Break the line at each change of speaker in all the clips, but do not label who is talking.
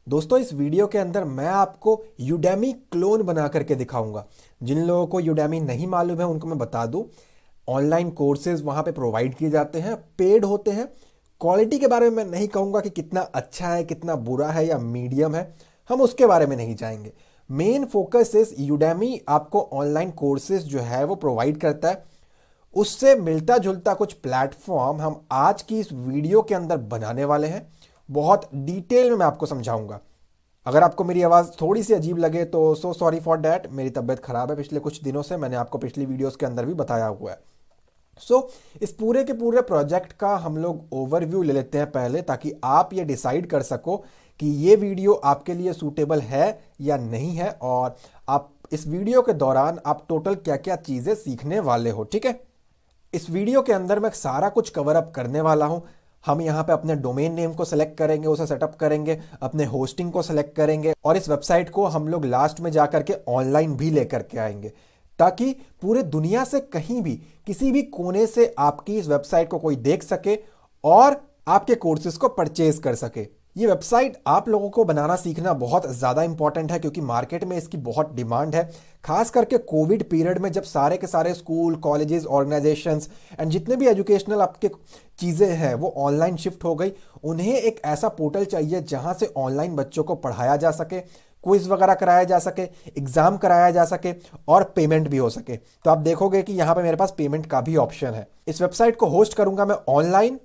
दोस्तों इस वीडियो के अंदर मैं आपको यूडेमी क्लोन बना करके दिखाऊंगा। जिन लोगों को यूडेमी नहीं मालूम है उनको मैं बता दूं, ऑनलाइन कोर्सेज वहां पे प्रोवाइड किए जाते हैं, पेड होते हैं। क्वालिटी के बारे में मैं नहीं कहूंगा कि कितना अच्छा है, कितना बुरा है या मीडियम है, हम उसके बारे में नहीं जाएंगे। मेन फोकस इस यूडेमी आपको ऑनलाइन कोर्सेज जो है वो प्रोवाइड करता है, उससे मिलता जुलता कुछ प्लेटफॉर्म हम आज की इस वीडियो के अंदर बनाने वाले हैं। बहुत डिटेल में मैं आपको समझाऊंगा। अगर आपको मेरी आवाज़ थोड़ी सी अजीब लगे तो सो सॉरी फॉर डैट। मेरी तबीयत खराब है पिछले कुछ दिनों से, मैंने आपको पिछली वीडियोस के अंदर भी बताया हुआ है। इस पूरे के पूरे प्रोजेक्ट का हम लोग ओवरव्यू ले लेते हैं पहले, ताकि आप ये डिसाइड कर सको कि ये वीडियो आपके लिए सूटेबल है या नहीं है, और आप इस वीडियो के दौरान आप टोटल क्या क्या चीज़ें सीखने वाले हो। ठीक है, इस वीडियो के अंदर मैं सारा कुछ कवर अप करने वाला हूं। हम यहाँ पे अपने डोमेन नेम को सेलेक्ट करेंगे, उसे सेटअप करेंगे, अपने होस्टिंग को सेलेक्ट करेंगे, और इस वेबसाइट को हम लोग लास्ट में जाकर के ऑनलाइन भी लेकर के आएंगे, ताकि पूरे दुनिया से कहीं भी किसी भी कोने से आपकी इस वेबसाइट को कोई देख सके और आपके कोर्सेज को परचेज कर सके। ये वेबसाइट आप लोगों को बनाना सीखना बहुत ज़्यादा इंपॉर्टेंट है, क्योंकि मार्केट में इसकी बहुत डिमांड है। खास करके कोविड पीरियड में जब सारे के सारे स्कूल, कॉलेजेस, ऑर्गेनाइजेशंस एंड जितने भी एजुकेशनल आपके चीज़ें हैं वो ऑनलाइन शिफ्ट हो गई। उन्हें एक ऐसा पोर्टल चाहिए जहां से ऑनलाइन बच्चों को पढ़ाया जा सके, क्विज वगैरह कराया जा सके, एग्जाम कराया जा सके और पेमेंट भी हो सके। तो आप देखोगे कि यहाँ पे मेरे पास पेमेंट का भी ऑप्शन है। इस वेबसाइट को होस्ट करूंगा मैं ऑनलाइन,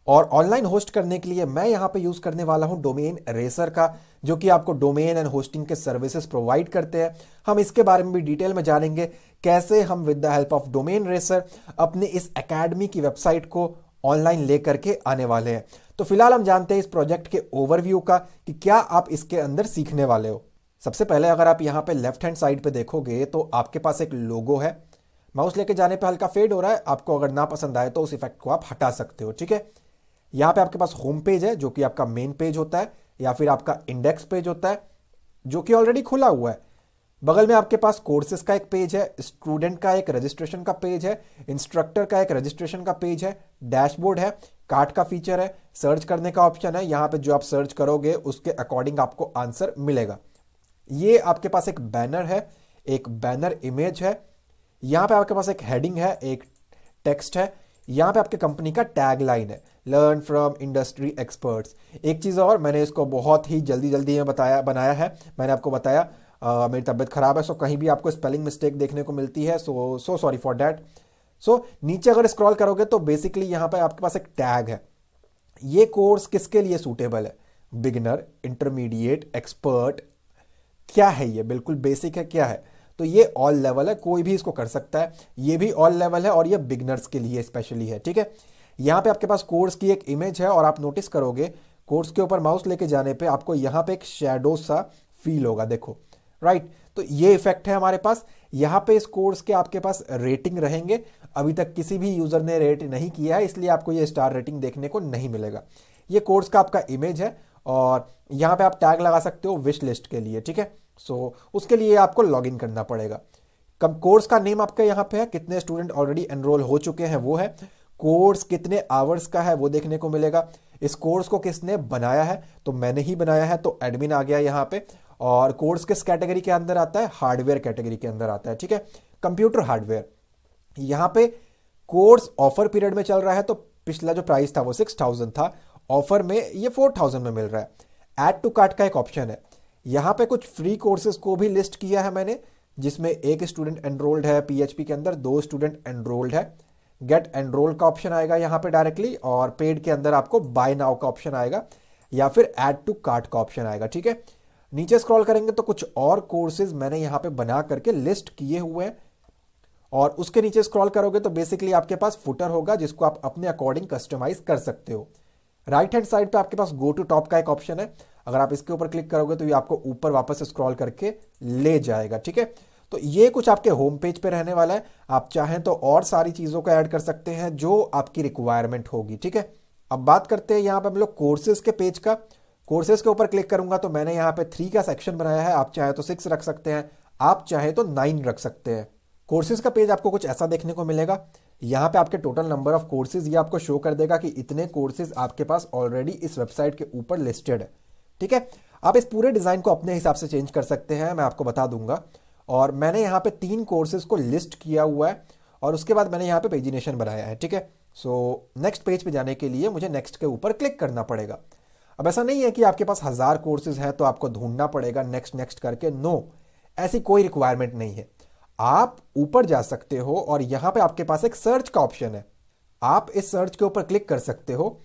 और ऑनलाइन होस्ट करने के लिए मैं यहां पे यूज करने वाला हूं डोमेन रेसर का, जो कि आपको डोमेन एंड होस्टिंग के सर्विसेज प्रोवाइड करते हैं। हम इसके बारे में भी डिटेल में जानेंगे, कैसे हम with the help of domain racer अपने इस एकेडमी की वेबसाइट को ऑनलाइन लेकर के आने वाले हैं। तो फिलहाल हम जानते हैं इस प्रोजेक्ट के ओवरव्यू का, कि क्या आप इसके अंदर सीखने वाले हो। सबसे पहले अगर आप यहाँ पे लेफ्ट हैंड साइड पे देखोगे तो आपके पास एक लोगो है। माउस लेके जाने पे हल्का फेड हो रहा है, आपको अगर ना पसंद आए तो उस इफेक्ट को आप हटा सकते हो। ठीक है, यहाँ पे आपके पास होम पेज है, जो कि आपका मेन पेज होता है, या फिर आपका इंडेक्स पेज होता है, जो कि ऑलरेडी खुला हुआ है। बगल में आपके पास कोर्सेज का एक पेज है, स्टूडेंट का एक रजिस्ट्रेशन का पेज है, इंस्ट्रक्टर का एक रजिस्ट्रेशन का पेज है, डैशबोर्ड है, कार्ट का फीचर है, सर्च करने का ऑप्शन है। यहाँ पे जो आप सर्च करोगे उसके अकॉर्डिंग आपको आंसर मिलेगा। ये आपके पास एक बैनर है, एक बैनर इमेज है। यहाँ पे आपके पास एक हेडिंग है, एक टेक्स्ट है। यहाँ पे आपके कंपनी का टैग लाइन है, लर्न फ्रॉम इंडस्ट्री एक्सपर्ट्स। एक चीज़ और, मैंने इसको बहुत ही जल्दी जल्दी में बनाया है। मैंने आपको बताया मेरी तबीयत खराब है, सो कहीं भी आपको स्पेलिंग मिस्टेक देखने को मिलती है, सो सॉरी फॉर डैट। नीचे अगर स्क्रॉल करोगे तो बेसिकली यहाँ पे आपके पास एक टैग है। ये कोर्स किसके लिए सूटेबल है? Beginner, intermediate, expert. क्या है ये? बिल्कुल बेसिक है। क्या है? तो ये ऑल लेवल है, कोई भी इसको कर सकता है। ये भी ऑल लेवल है और ये बिगनर्स के लिए स्पेशली है। ठीक है, यहाँ पे आपके पास कोर्स की एक इमेज है, और आप नोटिस करोगे कोर्स के ऊपर माउस लेके जाने पे आपको यहाँ पे एक शैडो सा फील होगा, देखो, राइट। तो ये इफेक्ट है हमारे पास। यहाँ पे इस कोर्स के आपके पास रेटिंग रहेंगे। अभी तक किसी भी यूजर ने रेट नहीं किया है, इसलिए आपको ये स्टार रेटिंग देखने को नहीं मिलेगा। ये कोर्स का आपका इमेज है, और यहाँ पे आप टैग लगा सकते हो विश लिस्ट के लिए। ठीक है, उसके लिए आपको लॉग इन करना पड़ेगा। कोर्स का नेम आपका यहाँ पे है, कितने स्टूडेंट ऑलरेडी एनरोल हो चुके हैं वो है, कोर्स कितने आवर्स का है वो देखने को मिलेगा। इस कोर्स को किसने बनाया है? तो मैंने ही बनाया है, तो एडमिन आ गया यहाँ पे। और कोर्स किस कैटेगरी के अंदर आता है? हार्डवेयर कैटेगरी के अंदर आता है। ठीक है, कंप्यूटर हार्डवेयर। यहाँ पे कोर्स ऑफर पीरियड में चल रहा है, तो पिछला जो प्राइस था वो 6000 था, ऑफर में ये 4000 में मिल रहा है। ऐड टू कार्ट का एक ऑप्शन है। यहाँ पे कुछ फ्री कोर्सेज को भी लिस्ट किया है मैंने, जिसमें एक स्टूडेंट एनरोल्ड है पीएचपी के अंदर, 2 स्टूडेंट एनरोल्ड है। गेट एनरोल का ऑप्शन आएगा यहाँ पे डायरेक्टली, और पेड के अंदर आपको बाय नाउ का ऑप्शन आएगा, या फिर ऐड टू कार्ट का ऑप्शन आएगा। ठीक है, नीचे स्क्रॉल करेंगे तो कुछ और कोर्सेज मैंने यहाँ पे बना करके लिस्ट किए हुए हैं, और उसके नीचे स्क्रॉल करोगे तो बेसिकली आपके पास फुटर होगा, जिसको आप अपने अकॉर्डिंग कस्टमाइज कर सकते हो। राइट हैंड साइड पे आपके पास गो टू टॉप का एक ऑप्शन है। अगर आप इसके ऊपर क्लिक करोगे तो ये आपको ऊपर वापस स्क्रॉल करके ले जाएगा। ठीक है, तो ये कुछ आपके होम पेज पे रहने वाला है। आप चाहें तो और सारी चीजों को ऐड कर सकते हैं जो आपकी रिक्वायरमेंट होगी। ठीक है, अब बात करते हैं यहाँ पे हम लोग कोर्सेज के पेज का। कोर्सेज के ऊपर क्लिक करूंगा तो मैंने यहाँ पे 3 का सेक्शन बनाया है। आप चाहे तो 6 रख सकते हैं, आप चाहे तो 9 रख सकते हैं। कोर्सेज का पेज आपको कुछ ऐसा देखने को मिलेगा। यहाँ पे आपके टोटल नंबर ऑफ कोर्सेज ये आपको शो कर देगा कि इतने कोर्सेज आपके पास ऑलरेडी इस वेबसाइट के ऊपर लिस्टेड है। ठीक है, आप इस पूरे डिज़ाइन को अपने हिसाब से चेंज कर सकते हैं, मैं आपको बता दूंगा। और मैंने यहाँ पे 3 कोर्सेज को लिस्ट किया हुआ है और उसके बाद मैंने यहाँ पे पेजिनेशन बनाया है, ठीक है। सो नेक्स्ट पेज पे जाने के लिए मुझे नेक्स्ट के ऊपर क्लिक करना पड़ेगा। अब ऐसा नहीं है कि आपके पास 1000 कोर्सेज हैं तो आपको ढूंढना पड़ेगा नेक्स्ट नेक्स्ट करके, नो, ऐसी कोई रिक्वायरमेंट नहीं है। आप ऊपर जा सकते हो और यहाँ पे आपके पास एक सर्च का ऑप्शन है, आप इस सर्च के ऊपर क्लिक कर सकते हो।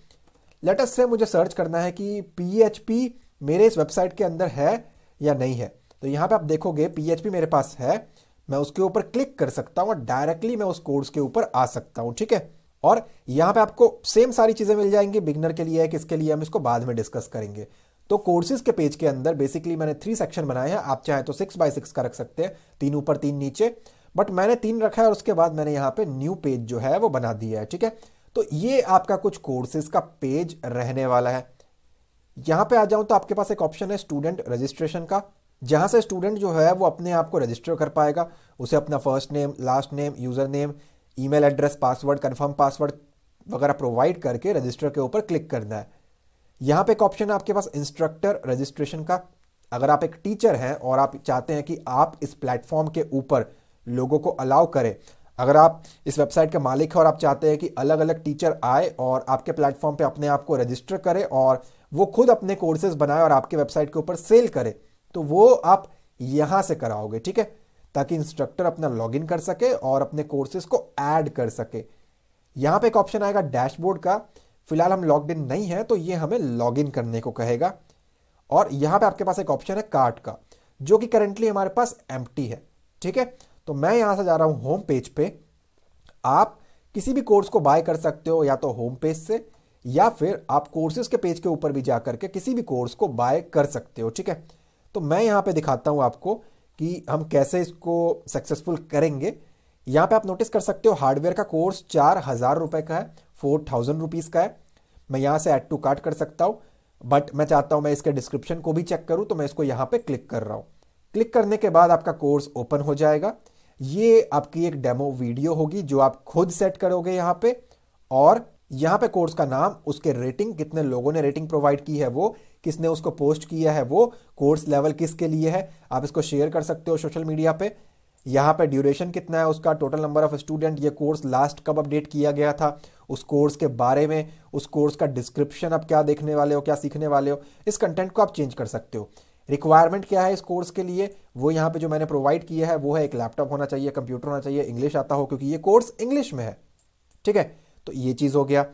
लेट अस से मुझे सर्च करना है कि PHP मेरे इस वेबसाइट के अंदर है या नहीं है। तो यहाँ पे आप देखोगे PHP मेरे पास है, मैं उसके ऊपर क्लिक कर सकता हूँ और डायरेक्टली मैं उस कोर्स के ऊपर आ सकता हूँ, ठीक है। और यहाँ पे आपको सेम सारी चीज़ें मिल जाएंगी, बिगनर के लिए है, किसके लिए, हम इसको बाद में डिस्कस करेंगे। तो कोर्सेज के पेज के अंदर बेसिकली मैंने 3 सेक्शन बनाए हैं, आप चाहे तो 6x6 का रख सकते हैं, 3 ऊपर 3 नीचे, बट मैंने 3 रखा है और उसके बाद मैंने यहाँ पे न्यू पेज जो है वो बना दिया है, ठीक है। तो ये आपका कुछ कोर्सेज का पेज रहने वाला है। यहाँ पे आ जाऊँ तो आपके पास एक ऑप्शन है स्टूडेंट रजिस्ट्रेशन का, जहाँ से स्टूडेंट जो है वो अपने आप को रजिस्टर कर पाएगा। उसे अपना first name, last name, user name, email address, password, confirm password वगैरह प्रोवाइड करके रजिस्टर के ऊपर क्लिक करना है। यहाँ पे एक ऑप्शन है आपके पास इंस्ट्रक्टर रजिस्ट्रेशन का। अगर आप एक टीचर हैं और आप चाहते हैं कि आप इस प्लेटफॉर्म के ऊपर लोगों को अलाउ करें, अगर आप इस वेबसाइट के मालिक हैं और आप चाहते हैं कि अलग अलग टीचर आए और आपके प्लेटफॉर्म पे अपने आप को रजिस्टर करें और वो खुद अपने कोर्सेज बनाए और आपके वेबसाइट के ऊपर सेल करे, तो वो आप यहाँ से कराओगे, ठीक है, ताकि इंस्ट्रक्टर अपना लॉगिन कर सके और अपने कोर्सेज को ऐड कर सके। यहाँ पे एक ऑप्शन आएगा डैशबोर्ड का, फिलहाल हम लॉग्ड इन नहीं है तो ये हमें लॉगिन करने को कहेगा। और यहाँ पे आपके पास एक ऑप्शन है कार्ट का, जो कि करेंटली हमारे पास एम्प्टी है, ठीक है। तो मैं यहाँ से जा रहा हूँ होम पेज पे। आप किसी भी कोर्स को बाय कर सकते हो या तो होम पेज से, या फिर आप कोर्सेज के पेज के ऊपर भी जा करके किसी भी कोर्स को बाय कर सकते हो, ठीक है। तो मैं यहाँ पे दिखाता हूँ आपको कि हम कैसे इसको सक्सेसफुल करेंगे। यहाँ पे आप नोटिस कर सकते हो हार्डवेयर का कोर्स 4000 रुपये का है, 4000 रुपीज़ का है। मैं यहाँ से ऐड टू कार्ट कर सकता हूँ, बट मैं चाहता हूँ मैं इसके डिस्क्रिप्शन को भी चेक करूँ, तो मैं इसको यहाँ पे क्लिक कर रहा हूँ। क्लिक करने के बाद आपका कोर्स ओपन हो जाएगा। ये आपकी एक डेमो वीडियो होगी जो आप खुद सेट करोगे यहाँ पे, और यहाँ पे कोर्स का नाम, उसके रेटिंग, कितने लोगों ने रेटिंग प्रोवाइड की है वो, किसने उसको पोस्ट किया है वो, कोर्स लेवल किसके लिए है, आप इसको शेयर कर सकते हो सोशल मीडिया पे। यहाँ पे ड्यूरेशन कितना है उसका, टोटल नंबर ऑफ स्टूडेंट, ये कोर्स लास्ट कब अपडेट किया गया था, उस कोर्स के बारे में, उस कोर्स का डिस्क्रिप्शन, आप क्या देखने वाले हो, क्या सीखने वाले हो, इस कंटेंट को आप चेंज कर सकते हो। रिक्वायरमेंट क्या है इस कोर्स के लिए, वो यहाँ पे जो मैंने प्रोवाइड किया है वो है एक लैपटॉप होना चाहिए, कंप्यूटर होना चाहिए, इंग्लिश आता हो क्योंकि ये कोर्स इंग्लिश में है, ठीक है। तो ये चीज़ हो गया।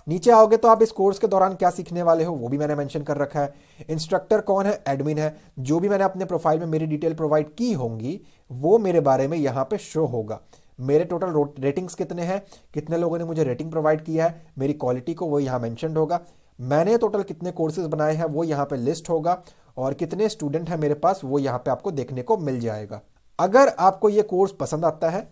नीचे आओगे तो आप इस कोर्स के दौरान क्या सीखने वाले हो वो भी मैंने मेंशन कर रखा है। इंस्ट्रक्टर कौन है, एडमिन है, जो भी मैंने अपने प्रोफाइल में मेरी डिटेल प्रोवाइड की होंगी वो मेरे बारे में यहाँ पे शो होगा। मेरे टोटल रेटिंग्स कितने हैं, कितने लोगों ने मुझे रेटिंग प्रोवाइड किया है, मेरी क्वालिटी को वो यहाँ मेंशन होगा। मैंने टोटल कितने कोर्सेज बनाए हैं वो यहाँ पे लिस्ट होगा, और कितने स्टूडेंट हैं मेरे पास वो यहाँ पे आपको देखने को मिल जाएगा। अगर आपको ये कोर्स पसंद आता है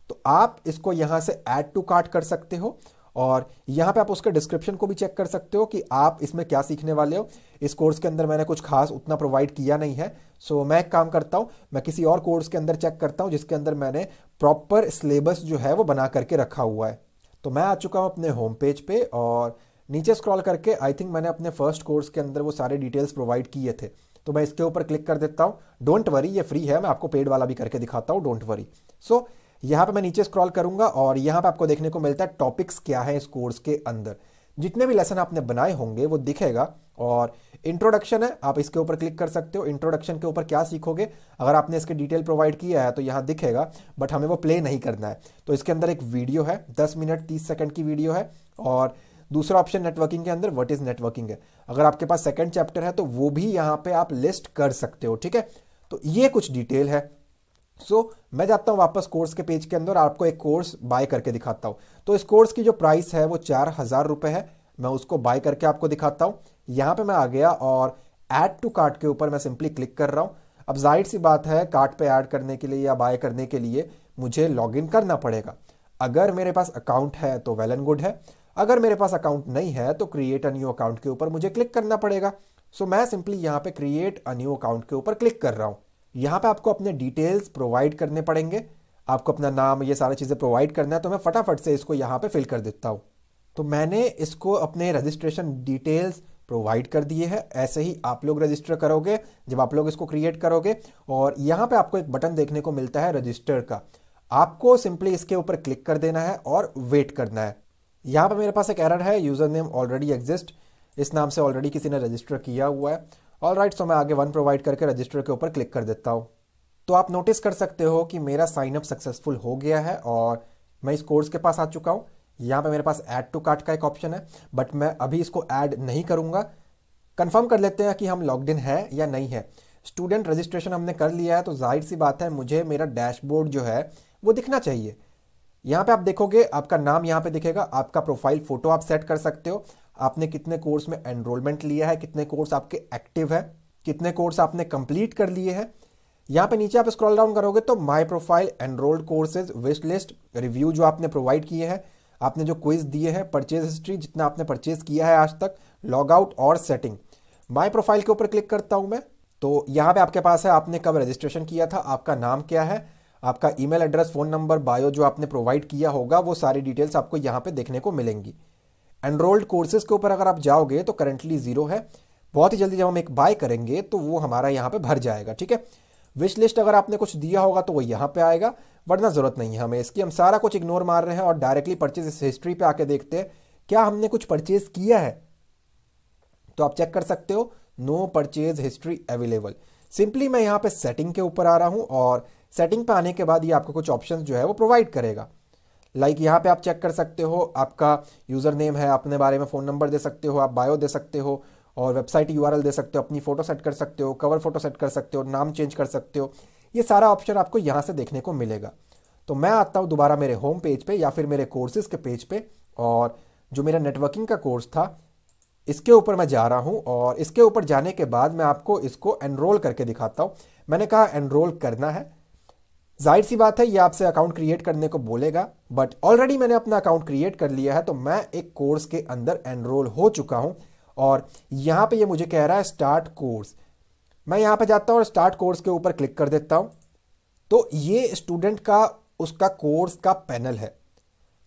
तो आप इसको यहाँ से ऐड टू कार्ट कर सकते हो, और यहाँ पे आप उसके डिस्क्रिप्शन को भी चेक कर सकते हो कि आप इसमें क्या सीखने वाले हो। इस कोर्स के अंदर मैंने कुछ खास उतना प्रोवाइड किया नहीं है, सो मैं एक काम करता हूँ, मैं किसी और कोर्स के अंदर चेक करता हूँ जिसके अंदर मैंने प्रॉपर सिलेबस जो है वो बना करके रखा हुआ है। तो मैं आ चुका हूँ अपने होम पेज पे, और नीचे स्क्रॉल करके आई थिंक मैंने अपने फर्स्ट कोर्स के अंदर वो सारे डिटेल्स प्रोवाइड किए थे, तो मैं इसके ऊपर क्लिक कर देता हूँ। डोंट वरी, ये फ्री है, मैं आपको पेड वाला भी करके दिखाता हूँ, डोंट वरी। सो यहाँ पे मैं नीचे स्क्रॉल करूंगा और यहाँ पे आपको देखने को मिलता है टॉपिक्स क्या है इस कोर्स के अंदर। जितने भी लेसन आपने बनाए होंगे वो दिखेगा, और इंट्रोडक्शन है, आप इसके ऊपर क्लिक कर सकते हो। इंट्रोडक्शन के ऊपर क्या सीखोगे, अगर आपने इसके डिटेल प्रोवाइड किया है तो यहाँ दिखेगा, बट हमें वो प्ले नहीं करना है। तो इसके अंदर एक वीडियो है, 10 मिनट 30 सेकंड की वीडियो है, और दूसरा ऑप्शन नेटवर्किंग के अंदर व्हाट इज नेटवर्किंग है। अगर आपके पास सेकंड चैप्टर है तो वो भी यहाँ पे आप लिस्ट कर सकते हो, ठीक है। तो ये कुछ डिटेल है। मैं जाता हूँ वापस कोर्स के पेज के अंदर, आपको एक कोर्स बाय करके दिखाता हूँ। तो इस कोर्स की जो प्राइस है वो 4000 रुपये है, मैं उसको बाय करके आपको दिखाता हूँ। यहाँ पे मैं आ गया और ऐड टू कार्ट के ऊपर मैं सिंपली क्लिक कर रहा हूँ। अब जाहिर सी बात है, कार्ट पे ऐड करने के लिए या बाय करने के लिए मुझे लॉगिन करना पड़ेगा। अगर मेरे पास अकाउंट है तो वेल एंड गुड है, अगर मेरे पास अकाउंट नहीं है तो क्रिएट अ न्यू अकाउंट के ऊपर मुझे क्लिक करना पड़ेगा। मैं सिंपली यहाँ पे क्रिएट अ न्यू अकाउंट के ऊपर क्लिक कर रहा हूँ। यहाँ पे आपको अपने डिटेल्स प्रोवाइड करने पड़ेंगे, आपको अपना नाम, ये सारी चीज़ें प्रोवाइड करना है। तो मैं फटाफट से इसको यहाँ पे फिल कर देता हूँ। तो मैंने इसको अपने रजिस्ट्रेशन डिटेल्स प्रोवाइड कर दिए हैं। ऐसे ही आप लोग रजिस्टर करोगे जब आप लोग इसको क्रिएट करोगे, और यहाँ पे आपको एक बटन देखने को मिलता है रजिस्टर का। आपको सिंपली इसके ऊपर क्लिक कर देना है और वेट करना है। यहाँ पे मेरे पास एक एरर है, यूजर नेम ऑलरेडी एग्जिस्ट, इस नाम से ऑलरेडी किसी ने रजिस्टर किया हुआ है। ऑलराइट, सो मैं आगे 1 प्रोवाइड करके रजिस्टर के ऊपर क्लिक कर देता हूँ। तो आप नोटिस कर सकते हो कि मेरा साइनअप सक्सेसफुल हो गया है और मैं इस कोर्स के पास आ चुका हूँ। यहाँ पे मेरे पास ऐड टू कार्ट का एक ऑप्शन है, बट मैं अभी इसको ऐड नहीं करूँगा। कंफर्म कर लेते हैं कि हम लॉग्ड इन है या नहीं है। स्टूडेंट रजिस्ट्रेशन हमने कर लिया है, तो जाहिर सी बात है मुझे मेरा डैशबोर्ड जो है वो दिखना चाहिए। यहाँ पे आप देखोगे आपका नाम यहाँ पे दिखेगा, आपका प्रोफाइल फोटो आप सेट कर सकते हो, आपने कितने कोर्स में एनरोलमेंट लिया है, कितने कोर्स आपके एक्टिव है, कितने कोर्स आपने कंप्लीट कर लिए हैं। यहाँ पे नीचे आप स्क्रॉल डाउन करोगे तो my profile, enrolled courses, wish list, review जो आपने प्रोवाइड किए हैं, आपने जो क्विज दिए हैं, परचेज हिस्ट्री जितना आपने परचेज किया है आज तक, लॉग आउट और सेटिंग। माय प्रोफाइल के ऊपर क्लिक करता हूँ मैं, तो यहाँ पे आपके पास है आपने कब रजिस्ट्रेशन किया था, आपका नाम क्या है, आपका email address, phone number, bio जो आपने प्रोवाइड किया होगा, वो सारी डिटेल्स आपको यहाँ पे देखने को मिलेंगी। एनरोल्ड कोर्सेज के ऊपर अगर आप जाओगे तो करंटली 0 है। बहुत ही जल्दी जब हम एक बाय करेंगे तो वो हमारा यहाँ पे भर जाएगा, ठीक है। विश लिस्ट अगर आपने कुछ दिया होगा तो वो यहाँ पे आएगा, वरना जरूरत नहीं है हमें इसकी। हम सारा कुछ इग्नोर मार रहे हैं और डायरेक्टली परचेज हिस्ट्री पे आके देखते हैं क्या हमने कुछ परचेज किया है। तो आप चेक कर सकते हो, no purchase history available. Simply मैं यहाँ पे सेटिंग के ऊपर आ रहा हूँ और सेटिंग पे आने के बाद ये आपको कुछ ऑप्शंस जो है वो प्रोवाइड करेगा। लाइक यहाँ पे आप चेक कर सकते हो आपका यूजर नेम है, अपने बारे में फ़ोन नंबर दे सकते हो, आप बायो दे सकते हो और वेबसाइट यूआरएल दे सकते हो, अपनी फ़ोटो सेट कर सकते हो, कवर फोटो सेट कर सकते हो, नाम चेंज कर सकते हो। ये सारा ऑप्शन आपको यहाँ से देखने को मिलेगा। तो मैं आता हूँ दोबारा मेरे होम पेज पे या फिर मेरे कोर्सेज के पेज पे, और जो मेरा नेटवर्किंग का कोर्स था इसके ऊपर मैं जा रहा हूँ, और इसके ऊपर जाने के बाद मैं आपको इसको एनरोल करके दिखाता हूँ। मैंने कहा एनरोल करना है, जाहिर सी बात है ये आपसे अकाउंट क्रिएट करने को बोलेगा, बट ऑलरेडी मैंने अपना अकाउंट क्रिएट कर लिया है, तो मैं एक कोर्स के अंदर एनरोल हो चुका हूं। और यहां पे ये मुझे कह रहा है स्टार्ट कोर्स। मैं यहां पे जाता हूं और स्टार्ट कोर्स के ऊपर क्लिक कर देता हूं। तो ये स्टूडेंट का उसका कोर्स का पैनल है।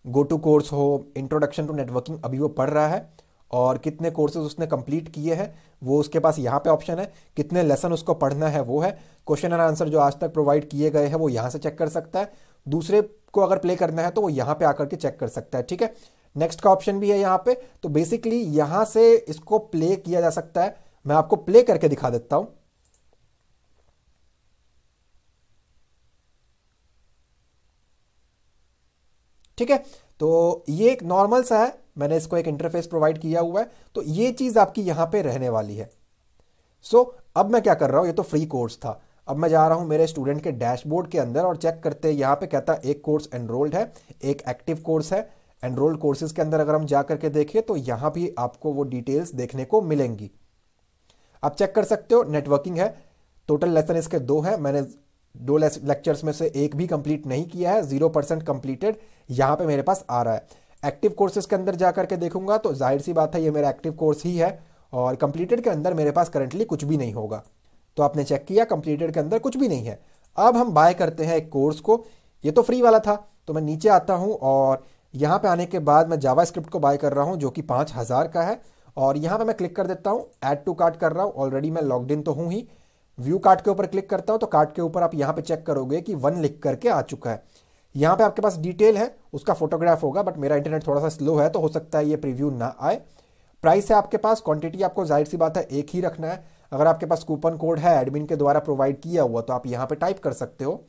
गो टू कोर्स हो, इंट्रोडक्शन टू नेटवर्किंग अभी वो पढ़ रहा है, और कितने कोर्सेज उसने कंप्लीट किए हैं वो उसके पास यहाँ पे ऑप्शन है, कितने लेसन उसको पढ़ना है वो है, क्वेश्चन एंड आंसर जो आज तक प्रोवाइड किए गए हैं वो यहाँ से चेक कर सकता है, दूसरे को अगर प्ले करना है तो वो यहाँ पे आकर के चेक कर सकता है, ठीक है। नेक्स्ट का ऑप्शन भी है यहाँ पे, तो बेसिकली यहाँ से इसको प्ले किया जा सकता है। मैं आपको प्ले करके दिखा देता हूँ। ठीक है, तो ये एक नॉर्मल सा है, मैंने इसको एक इंटरफेस प्रोवाइड किया हुआ है, तो ये चीज आपकी यहां पे रहने वाली है। सो अब मैं क्या कर रहा हूं, ये तो फ्री कोर्स था, अब मैं जा रहा हूं मेरे स्टूडेंट के डैशबोर्ड के अंदर और चेक करते हैं। यहां पे कहता है एक कोर्स एनरोल्ड है, एक एक्टिव कोर्स है। एनरोल्ड कोर्सेज के अंदर अगर हम जा करके देखें तो यहां भी आपको वो डिटेल्स देखने को मिलेंगी। आप चेक कर सकते हो, नेटवर्किंग है, टोटल लेसन इसके 2 है, मैंने 2 लेक्चर्स में से एक भी कंप्लीट नहीं किया है, 0% कंप्लीटेड यहां पे मेरे पास आ रहा है। एक्टिव कोर्सेज के अंदर जाकर के देखूंगा तो जाहिर सी बात है ये मेरा एक्टिव कोर्स ही है, और कंप्लीटेड के अंदर मेरे पास करंटली कुछ भी नहीं होगा। तो आपने चेक किया कंप्लीटेड के अंदर कुछ भी नहीं है। अब हम बाय करते हैं एक कोर्स को, ये तो फ्री वाला था, तो मैं नीचे आता हूं और यहां पे आने के बाद मैं जावा स्क्रिप्ट को बाय कर रहा हूं जो कि 5000 का है, और यहां पे मैं क्लिक कर देता हूं, ऐड टू कार्ट कर रहा हूं, ऑलरेडी मैं लॉग्ड इन तो हूं ही। व्यू कार्ट के ऊपर क्लिक करता हूं तो कार्ट के ऊपर आप यहां पे चेक करोगे कि 1 लिख करके आ चुका है। यहाँ पे आपके पास डिटेल है, उसका फोटोग्राफ होगा, बट मेरा इंटरनेट थोड़ा सा स्लो है तो हो सकता है ये प्रीव्यू ना आए। प्राइस है आपके पास, क्वांटिटी आपको जाहिर सी बात है एक ही रखना है। अगर आपके पास कूपन कोड है एडमिन के द्वारा प्रोवाइड किया हुआ तो आप यहाँ पे टाइप कर सकते हो।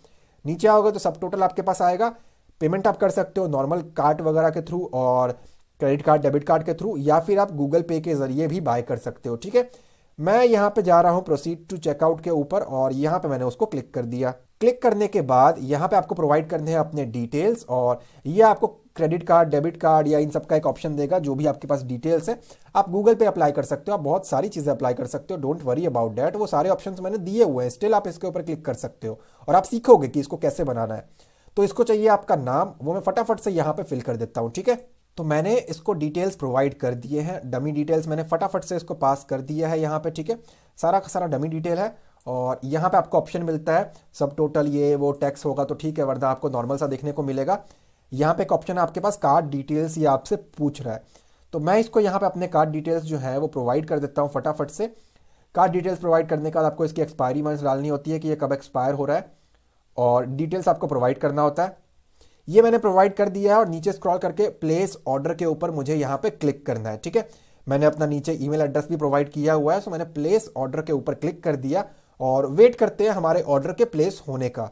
नीचे आओगे तो सब टोटल आपके पास आएगा। पेमेंट आप कर सकते हो नॉर्मल कार्ड वगैरह के थ्रू और क्रेडिट कार्ड, डेबिट कार्ड के थ्रू, या फिर आप गूगल पे के जरिए भी बाय कर सकते हो, ठीक है। मैं यहाँ पे जा रहा हूँ प्रोसीड टू चेकआउट के ऊपर, और यहाँ पे मैंने उसको क्लिक कर दिया। क्लिक करने के बाद यहाँ पे आपको प्रोवाइड करने हैं अपने डिटेल्स, और ये आपको क्रेडिट कार्ड, डेबिट कार्ड या इन सब का एक ऑप्शन देगा, जो भी आपके पास डिटेल्स है आप गूगल पे अप्लाई कर सकते हो, आप बहुत सारी चीजें अप्लाई कर सकते हो, डोंट वरी अबाउट दैट। वो सारे ऑप्शंस मैंने दिए हुए हैं, स्टिल आप इसके ऊपर क्लिक कर सकते हो और आप सीखोगे कि इसको कैसे बनाना है। तो इसको चाहिए आपका नाम, वो मैं फटाफट से यहाँ पे फिल कर देता हूँ, ठीक है। तो मैंने इसको डिटेल्स प्रोवाइड कर दिए हैं, डमी डिटेल्स मैंने फटाफट से इसको पास कर दिया है यहाँ पे, ठीक है। सारा का सारा डमी डिटेल है, और यहाँ पे आपको ऑप्शन मिलता है सब टोटल, ये वो टैक्स होगा तो ठीक है, वरना आपको नॉर्मल सा देखने को मिलेगा। यहाँ पे एक ऑप्शन है आपके पास कार्ड डिटेल्स, ये आपसे पूछ रहा है, तो मैं इसको यहाँ पे अपने कार्ड डिटेल्स जो है वो प्रोवाइड कर देता हूँ फटाफट से। कार्ड डिटेल्स प्रोवाइड करने के बाद आपको इसकी एक्सपायरी मंथ डालनी होती है कि ये कब एक्सपायर हो रहा है, और डिटेल्स आपको प्रोवाइड करना होता है। ये मैंने प्रोवाइड कर दिया है और नीचे स्क्रॉल करके प्लेस ऑर्डर के ऊपर मुझे यहाँ पे क्लिक करना है। ठीक है, मैंने अपना नीचे ईमेल एड्रेस भी प्रोवाइड किया हुआ है, सो मैंने प्लेस ऑर्डर के ऊपर क्लिक कर दिया और वेट करते हैं हमारे ऑर्डर के प्लेस होने का।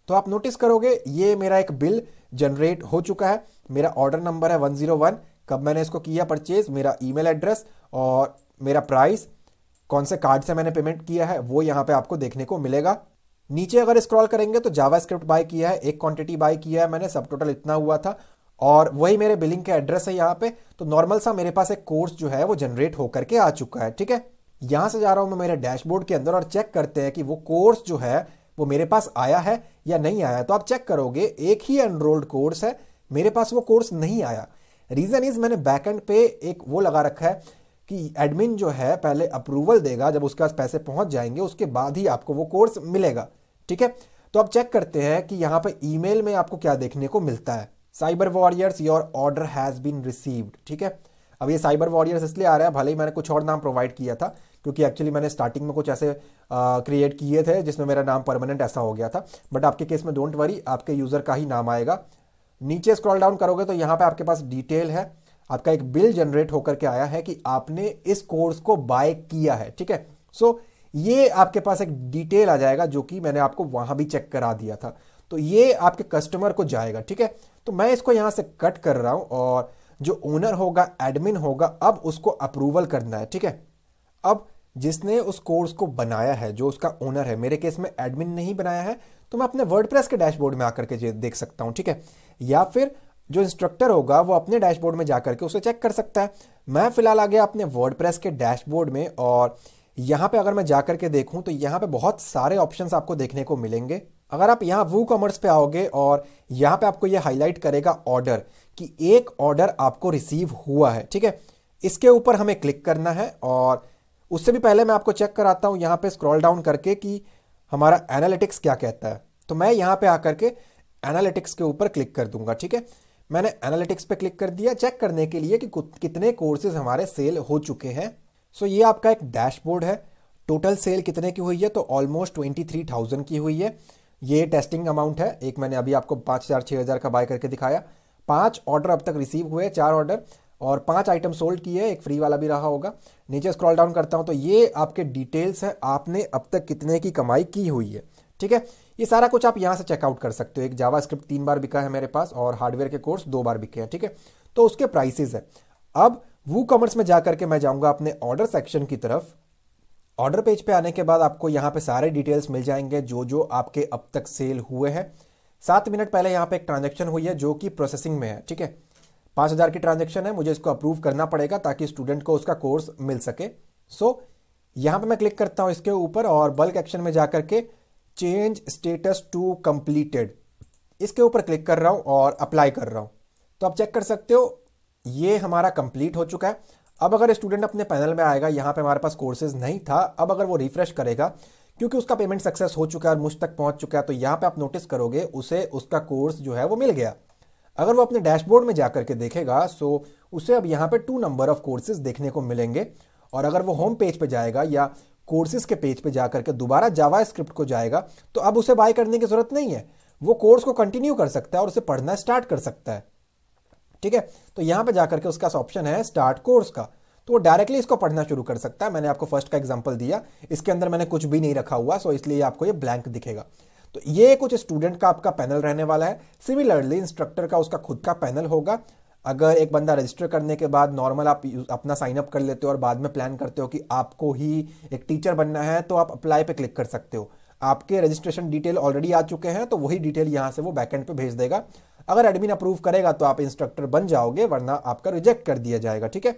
तो आप नोटिस करोगे ये मेरा एक बिल जनरेट हो चुका है। मेरा ऑर्डर नंबर है 101, कब मैंने इसको किया परचेज, मेरा ईमेल एड्रेस और मेरा प्राइस, कौन से कार्ड से मैंने पेमेंट किया है वो यहाँ पे आपको देखने को मिलेगा। नीचे अगर स्क्रॉल करेंगे तो जावास्क्रिप्ट बाय किया है, एक क्वांटिटी बाय किया है मैंने, सब टोटल इतना हुआ था और वही मेरे बिलिंग का एड्रेस है यहाँ पे। तो नॉर्मल सा मेरे पास एक कोर्स जो है वो जनरेट होकर के आ चुका है। ठीक है, यहां से जा रहा हूं मैं मेरे डैशबोर्ड के अंदर और चेक करते हैं कि वो कोर्स जो है वो मेरे पास आया है या नहीं आया। तो आप चेक करोगे एक ही एनरोल्ड कोर्स है, मेरे पास वो कोर्स नहीं आया। रीजन इज मैंने बैकएंड पे एक वो लगा रखा है कि एडमिन जो है पहले अप्रूवल देगा, जब उसके पास पैसे पहुंच जाएंगे उसके बाद ही आपको वो कोर्स मिलेगा। ठीक है, तो अब चेक करते हैं कि यहां पे ईमेल में आपको क्या देखने को मिलता है। Cyber warriors your order has been received. ठीक है, अब ये साइबर वॉरियर्स इसलिए आ रहा है, भले ही मैंने कुछ और नाम प्रोवाइड किया था क्योंकि एक्चुअली मैंने स्टार्टिंग में कुछ ऐसे क्रिएट किए थे जिसमें मेरा नाम परमानेंट ऐसा हो गया था, बट आपके केस में डोंट वरी, आपके यूजर का ही नाम आएगा। नीचे स्क्रॉल डाउन करोगे तो यहाँ पे आपके पास डिटेल है, आपका एक बिल जनरेट होकर के आया है कि आपने इस कोर्स को बाय किया है। ठीक है, सो ये आपके पास एक डिटेल आ जाएगा जो कि मैंने आपको वहां भी चेक करा दिया था, तो ये आपके कस्टमर को जाएगा। ठीक है, तो मैं इसको यहां से कट कर रहा हूं और जो ओनर होगा, एडमिन होगा, अब उसको अप्रूवल करना है। ठीक है, अब जिसने उस कोर्स को बनाया है, जो उसका ओनर है, मेरे केस में एडमिन नहीं बनाया है, तो मैं अपने वर्डप्रेस के डैशबोर्ड में आकर के देख सकता हूं। ठीक है, या फिर जो इंस्ट्रक्टर होगा वो अपने डैशबोर्ड में जाकर के उसे चेक कर सकता है। मैं फिलहाल आ गया अपने वर्डप्रेस के डैशबोर्ड में और यहां पे अगर मैं जाकर के देखूं तो यहां पे बहुत सारे ऑप्शंस आपको देखने को मिलेंगे। अगर आप यहां वूकॉमर्स पे आओगे और यहां पे आपको ये हाईलाइट करेगा ऑर्डर, कि एक ऑर्डर आपको रिसीव हुआ है। ठीक है, इसके ऊपर हमें क्लिक करना है और उससे भी पहले मैं आपको चेक कराता हूं यहां पे स्क्रॉल डाउन करके कि हमारा एनालिटिक्स क्या कहता है। तो मैं यहां पे आकर के एनालिटिक्स के ऊपर क्लिक कर दूंगा। ठीक है, मैंने एनालिटिक्स पे क्लिक कर दिया चेक करने के लिए कि कितने कोर्सेज हमारे सेल हो चुके हैं। सो ये आपका एक डैशबोर्ड है, टोटल सेल कितने की हुई है, तो ऑलमोस्ट 23,000 की हुई है। ये टेस्टिंग अमाउंट है, एक मैंने अभी आपको 5,000 6,000 का बाय करके दिखाया। 5 ऑर्डर अब तक रिसीव हुए, 4 ऑर्डर और 5 आइटम सोल्ड किए, एक फ्री वाला भी रहा होगा। नीचे स्क्रॉल डाउन करता हूं तो ये आपके डिटेल्स है, आपने अब तक कितने की कमाई की हुई है। ठीक है, ये सारा कुछ आप यहां से चेकआउट कर सकते हो। एक जावास्क्रिप्ट 3 बार बिका है मेरे पास और हार्डवेयर के कोर्स 2 बार बिके हैं। ठीक है, तो उसके प्राइसेस है। अब वूकॉमर्स में जाकर के मैं जाऊंगा अपने ऑर्डर सेक्शन की तरफ। ऑर्डर पेज पे आने के बाद आपको यहाँ पे सारे डिटेल्स मिल जाएंगे जो जो आपके अब तक सेल हुए हैं। 7 मिनट पहले यहाँ पे एक ट्रांजैक्शन हुई है जो कि प्रोसेसिंग में है। ठीक है, 5,000 की ट्रांजैक्शन है, मुझे इसको अप्रूव करना पड़ेगा ताकि स्टूडेंट को उसका कोर्स मिल सके। सो यहाँ पे मैं क्लिक करता हूँ इसके ऊपर और बल्क एक्शन में जाकर के चेंज स्टेटस टू कंप्लीटेड, इसके ऊपर क्लिक कर रहा हूँ और अप्लाई कर रहा हूँ। तो आप चेक कर सकते हो ये हमारा कंप्लीट हो चुका है। अब अगर स्टूडेंट अपने पैनल में आएगा, यहाँ पे हमारे पास कोर्सेज नहीं था, अब अगर वो रिफ्रेश करेगा क्योंकि उसका पेमेंट सक्सेस हो चुका है और मुझ तक पहुंच चुका है, तो यहाँ पे आप नोटिस करोगे उसे उसका कोर्स जो है वो मिल गया। अगर वो अपने डैशबोर्ड में जाकर के देखेगा सो उसे अब यहाँ पे 2 नंबर ऑफ कोर्सेज देखने को मिलेंगे। और अगर वो होम पेज पे जाएगा या कोर्सेज के पेज पे जाकर के दोबारा जावास्क्रिप्ट को जाएगा तो अब उसे बाय करने की जरूरत नहीं है, वो कोर्स को कंटिन्यू कर सकता है और उसे पढ़ना स्टार्ट कर सकता है। ठीक है, तो यहां पे जाकर के उसका ऑप्शन है स्टार्ट कोर्स का, तो वो डायरेक्टली इसको पढ़ना शुरू कर सकता है। मैंने आपको फर्स्ट का एग्जांपल दिया, इसके अंदर मैंने कुछ भी नहीं रखा हुआ, सो इसलिए आपको ये ब्लैंक दिखेगा। तो ये कुछ स्टूडेंट का आपका पैनल रहने वाला है। सिमिलरली इंस्ट्रक्टर का उसका खुद का पैनल होगा। अगर एक बंदा रजिस्टर करने के बाद नॉर्मल आप अपना साइन अप कर लेते हो और बाद में प्लान करते हो कि आपको ही एक टीचर बनना है, तो आप अप्लाई पे क्लिक कर सकते हो। आपके रजिस्ट्रेशन डिटेल ऑलरेडी आ चुके हैं, तो वही डिटेल यहां से वो बैकएंड पे भेज देगा। अगर एडमिन अप्रूव करेगा तो आप इंस्ट्रक्टर बन जाओगे, वरना आपका रिजेक्ट कर दिया जाएगा। ठीक है,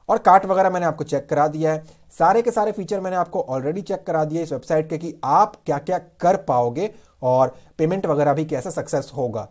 और कार्ट वगैरह मैंने आपको चेक करा दिया है, सारे के सारे फीचर मैंने आपको ऑलरेडी चेक करा दिए इस वेबसाइट के कि आप क्या क्या कर पाओगे और पेमेंट वगैरह भी कैसे सक्सेस होगा।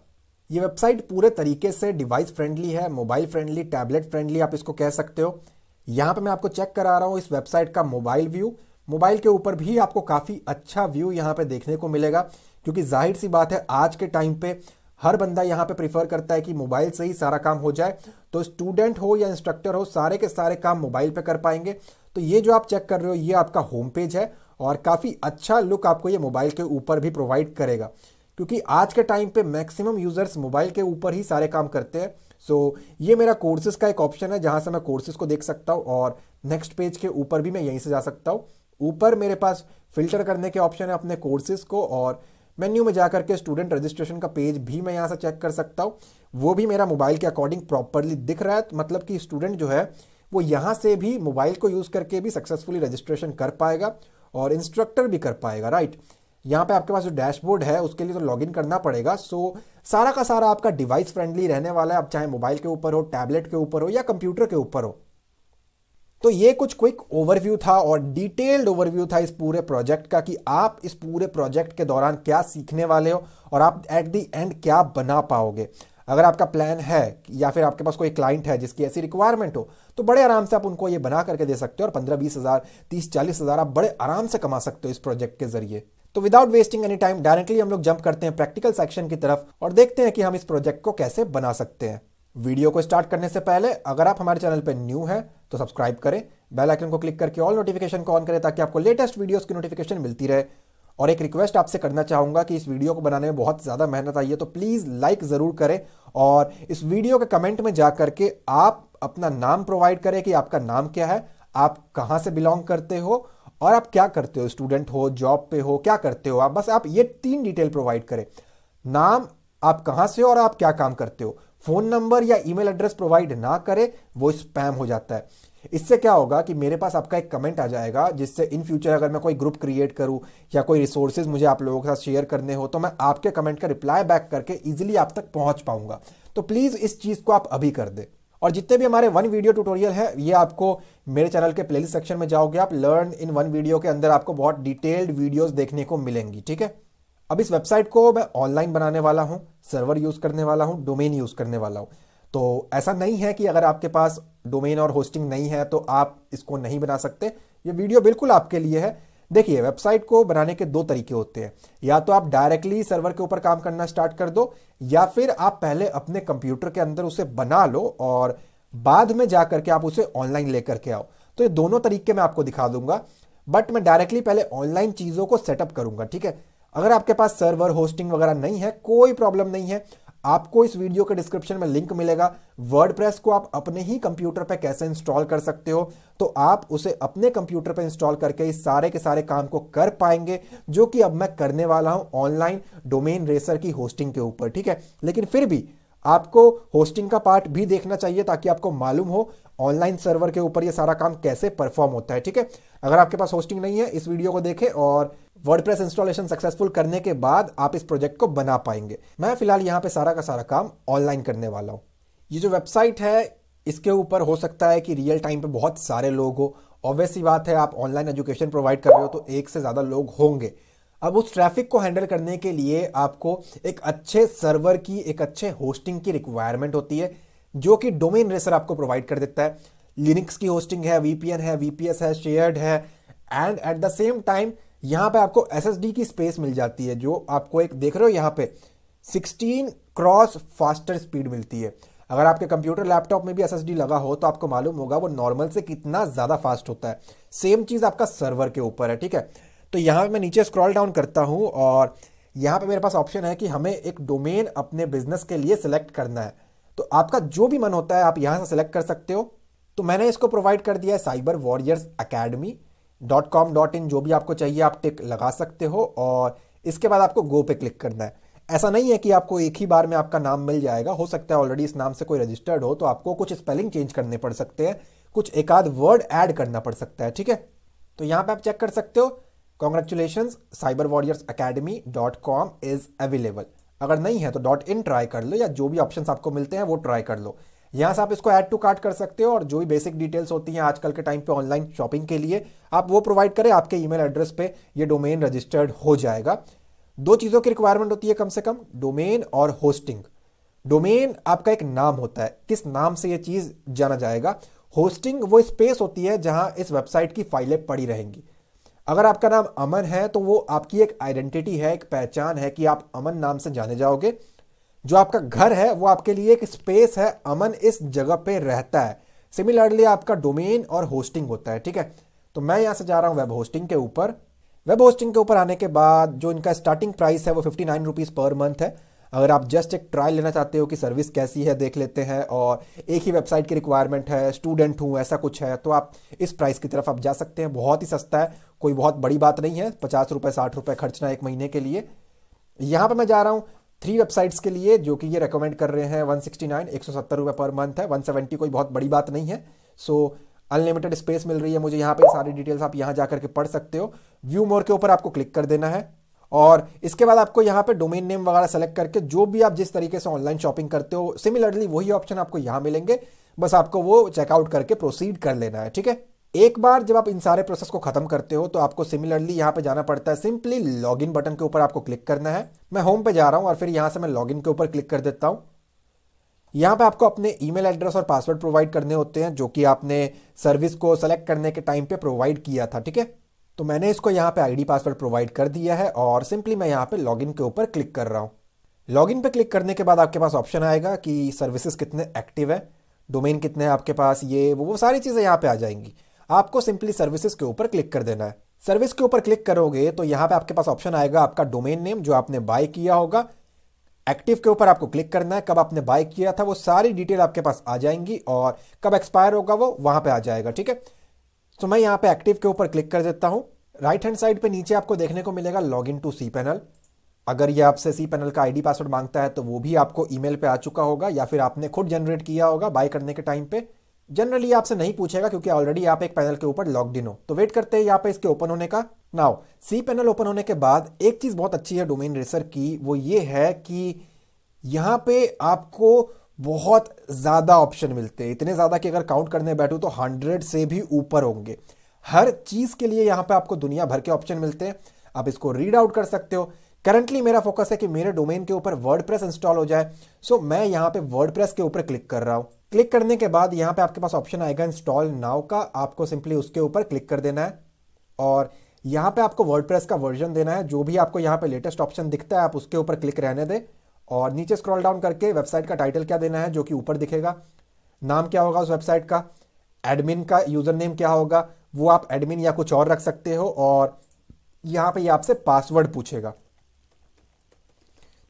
ये वेबसाइट पूरे तरीके से डिवाइस फ्रेंडली है, मोबाइल फ्रेंडली, टैबलेट फ्रेंडली आप इसको कह सकते हो। यहां पे मैं आपको चेक करा रहा हूं इस वेबसाइट का मोबाइल व्यू। मोबाइल के ऊपर भी आपको काफी अच्छा व्यू यहां पे देखने को मिलेगा, क्योंकि जाहिर सी बात है आज के टाइम पे हर बंदा यहाँ पे प्रीफर करता है कि मोबाइल से ही सारा काम हो जाए। तो स्टूडेंट हो या इंस्ट्रक्टर हो, सारे के सारे काम मोबाइल पे कर पाएंगे। तो ये जो आप चेक कर रहे हो ये आपका होम पेज है और काफ़ी अच्छा लुक आपको ये मोबाइल के ऊपर भी प्रोवाइड करेगा, क्योंकि आज के टाइम पे मैक्सिमम यूजर्स मोबाइल के ऊपर ही सारे काम करते हैं। सो ये मेरा कोर्सेज का एक ऑप्शन है जहाँ से मैं कोर्सेज को देख सकता हूँ और नेक्स्ट पेज के ऊपर भी मैं यहीं से जा सकता हूँ। ऊपर मेरे पास फिल्टर करने के ऑप्शन है अपने कोर्सेज को, और मेन्यू में जाकर के स्टूडेंट रजिस्ट्रेशन का पेज भी मैं यहाँ से चेक कर सकता हूँ। वो भी मेरा मोबाइल के अकॉर्डिंग प्रॉपरली दिख रहा है, मतलब कि स्टूडेंट जो है वो यहाँ से भी मोबाइल को यूज़ करके भी सक्सेसफुली रजिस्ट्रेशन कर पाएगा और इंस्ट्रक्टर भी कर पाएगा, राइट। यहाँ पे आपके पास जो डैशबोर्ड है उसके लिए तो लॉगिन करना पड़ेगा। सो सारा का सारा आपका डिवाइस फ्रेंडली रहने वाला है, अब चाहे मोबाइल के ऊपर हो, टैबलेट के ऊपर हो या कंप्यूटर के ऊपर हो। तो ये कुछ क्विक ओवरव्यू था और डिटेल्ड ओवरव्यू था इस पूरे प्रोजेक्ट का कि आप इस पूरे प्रोजेक्ट के दौरान क्या सीखने वाले हो और आप एट द एंड क्या बना पाओगे। अगर आपका प्लान है या फिर आपके पास कोई क्लाइंट है जिसकी ऐसी रिक्वायरमेंट हो तो बड़े आराम से आप उनको ये बना करके दे सकते हो और 15-20 हज़ार 30-40 हज़ार आप बड़े आराम से कमा सकते हो इस प्रोजेक्ट के जरिए। तो without wasting any time directly हम लोग जंप करते हैं प्रैक्टिकल सेक्शन की तरफ और देखते हैं कि हम इस प्रोजेक्ट को कैसे बना सकते हैं। वीडियो को स्टार्ट करने से पहले अगर आप हमारे चैनल पर न्यू हैं तो सब्सक्राइब करें, बेल आइकन को क्लिक करके ऑल नोटिफिकेशन को ऑन करें ताकि आपको लेटेस्ट वीडियोस की नोटिफिकेशन मिलती रहे। और एक रिक्वेस्ट आपसे करना चाहूंगा कि इस वीडियो को बनाने में बहुत ज़्यादा मेहनत आई है, तो प्लीज़ लाइक ज़रूर करें और इस वीडियो के कमेंट में जा करके आप अपना नाम प्रोवाइड करें कि आपका नाम क्या है, आप कहाँ से बिलोंग करते हो और आप क्या करते हो, स्टूडेंट हो, जॉब पे हो, क्या करते हो आप। बस आप ये 3 डिटेल प्रोवाइड करें, नाम, आप कहाँ से हो और आप क्या काम करते हो। फ़ोन नंबर या ईमेल एड्रेस प्रोवाइड ना करें, वो स्पैम हो जाता है। इससे क्या होगा कि मेरे पास आपका एक कमेंट आ जाएगा जिससे इन फ्यूचर अगर मैं कोई ग्रुप क्रिएट करूं या कोई रिसोर्सेज मुझे आप लोगों के साथ शेयर करने हो तो मैं आपके कमेंट का रिप्लाई बैक करके इजीली आप तक पहुंच पाऊंगा। तो प्लीज़ इस चीज़ को आप अभी कर दें। और जितने भी हमारे 1 वीडियो ट्यूटोरियल है ये आपको मेरे चैनल के प्लेलिस्ट सेक्शन में जाओगे आप, लर्न इन 1 वीडियो के अंदर आपको बहुत डिटेल्ड वीडियोस देखने को मिलेंगी, ठीक है। अब इस वेबसाइट को मैं ऑनलाइन बनाने वाला हूं, सर्वर यूज करने वाला हूं, डोमेन यूज करने वाला हूं। तो ऐसा नहीं है कि अगर आपके पास डोमेन और होस्टिंग नहीं है तो आप इसको नहीं बना सकते। ये वीडियो बिल्कुल आपके लिए है। देखिए, वेबसाइट को बनाने के 2 तरीके होते हैं, या तो आप डायरेक्टली सर्वर के ऊपर काम करना स्टार्ट कर दो या फिर आप पहले अपने कंप्यूटर के अंदर उसे बना लो और बाद में जा करके आप उसे ऑनलाइन लेकर के आओ। तो ये दोनों तरीके मैं आपको दिखा दूंगा, बट मैं डायरेक्टली पहले ऑनलाइन चीज़ों को सेटअप करूंगा, ठीक है। अगर आपके पास सर्वर होस्टिंग वगैरह नहीं है, कोई प्रॉब्लम नहीं है, आपको इस वीडियो के डिस्क्रिप्शन में लिंक मिलेगा। वर्डप्रेस को आप अपने ही कंप्यूटर पे कैसे इंस्टॉल कर सकते हो, तो आप उसे अपने कंप्यूटर पे इंस्टॉल करके इस सारे के सारे काम को कर पाएंगे, जो कि अब मैं करने वाला हूं ऑनलाइन डोमेन रेसर की होस्टिंग के ऊपर, ठीक है। लेकिन फिर भी आपको होस्टिंग का पार्ट भी देखना चाहिए ताकि आपको मालूम हो ऑनलाइन सर्वर के ऊपर ये सारा काम कैसे परफॉर्म होता है, ठीक है। अगर आपके पास होस्टिंग नहीं है, इस वीडियो को देखें और वर्डप्रेस इंस्टॉलेशन सक्सेसफुल करने के बाद आप इस प्रोजेक्ट को बना पाएंगे। मैं फिलहाल यहाँ पे सारा का सारा काम ऑनलाइन करने वाला हूँ। ये जो वेबसाइट है इसके ऊपर हो सकता है कि रियल टाइम पे बहुत सारे लोग हो, ऑब्वियस सी बात है, आप ऑनलाइन एजुकेशन प्रोवाइड कर रहे हो तो एक से ज़्यादा लोग होंगे। अब उस ट्रैफिक को हैंडल करने के लिए आपको एक अच्छे सर्वर की, एक अच्छे होस्टिंग की रिक्वायरमेंट होती है, जो कि डोमेन रेसर आपको प्रोवाइड कर देता है। लिनक्स की होस्टिंग है, वीपीएन है, वीपीएस है, शेयर्ड है, and at the same time यहाँ पे आपको एसएसडी की स्पेस मिल जाती है, जो आपको एक देख रहे हो यहाँ पे 16 क्रॉस फास्टर स्पीड मिलती है। अगर आपके कंप्यूटर लैपटॉप में भी एसएसडी लगा हो तो आपको मालूम होगा वो नॉर्मल से कितना ज़्यादा फास्ट होता है। सेम चीज़ आपका सर्वर के ऊपर है, ठीक है। तो यहाँ पे मैं नीचे स्क्रॉल डाउन करता हूँ और यहाँ पे मेरे पास ऑप्शन है कि हमें एक डोमेन अपने बिजनेस के लिए सिलेक्ट करना है। तो आपका जो भी मन होता है आप यहाँ से सिलेक्ट कर सकते हो। तो मैंने इसको प्रोवाइड कर दिया है cyberwarriorsacademy.com.in। जो भी आपको चाहिए आप टिक लगा सकते हो और इसके बाद आपको गो पे क्लिक करना है। ऐसा नहीं है कि आपको एक ही बार में आपका नाम मिल जाएगा, हो सकता है ऑलरेडी इस नाम से कोई रजिस्टर्ड हो तो आपको कुछ स्पेलिंग चेंज करने पड़ सकते हैं, कुछ एक आध वर्ड ऐड करना पड़ सकता है, ठीक है। तो यहाँ पे आप चेक कर सकते हो, कॉन्ग्रेचुलेशंस cyberwarriorsacademy.com इज अवेलेबल। अगर नहीं है तो .in ट्राई कर लो या जो भी ऑप्शंस आपको मिलते हैं वो ट्राई कर लो। यहाँ से आप इसको ऐड टू कार्ट कर सकते हो और जो भी बेसिक डिटेल्स होती हैं आजकल के टाइम पे ऑनलाइन शॉपिंग के लिए आप वो प्रोवाइड करें, आपके ईमेल एड्रेस पे ये डोमेन रजिस्टर्ड हो जाएगा। 2 चीज़ों की रिक्वायरमेंट होती है कम से कम, डोमेन और होस्टिंग। डोमेन आपका एक नाम होता है, किस नाम से ये चीज़ जाना जाएगा। होस्टिंग वो स्पेस होती है जहां इस वेबसाइट की फाइलें पड़ी रहेंगी। अगर आपका नाम अमन है तो वो आपकी एक आइडेंटिटी है, एक पहचान है कि आप अमन नाम से जाने जाओगे। जो आपका घर है वो आपके लिए एक स्पेस है, अमन इस जगह पे रहता है। सिमिलरली आपका डोमेन और होस्टिंग होता है, ठीक है। तो मैं यहां से जा रहा हूं वेब होस्टिंग के ऊपर। वेब होस्टिंग के ऊपर आने के बाद जो इनका स्टार्टिंग प्राइस है वो 59 रुपीज़ पर मंथ है। अगर आप जस्ट एक ट्रायल लेना चाहते हो कि सर्विस कैसी है देख लेते हैं और एक ही वेबसाइट की रिक्वायरमेंट है, स्टूडेंट हूँ ऐसा कुछ है, तो आप इस प्राइस की तरफ आप जा सकते हैं। बहुत ही सस्ता है, कोई बहुत बड़ी बात नहीं है, 50 रुपये 60 रुपये खर्चना एक महीने के लिए। यहाँ पर मैं जा रहा हूँ 3 वेबसाइट्स के लिए जो कि ये रेकमेंड कर रहे हैं। 169 170 रुपये पर मंथ है, 170 कोई बहुत बड़ी बात नहीं है। सो अनलिमिटेड स्पेस मिल रही है मुझे यहाँ पे, सारी डिटेल्स आप यहाँ जाकर के पढ़ सकते हो। व्यू मोर के ऊपर आपको क्लिक कर देना है और इसके बाद आपको यहाँ पे डोमेन नेम वगैरह सेलेक्ट करके जो भी आप जिस तरीके से ऑनलाइन शॉपिंग करते हो सिमिलरली वही ऑप्शन आपको यहाँ मिलेंगे। बस आपको वो चेकआउट करके प्रोसीड कर लेना है, ठीक है। एक बार जब आप इन सारे प्रोसेस को खत्म करते हो तो आपको सिमिलरली यहाँ पे जाना पड़ता है, सिंपली लॉगिन बटन के ऊपर आपको क्लिक करना है। मैं होम पे जा रहा हूँ और फिर यहाँ से मैं लॉगिन के ऊपर क्लिक कर देता हूँ। यहाँ पे आपको अपने ईमेल एड्रेस और पासवर्ड प्रोवाइड करने होते हैं जो कि आपने सर्विस को सेलेक्ट करने के टाइम पे प्रोवाइड किया था, ठीक है। तो मैंने इसको यहाँ पे आईडी पासवर्ड प्रोवाइड कर दिया है और सिंपली मैं यहाँ पे लॉगिन के ऊपर क्लिक कर रहा हूँ। लॉगिन पे क्लिक करने के बाद आपके पास ऑप्शन आएगा कि सर्विसेज कितने एक्टिव है, डोमेन कितने हैं आपके पास, ये वो सारी चीज़ें यहाँ पे आ जाएंगी। आपको सिंपली सर्विसेज के ऊपर क्लिक कर देना है। सर्विस के ऊपर क्लिक करोगे तो यहाँ पे आपके पास ऑप्शन आएगा आपका डोमेन नेम जो आपने बाय किया होगा। एक्टिव के ऊपर आपको क्लिक करना है, कब आपने बाय किया था वो सारी डिटेल आपके पास आ जाएंगी और कब एक्सपायर होगा वो वहां पे आ जाएगा, ठीक है। तो मैं यहाँ पे एक्टिव के ऊपर क्लिक कर देता हूं। राइट हैंड साइड पे नीचे आपको देखने को मिलेगा लॉग इन टू cPanel। अगर ये आपसे cPanel का आईडी पासवर्ड मांगता है तो वो भी आपको ईमेल पे आ चुका होगा या फिर आपने खुद जनरेट किया होगा बाय करने के टाइम पे। जनरली आपसे नहीं पूछेगा क्योंकि ऑलरेडी आप एक पैनल के ऊपर लॉग्ड इन हो। तो वेट करते हैं यहाँ पे इसके ओपन होने का। नाउ cPanel ओपन होने के बाद एक चीज बहुत अच्छी है डोमेन रेसर की, वो ये है कि यहाँ पे आपको बहुत ज्यादा ऑप्शन मिलते हैं, इतने ज्यादा कि अगर काउंट करने बैठूं तो 100 से भी ऊपर होंगे। हर चीज के लिए यहाँ पे आपको दुनिया भर के ऑप्शन मिलते हैं, आप इसको रीड आउट कर सकते हो। करंटली मेरा फोकस है कि मेरे डोमेन के ऊपर वर्डप्रेस इंस्टॉल हो जाए, सो मैं यहाँ पे वर्डप्रेस के ऊपर क्लिक कर रहा हूँ। क्लिक करने के बाद यहाँ पे आपके पास ऑप्शन आएगा इंस्टॉल नाउ का, आपको सिंपली उसके ऊपर क्लिक कर देना है और यहाँ पे आपको वर्डप्रेस का वर्जन देना है। जो भी आपको यहाँ पे लेटेस्ट ऑप्शन दिखता है आप उसके ऊपर क्लिक रहने दें और नीचे स्क्रॉल डाउन करके वेबसाइट का टाइटल क्या देना है जो कि ऊपर दिखेगा, नाम क्या होगा उस वेबसाइट का, एडमिन का यूजर नेम क्या होगा वो आप एडमिन या कुछ और रख सकते हो और यहाँ पे ये आपसे पासवर्ड पूछेगा,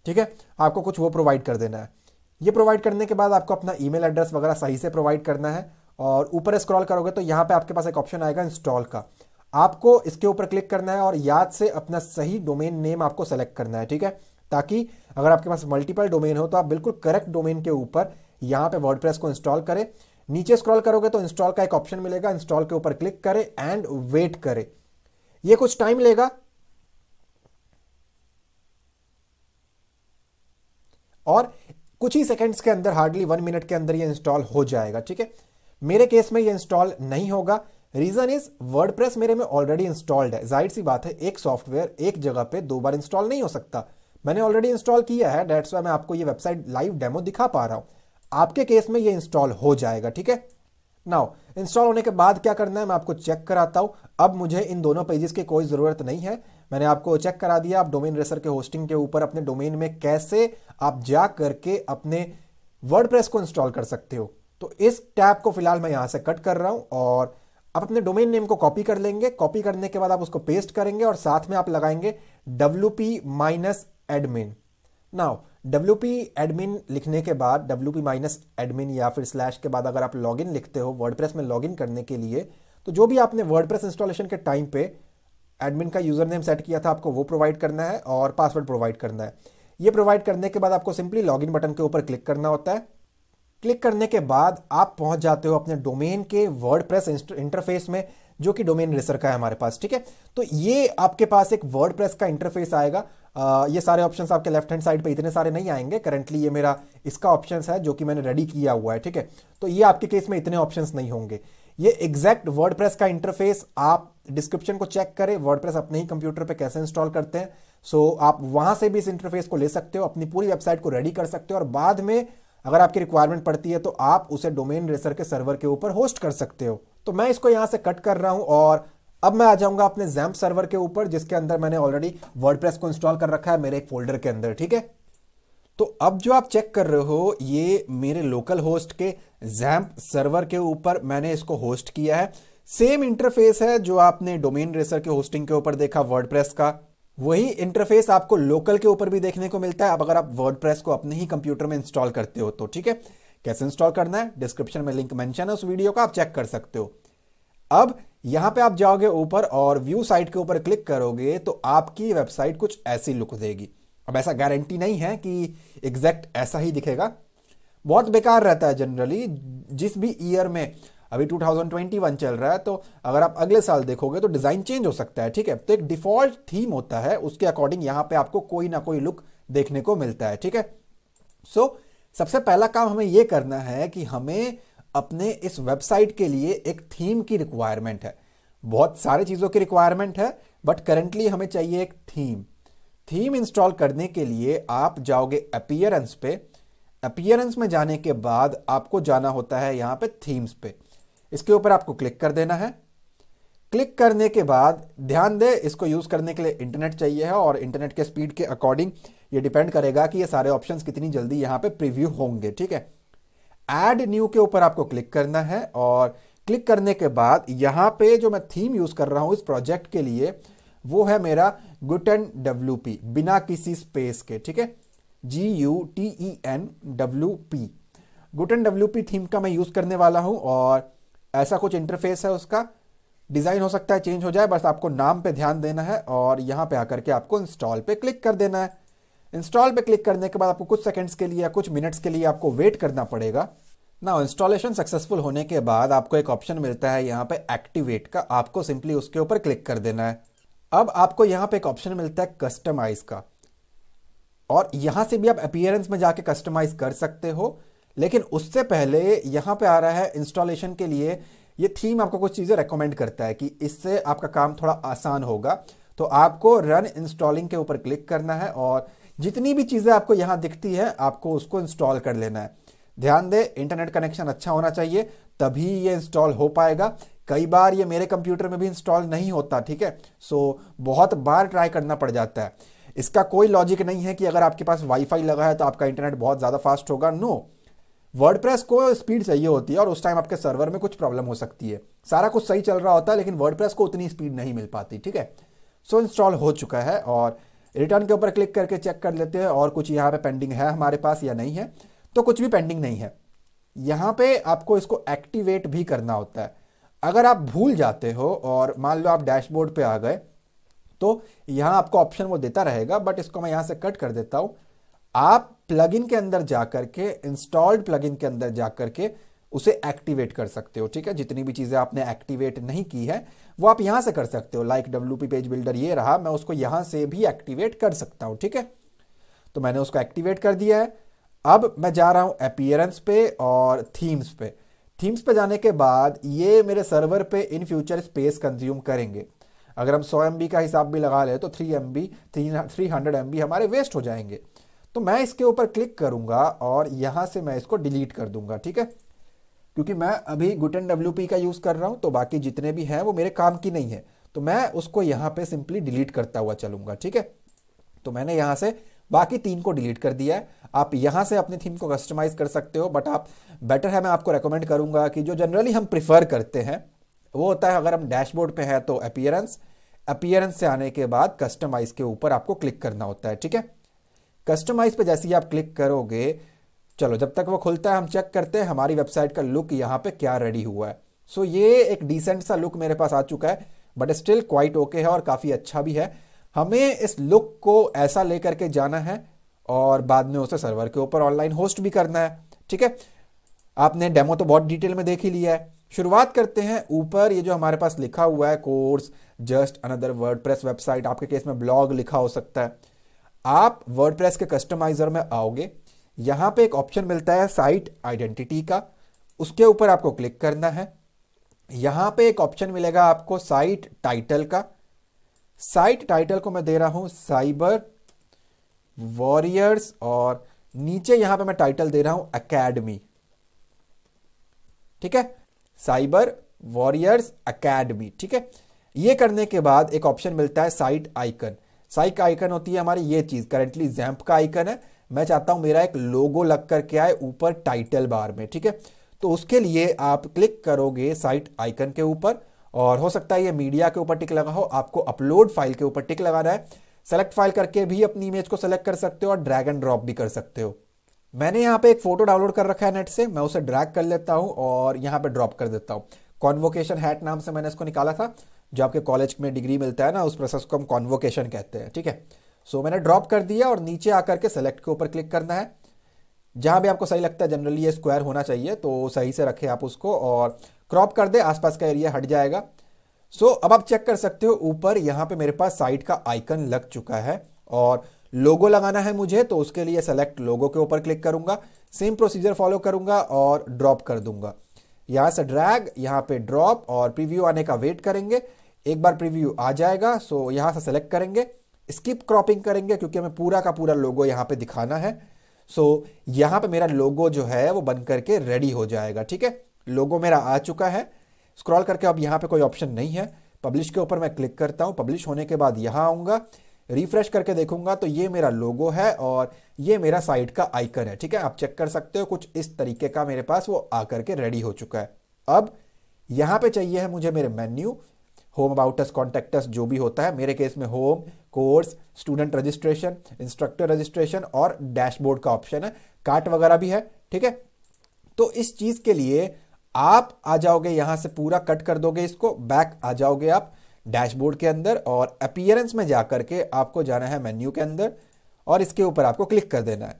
ठीक है। आपको कुछ वो प्रोवाइड कर देना है। ये प्रोवाइड करने के बाद आपको अपना ईमेल एड्रेस वगैरह सही से प्रोवाइड करना है और ऊपर स्क्रॉल करोगे तो यहाँ पे आपके पास एक ऑप्शन आएगा इंस्टॉल का, आपको इसके ऊपर क्लिक करना है और याद से अपना सही डोमेन नेम आपको सेलेक्ट करना है, ठीक है। ताकि अगर आपके पास मल्टीपल डोमेन हो तो आप बिल्कुल करेक्ट डोमेन के ऊपर यहाँ पे वर्डप्रेस को इंस्टॉल करें। नीचे स्क्रॉल करोगे तो इंस्टॉल का एक ऑप्शन मिलेगा, इंस्टॉल के ऊपर क्लिक करें एंड वेट करें। ये कुछ टाइम लेगा और कुछ ही सेकंड्स के अंदर, हार्डली 1 मिनट के अंदर ये इंस्टॉल हो जाएगा, ठीक है। मेरे केस में ये इंस्टॉल नहीं होगा, रीजन इज वर्डप्रेस मेरे में ऑलरेडी इंस्टॉल्ड है। जाहिर सी बात है एक सॉफ्टवेयर एक जगह पे 2 बार इंस्टॉल नहीं हो सकता, मैंने ऑलरेडी इंस्टॉल किया है, दैट्स व्हाई मैं आपको ये वेबसाइट लाइव डेमो दिखा पा रहा हूं। आपके केस में ये इंस्टॉल हो जाएगा, ठीक है। नाउ इंस्टॉल होने के बाद क्या करना है मैं आपको चेक कराता हूं। अब मुझे इन दोनों पेजेस की कोई जरूरत नहीं है, मैंने आपको चेक करा दिया। आप डोमेन रेसर के होस्टिंग के ऊपर अपने डोमेन में कैसे आप जा करके अपने वर्डप्रेस को इंस्टॉल कर सकते हो। तो इस टैब को फिलहाल मैं यहां से कट कर रहा हूं और आप अपने डोमेन नेम को कॉपी कर लेंगे। कॉपी करने के बाद आप उसको पेस्ट करेंगे और साथ में आप लगाएंगे wp-admin। नाउ wp-admin लिखने के बाद wp-admin या फिर स्लैश के बाद अगर आप लॉगिन लिखते हो वर्डप्रेस में लॉगिन करने के लिए, तो जो भी आपने वर्डप्रेस इंस्टॉलेशन के टाइम पे एडमिन का यूजर नेम सेट किया था आपको वो प्रोवाइड करना है और पासवर्ड प्रोवाइड करना है। ये प्रोवाइड करने के बाद आपको सिंपली लॉगिन बटन के ऊपर क्लिक करना होता है। क्लिक करने के बाद आप पहुंच जाते हो अपने डोमेन के वर्डप्रेस इंटरफेस में जो कि डोमेन रेसर का है हमारे पास, ठीक है। तो ये आपके पास एक वर्डप्रेस का इंटरफेस आएगा। ये सारे ऑप्शंस आपके लेफ्ट हैंड साइड पे इतने सारे नहीं आएंगे, करंटली ये मेरा इसका ऑप्शंस है जो कि मैंने रेडी किया हुआ है, ठीक है। तो ये आपके केस में इतने ऑप्शंस नहीं होंगे। ये एग्जैक्ट वर्डप्रेस का इंटरफेस आप डिस्क्रिप्शन को चेक करें, वर्डप्रेस अपने ही कंप्यूटर पे कैसे इंस्टॉल करते हैं। सो आप वहां से भी इस इंटरफेस को ले सकते हो, अपनी पूरी वेबसाइट को रेडी कर सकते हो और बाद में अगर आपकी रिक्वायरमेंट पड़ती है तो आप उसे डोमेन रेसर के सर्वर के ऊपर होस्ट कर सकते हो। तो मैं इसको यहां से कट कर रहा हूं और अब मैं आ जाऊंगा अपने XAMPP सर्वर के ऊपर जिसके अंदर मैंने ऑलरेडी वर्डप्रेस को इंस्टॉल कर रखा है मेरे एक फोल्डर के अंदर, ठीक है। तो अब जो आप चेक कर रहे हो ये मेरे लोकल होस्ट के जैम्प सर्वर के ऊपर मैंने इसको होस्ट किया है। सेम इंटरफेस है जो आपने डोमेन रेसर के होस्टिंग के ऊपर देखा वर्डप्रेस का, वही इंटरफेस आपको लोकल के ऊपर भी देखने को मिलता है। अब अगर आप वर्डप्रेस को अपने ही कंप्यूटर में इंस्टॉल करते हो तो ठीक है, कैसे इंस्टॉल करना है डिस्क्रिप्शन में लिंक मेंशन है उस वीडियो का, आप चेक कर सकते हो। अब यहां पे आप जाओगे ऊपर और व्यू साइट के ऊपर क्लिक करोगे तो आपकी वेबसाइट कुछ ऐसी लुक देगी। अब ऐसा गारंटी नहीं है कि एग्जैक्ट ऐसा ही दिखेगा, बहुत बेकार रहता है जनरली। जिस भी ईयर में, अभी 2021 चल रहा है, तो अगर आप अगले साल देखोगे तो डिजाइन चेंज हो सकता है, ठीक है। तो एक डिफॉल्ट थीम होता है, उसके अकॉर्डिंग यहां पे आपको कोई ना कोई लुक देखने को मिलता है, ठीक है। सो सबसे पहला काम हमें यह करना है कि हमें अपने इस वेबसाइट के लिए एक थीम की रिक्वायरमेंट है। बहुत सारी चीजों की रिक्वायरमेंट है बट करंटली हमें चाहिए एक थीम। थीम इंस्टॉल करने के लिए आप जाओगे अपीयरेंस पे, अपीयरेंस में जाने के बाद आपको जाना होता है यहां पे थीम्स पे, इसके ऊपर आपको क्लिक कर देना है। क्लिक करने के बाद ध्यान दे इसको यूज करने के लिए इंटरनेट चाहिए है और इंटरनेट के स्पीड के अकॉर्डिंग ये डिपेंड करेगा कि ये सारे ऑप्शंस कितनी जल्दी यहां पे प्रीव्यू होंगे, ठीक है। ऐड न्यू के ऊपर आपको क्लिक करना है और क्लिक करने के बाद यहां पे जो मैं थीम यूज कर रहा हूं इस प्रोजेक्ट के लिए वो है मेरा GutenWP, बिना किसी स्पेस के, ठीक है, GUTENWP। GutenWP थीम का मैं यूज करने वाला हूं और ऐसा कुछ इंटरफेस है उसका। डिजाइन हो सकता है चेंज हो जाए, बस आपको नाम पे ध्यान देना है और यहां पे आकर के आपको इंस्टॉल पे क्लिक कर देना है। इंस्टॉल पे क्लिक करने के बाद आपको कुछ सेकंड्स के लिए या कुछ मिनट्स के लिए आपको वेट करना पड़ेगा ना। इंस्टॉलेशन सक्सेसफुल होने के बाद आपको एक ऑप्शन मिलता है यहां पे एक्टिवेट का, आपको सिंपली उसके ऊपर क्लिक कर देना है। अब आपको यहां पे एक ऑप्शन मिलता है कस्टमाइज का, और यहां से भी आप अपीयरेंस में जाके कस्टमाइज कर सकते हो, लेकिन उससे पहले यहां पे आ रहा है इंस्टॉलेशन के लिए ये थीम आपको कुछ चीजें रेकमेंड करता है कि इससे आपका काम थोड़ा आसान होगा। तो आपको रन इंस्टॉलिंग के ऊपर क्लिक करना है और जितनी भी चीजें आपको यहां दिखती है आपको उसको इंस्टॉल कर लेना है। ध्यान दे इंटरनेट कनेक्शन अच्छा होना चाहिए तभी ये इंस्टॉल हो पाएगा। कई बार ये मेरे कंप्यूटर में भी इंस्टॉल नहीं होता, ठीक है, सो बहुत बार ट्राई करना पड़ जाता है। इसका कोई लॉजिक नहीं है कि अगर आपके पास वाईफाई लगा है तो आपका इंटरनेट बहुत ज्यादा फास्ट होगा, नो। वर्डप्रेस को स्पीड चाहिए होती है और उस टाइम आपके सर्वर में कुछ प्रॉब्लम हो सकती है। सारा कुछ सही चल रहा होता है लेकिन वर्डप्रेस को उतनी स्पीड नहीं मिल पाती, ठीक है। सो इंस्टॉल हो चुका है और रिटर्न के ऊपर क्लिक करके चेक कर लेते हैं और कुछ यहाँ पे पेंडिंग है हमारे पास या नहीं है। तो कुछ भी पेंडिंग नहीं है। यहां पे आपको इसको एक्टिवेट भी करना होता है। अगर आप भूल जाते हो और मान लो आप डैशबोर्ड पे आ गए तो यहां आपको ऑप्शन वो देता रहेगा, बट इसको मैं यहां से कट कर देता हूं। आप प्लगइन के अंदर जाकर के, इंस्टॉल्ड प्लगइन के अंदर जाकर के उसे एक्टिवेट कर सकते हो, ठीक है। जितनी भी चीजें आपने एक्टिवेट नहीं की है वो आप यहां से कर सकते हो। लाइक WP पेज बिल्डर ये रहा, मैं उसको यहां से भी एक्टिवेट कर सकता हूं, ठीक है। तो मैंने उसको एक्टिवेट कर दिया है। अब मैं जा रहा हूं अपीयरेंस पे और थीम्स पे। थीम्स पे जाने के बाद ये मेरे सर्वर पे इन फ्यूचर स्पेस कंज्यूम करेंगे। अगर हम 100 MB का हिसाब भी लगा ले तो 300 MB हमारे वेस्ट हो जाएंगे। तो मैं इसके ऊपर क्लिक करूंगा और यहां से मैं इसको डिलीट कर दूंगा, ठीक है, क्योंकि मैं अभी GutenWP का यूज कर रहा हूं तो बाकी जितने भी हैं वो मेरे काम की नहीं है। तो मैं उसको यहां पे सिंपली डिलीट करता हुआ चलूंगा, ठीक है। तो मैंने यहां से बाकी 3 को डिलीट कर दिया है। आप यहां से अपने थीम को कस्टमाइज कर सकते हो, बट आप बेटर है, मैं आपको रेकमेंड करूंगा कि जो जनरली हम प्रिफर करते हैं वो होता है, अगर हम डैशबोर्ड पे है तो अपीयरेंस, अपीयरेंस से आने के बाद कस्टमाइज के ऊपर आपको क्लिक करना होता है, ठीक है। कस्टमाइज पे जैसे ही आप क्लिक करोगे, चलो जब तक वो खुलता है हम चेक करते हैं हमारी वेबसाइट का लुक यहाँ पे क्या रेडी हुआ है। सो ये एक डिसेंट सा लुक मेरे पास आ चुका है, बट स्टिल क्वाइट ओके है और काफी अच्छा भी है। हमें इस लुक को ऐसा लेकर के जाना है और बाद में उसे सर्वर के ऊपर ऑनलाइन होस्ट भी करना है, ठीक है। आपने डेमो तो बहुत डिटेल में देख ही लिया है। शुरुआत करते हैं। ऊपर ये जो हमारे पास लिखा हुआ है course just another WordPress website, आपके केस में ब्लॉग लिखा हो सकता है। आप वर्डप्रेस के कस्टमाइजर में आओगे, यहां पे एक ऑप्शन मिलता है साइट आइडेंटिटी का, उसके ऊपर आपको क्लिक करना है। यहां पे एक ऑप्शन मिलेगा आपको साइट टाइटल का। साइट टाइटल को मैं दे रहा हूं साइबर वॉरियर्स और नीचे यहां पे मैं टाइटल दे रहा हूं एकेडमी, ठीक है, साइबर वॉरियर्स एकेडमी, ठीक है। ये करने के बाद एक ऑप्शन मिलता है साइट आइकन। साइट आइकन होती है हमारी ये चीज, करेंटली जैम्प का आइकन है। मैं चाहता हूं मेरा एक लोगो लग करके आए ऊपर टाइटल बार में, ठीक है। तो उसके लिए आप क्लिक करोगे साइट आइकन के ऊपर, और हो सकता है ये मीडिया के ऊपर टिक लगा हो, आपको अपलोड फाइल के ऊपर टिक लगाना है। सेलेक्ट फाइल करके भी अपनी इमेज को सेलेक्ट कर सकते हो और ड्रैग एंड ड्रॉप भी कर सकते हो। मैंने यहाँ पे एक फोटो डाउनलोड कर रखा है नेट से, मैं उसे ड्रैग कर लेता हूँ और यहाँ पे ड्रॉप कर देता हूँ। कॉन्वोकेशन हैट नाम से मैंने इसको निकाला था, जो आपके कॉलेज में डिग्री मिलता है ना, उस प्रोसेस को हम कॉन्वोकेशन कहते हैं, ठीक है। सो मैंने ड्रॉप कर दिया और नीचे आकर के सेलेक्ट के ऊपर क्लिक करना है। जहां भी आपको सही लगता है, जनरली ये स्क्वायर होना चाहिए, तो सही से रखें आप उसको और क्रॉप कर दे, आसपास का एरिया हट जाएगा। सो अब आप चेक कर सकते हो ऊपर यहाँ पे मेरे पास साइट का आइकन लग चुका है, और लोगो लगाना है मुझे, तो उसके लिए सेलेक्ट लोगो के ऊपर क्लिक करूंगा, सेम प्रोसीजर फॉलो करूंगा और ड्रॉप कर दूंगा। यहां से ड्रैग, यहां पे ड्रॉप, और प्रीव्यू आने का वेट करेंगे। एक बार प्रीव्यू आ जाएगा, सो यहां से सेलेक्ट करेंगे, स्किप क्रॉपिंग करेंगे क्योंकि हमें पूरा का पूरा लोगो यहां पे दिखाना है। सो यहां पे मेरा लोगो जो है वो बन करके रेडी हो जाएगा, ठीक है। लोगो मेरा आ चुका है। स्क्रॉल करके अब यहां पे कोई ऑप्शन नहीं है, पब्लिश के ऊपर मैं क्लिक करता हूं। पब्लिश होने के बाद यहां आऊंगा, रिफ्रेश करके देखूंगा तो ये मेरा लोगो है और ये मेरा साइट का आइकन है, ठीक है। आप चेक कर सकते हो कुछ इस तरीके का मेरे पास वो आकर के रेडी हो चुका है। अब यहां पे चाहिए है मुझे मेरे menu, home, about us, contact us, जो भी होता है। मेरे केस में home, course, student registration, instructor registration और डैशबोर्ड का ऑप्शन है, कार्ट वगैरह भी है, ठीक है। तो इस चीज के लिए आप आ जाओगे, यहां से पूरा कट कर दोगे इसको, बैक आ जाओगे आप डैशबोर्ड के अंदर, और अपीयरेंस में जाकर के आपको जाना है मेन्यू के अंदर और इसके ऊपर आपको क्लिक कर देना है।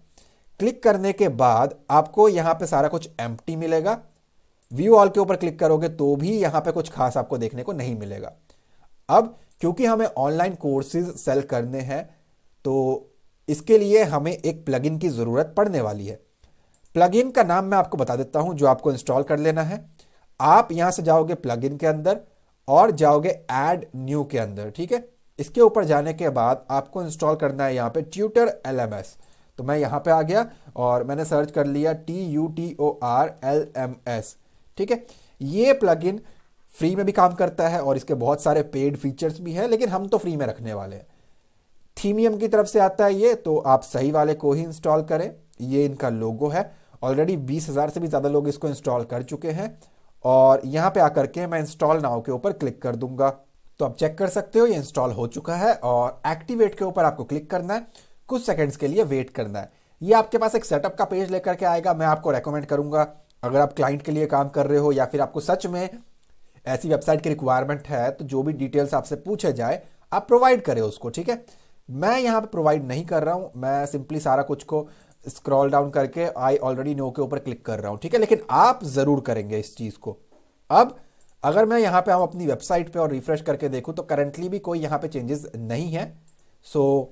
क्लिक करने के बाद आपको यहां पे सारा कुछ एम्प्टी मिलेगा। व्यू ऑल के ऊपर क्लिक करोगे तो भी यहां पे कुछ खास आपको देखने को नहीं मिलेगा। अब क्योंकि हमें ऑनलाइन कोर्सेज सेल करने हैं, तो इसके लिए हमें एक प्लगइन की जरूरत पड़ने वाली है। प्लगइन का नाम मैं आपको बता देता हूं जो आपको इंस्टॉल कर लेना है। आप यहां से जाओगे प्लगइन के अंदर और जाओगे ऐड न्यू के अंदर, ठीक है। इसके ऊपर जाने के बाद आपको इंस्टॉल करना है यहां पे ट्यूटर LMS। तो मैं यहां पे आ गया और मैंने सर्च कर लिया TUTOR LMS, ठीक है। ये प्लगइन फ्री में भी काम करता है और इसके बहुत सारे पेड फीचर्स भी हैं, लेकिन हम तो फ्री में रखने वाले हैं। थीमियम की तरफ से आता है ये, तो आप सही वाले को ही इंस्टॉल करें। ये इनका लोगो है, ऑलरेडी 20,000 से भी ज्यादा लोग इसको इंस्टॉल कर चुके हैं, और यहां पे आकर के मैं इंस्टॉल नाउ के ऊपर क्लिक कर दूंगा। तो आप चेक कर सकते हो ये इंस्टॉल हो चुका है, और एक्टिवेट के ऊपर आपको क्लिक करना है, कुछ सेकंड्स के लिए वेट करना है। ये आपके पास एक सेटअप का पेज लेकर के आएगा। मैं आपको रेकमेंड करूंगा, अगर आप क्लाइंट के लिए काम कर रहे हो या फिर आपको सच में ऐसी वेबसाइट की रिक्वायरमेंट है, तो जो भी डिटेल्स आपसे पूछे जाए आप प्रोवाइड करें उसको, ठीक है। मैं यहां पे प्रोवाइड नहीं कर रहा हूं, मैं सिंपली सारा कुछ को स्क्रॉल डाउन करके आई ऑलरेडी नो के ऊपर क्लिक कर रहा हूं, ठीक है। लेकिन आप जरूर करेंगे इस चीज को। अब अगर मैं यहां पे आऊं अपनी वेबसाइट पे और रिफ्रेश करके देखूं तो करंटली भी कोई यहां पे चेंजेस नहीं है। सो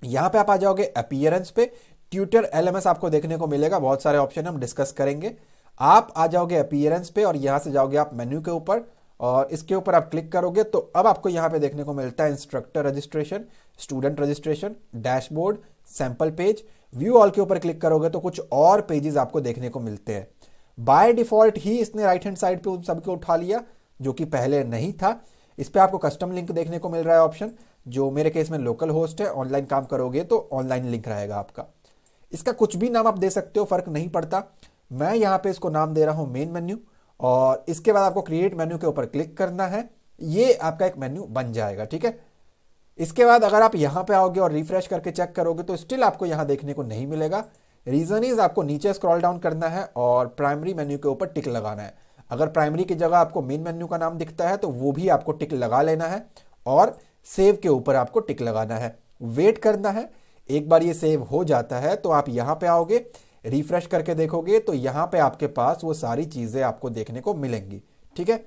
यहां पे आप आ जाओगे अपीयरेंस पे, ट्यूटर LMS आपको देखने को मिलेगा, बहुत सारे ऑप्शन हम डिस्कस करेंगे। आप आ जाओगे अपीयरेंस पे और यहां से जाओगे आप मेन्यू के ऊपर और इसके ऊपर आप क्लिक करोगे तो अब आपको यहां पे देखने को मिलता है instructor registration, student registration, dashboard, sample page. View all के ऊपर क्लिक करोगे तो कुछ और पेजेस आपको देखने को मिलते हैं। बाय डिफॉल्ट ही इसने राइट हैंड साइड पे उन सभी को उठा लिया, जो कि पहले नहीं था। इस पे आपको कस्टम लिंक देखने को मिल रहा है ऑप्शन, जो मेरे केस में लोकल होस्ट है। ऑनलाइन काम करोगे तो ऑनलाइन लिंक रहेगा आपका। इसका कुछ भी नाम आप दे सकते हो, फर्क नहीं पड़ता। मैं यहां पे इसको नाम दे रहा हूं मेन मेन्यू, और इसके बाद आपको क्रिएट मेन्यू के ऊपर क्लिक करना है। ये आपका एक मेन्यू बन जाएगा, ठीक है। इसके बाद अगर आप यहां पे आओगे और रिफ्रेश करके चेक करोगे तो स्टिल आपको यहां देखने को नहीं मिलेगा। रीजन इज आपको नीचे स्क्रॉल डाउन करना है और प्राइमरी मेन्यू के ऊपर टिक लगाना है। अगर प्राइमरी की जगह आपको मेन मेन्यू का नाम दिखता है तो वो भी आपको टिक लगा लेना है और सेव के ऊपर आपको टिक लगाना है, वेट करना है। एक बार ये सेव हो जाता है तो आप यहां पे आओगे, रिफ्रेश करके देखोगे तो यहां पे आपके पास वो सारी चीजें आपको देखने को मिलेंगी, ठीक है।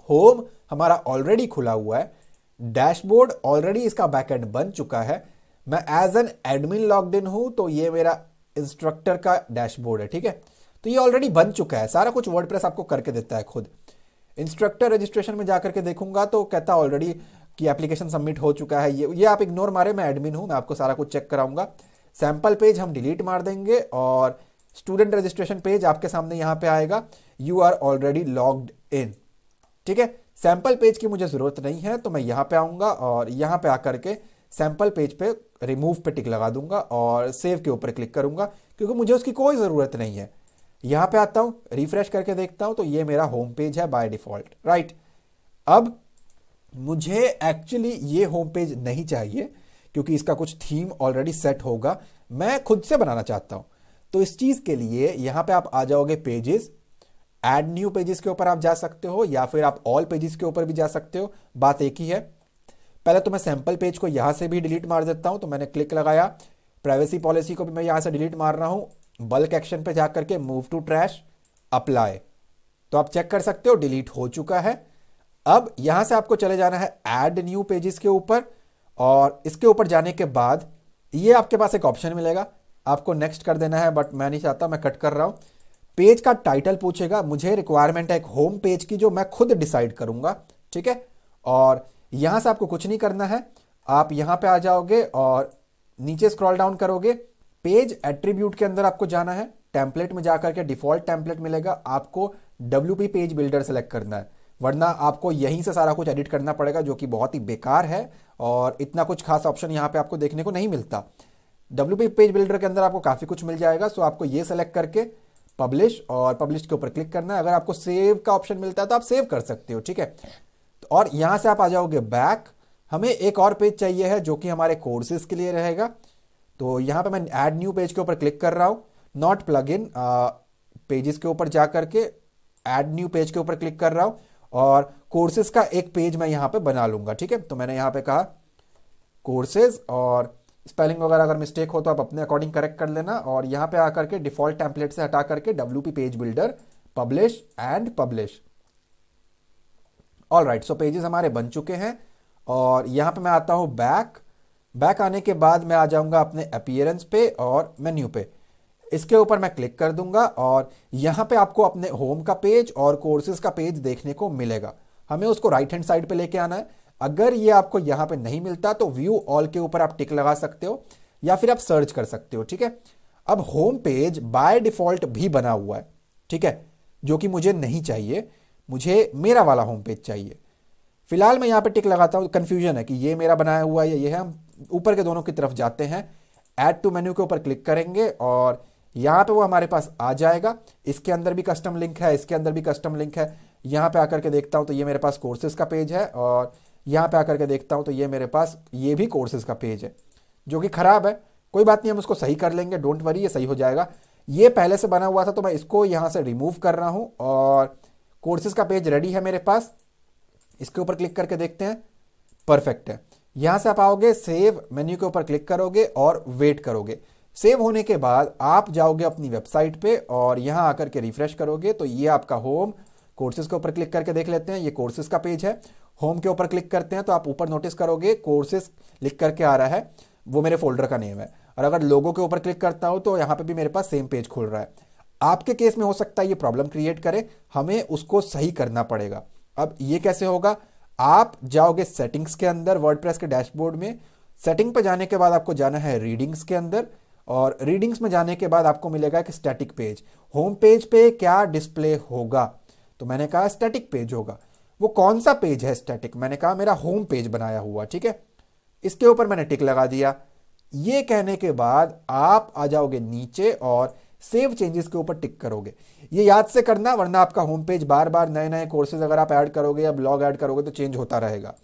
होम हमारा ऑलरेडी खुला हुआ है, डैशबोर्ड ऑलरेडी इसका बैकएंड बन चुका है। मैं as an admin logged in हूं तो ये मेरा इंस्ट्रक्टर का डैशबोर्ड है, ठीक है। तो ये ऑलरेडी बन चुका है, सारा कुछ वर्डप्रेस आपको करके देता है खुद। इंस्ट्रक्टर रजिस्ट्रेशन में जाकर के देखूंगा तो कहता ऑलरेडी कि एप्लीकेशन सबमिट हो चुका है। ये आप इग्नोर मारे, मैं एडमिन हूं, मैं आपको सारा कुछ चेक कराऊंगा। सैंपल पेज हम डिलीट मार देंगे और स्टूडेंट रजिस्ट्रेशन पेज आपके सामने यहां पे आएगा, you are already logged in, ठीक है। सैंपल पेज की मुझे जरूरत नहीं है तो मैं यहां पे आऊंगा और यहां पे आकर के सैंपल पेज पे रिमूव पे टिक लगा दूंगा और सेव के ऊपर क्लिक करूंगा, क्योंकि मुझे उसकी कोई ज़रूरत नहीं है। यहाँ पे आता हूँ, रिफ्रेश करके देखता हूँ तो ये मेरा होम पेज है बाय डिफ़ॉल्ट, राइट। अब मुझे एक्चुअली ये होम पेज नहीं चाहिए, क्योंकि इसका कुछ थीम ऑलरेडी सेट होगा, मैं खुद से बनाना चाहता हूँ। तो इस चीज़ के लिए यहाँ पे आप आ जाओगे पेजेस, ऐड न्यू पेजेस के ऊपर आप जा सकते हो, या फिर आप ऑल पेजेस के ऊपर भी जा सकते हो, बात एक ही है। पहले तो मैं सैंपल पेज को यहाँ से भी डिलीट मार देता हूँ, तो मैंने क्लिक लगाया, प्राइवेसी पॉलिसी को भी मैं यहाँ से डिलीट मार रहा हूँ, बल्क एक्शन पे जाकर के मूव टू ट्रैश, अप्लाई, तो आप चेक कर सकते हो डिलीट हो चुका है। अब यहां से आपको चले जाना है ऐड न्यू पेजेस के ऊपर, और इसके ऊपर जाने के बाद ये आपके पास एक ऑप्शन मिलेगा, आपको नेक्स्ट कर देना है, बट मैं नहीं चाहता, मैं कट कर रहा हूं। पेज का टाइटल पूछेगा, मुझे रिक्वायरमेंट है एक होम पेज की, जो मैं खुद डिसाइड करूंगा, ठीक है। और यहां से आपको कुछ नहीं करना है, आप यहां पे आ जाओगे और नीचे स्क्रॉल डाउन करोगे, पेज एट्रीब्यूट के अंदर आपको जाना है, टेम्पलेट में जाकर के डिफॉल्ट टेम्पलेट मिलेगा, आपको WP पेज बिल्डर सेलेक्ट करना है, वरना आपको यहीं से सारा कुछ एडिट करना पड़ेगा, जो कि बहुत ही बेकार है और इतना कुछ खास ऑप्शन यहाँ पे आपको देखने को नहीं मिलता। WP पेज बिल्डर के अंदर आपको काफ़ी कुछ मिल जाएगा, सो आपको ये सेलेक्ट करके पब्लिश, और पब्लिश के ऊपर क्लिक करना है। अगर आपको सेव का ऑप्शन मिलता है तो आप सेव कर सकते हो, ठीक है। और यहाँ से आप आ जाओगे बैक, हमें एक और पेज चाहिए है जो कि हमारे कोर्सेज के लिए रहेगा, तो यहाँ पे मैं ऐड न्यू पेज के ऊपर क्लिक कर रहा हूँ, नॉट प्लग इन पेजेस के ऊपर जा करके ऐड न्यू पेज के ऊपर क्लिक कर रहा हूँ, और कोर्सेज का एक पेज मैं यहाँ पे बना लूंगा, ठीक है। तो मैंने यहाँ पे कहा कोर्सेज, और स्पेलिंग वगैरह अगर मिस्टेक हो तो आप अपने अकॉर्डिंग करेक्ट कर लेना, और यहाँ पे आकर के डिफॉल्ट टेम्पलेट से हटा करके WP page builder, publish and publish. All right, so pages हमारे बन चुके हैं, और यहाँ पे मैं आता हूँ बैक आने के बाद मैं आ जाऊंगा अपने अपीयरेंस पे और मेन्यू पे, इसके ऊपर मैं क्लिक कर दूंगा, और यहाँ पे आपको अपने होम का पेज और कोर्सेज का पेज देखने को मिलेगा। हमें उसको राइट हैंड साइड पे लेके आना है। अगर ये आपको यहाँ पे नहीं मिलता तो व्यू ऑल के ऊपर आप टिक लगा सकते हो, या फिर आप सर्च कर सकते हो, ठीक है। अब होम पेज बाय डिफॉल्ट भी बना हुआ है, ठीक है, जो कि मुझे नहीं चाहिए, मुझे मेरा वाला होम पेज चाहिए। फिलहाल मैं यहाँ पे टिक लगाता हूँ, कंफ्यूजन है कि ये मेरा बनाया हुआ है या ये है। हम ऊपर के दोनों की तरफ जाते हैं, ऐड टू मेन्यू के ऊपर क्लिक करेंगे, और यहाँ पे वो हमारे पास आ जाएगा। इसके अंदर भी कस्टम लिंक है, इसके अंदर भी कस्टम लिंक है। यहाँ पे आकर के देखता हूँ तो ये मेरे पास कोर्सेज का पेज है, और यहाँ पे आकर के देखता हूँ तो ये मेरे पास ये भी कोर्सेज का पेज है, जो कि खराब है। कोई बात नहीं, हम उसको सही कर लेंगे, डोंट वरी, ये सही हो जाएगा। ये पहले से बना हुआ था तो मैं इसको यहाँ से रिमूव कर रहा हूँ, और कोर्सेज का पेज रेडी है मेरे पास। इसके ऊपर क्लिक करके देखते हैं, परफेक्ट है। यहाँ से आप आओगे, सेव मेन्यू के ऊपर क्लिक करोगे और वेट करोगे। सेव होने के बाद आप जाओगे अपनी वेबसाइट पे और यहाँ आकर के रिफ्रेश करोगे तो ये आपका होम, कोर्सेज के ऊपर क्लिक करके देख लेते हैं, ये कोर्सेज का पेज है। होम के ऊपर क्लिक करते हैं तो आप ऊपर नोटिस करोगे कोर्सेज लिख करके आ रहा है, वो मेरे फोल्डर का नेम है। और अगर लोगो के ऊपर क्लिक करता हूं तो यहाँ पे भी मेरे पास सेम पेज खुल रहा है। आपके केस में हो सकता है ये प्रॉब्लम क्रिएट करे, हमें उसको सही करना पड़ेगा। अब ये कैसे होगा, आप जाओगे सेटिंग्स के अंदर, वर्डप्रेस के डैशबोर्ड में, सेटिंग पे जाने के बाद आपको जाना है रीडिंग्स के अंदर, और रीडिंग्स में जाने के बाद आपको मिलेगा एक स्टैटिक पेज। होम पेज पे क्या डिस्प्ले होगा, तो मैंने कहा स्टैटिक पेज होगा। वो कौन सा पेज है स्टैटिक, मैंने कहा मेरा होम पेज बनाया हुआ, ठीक है। इसके ऊपर मैंने टिक लगा दिया। ये कहने के बाद आप आ जाओगे नीचे और सेव चेंजेस के ऊपर टिक करोगे। ये याद से करना, वरना आपका होम पेज बार बार नए नए कोर्सेज अगर आप ऐड करोगे या ब्लॉग ऐड करोगे तो चेंज होता रहेगा।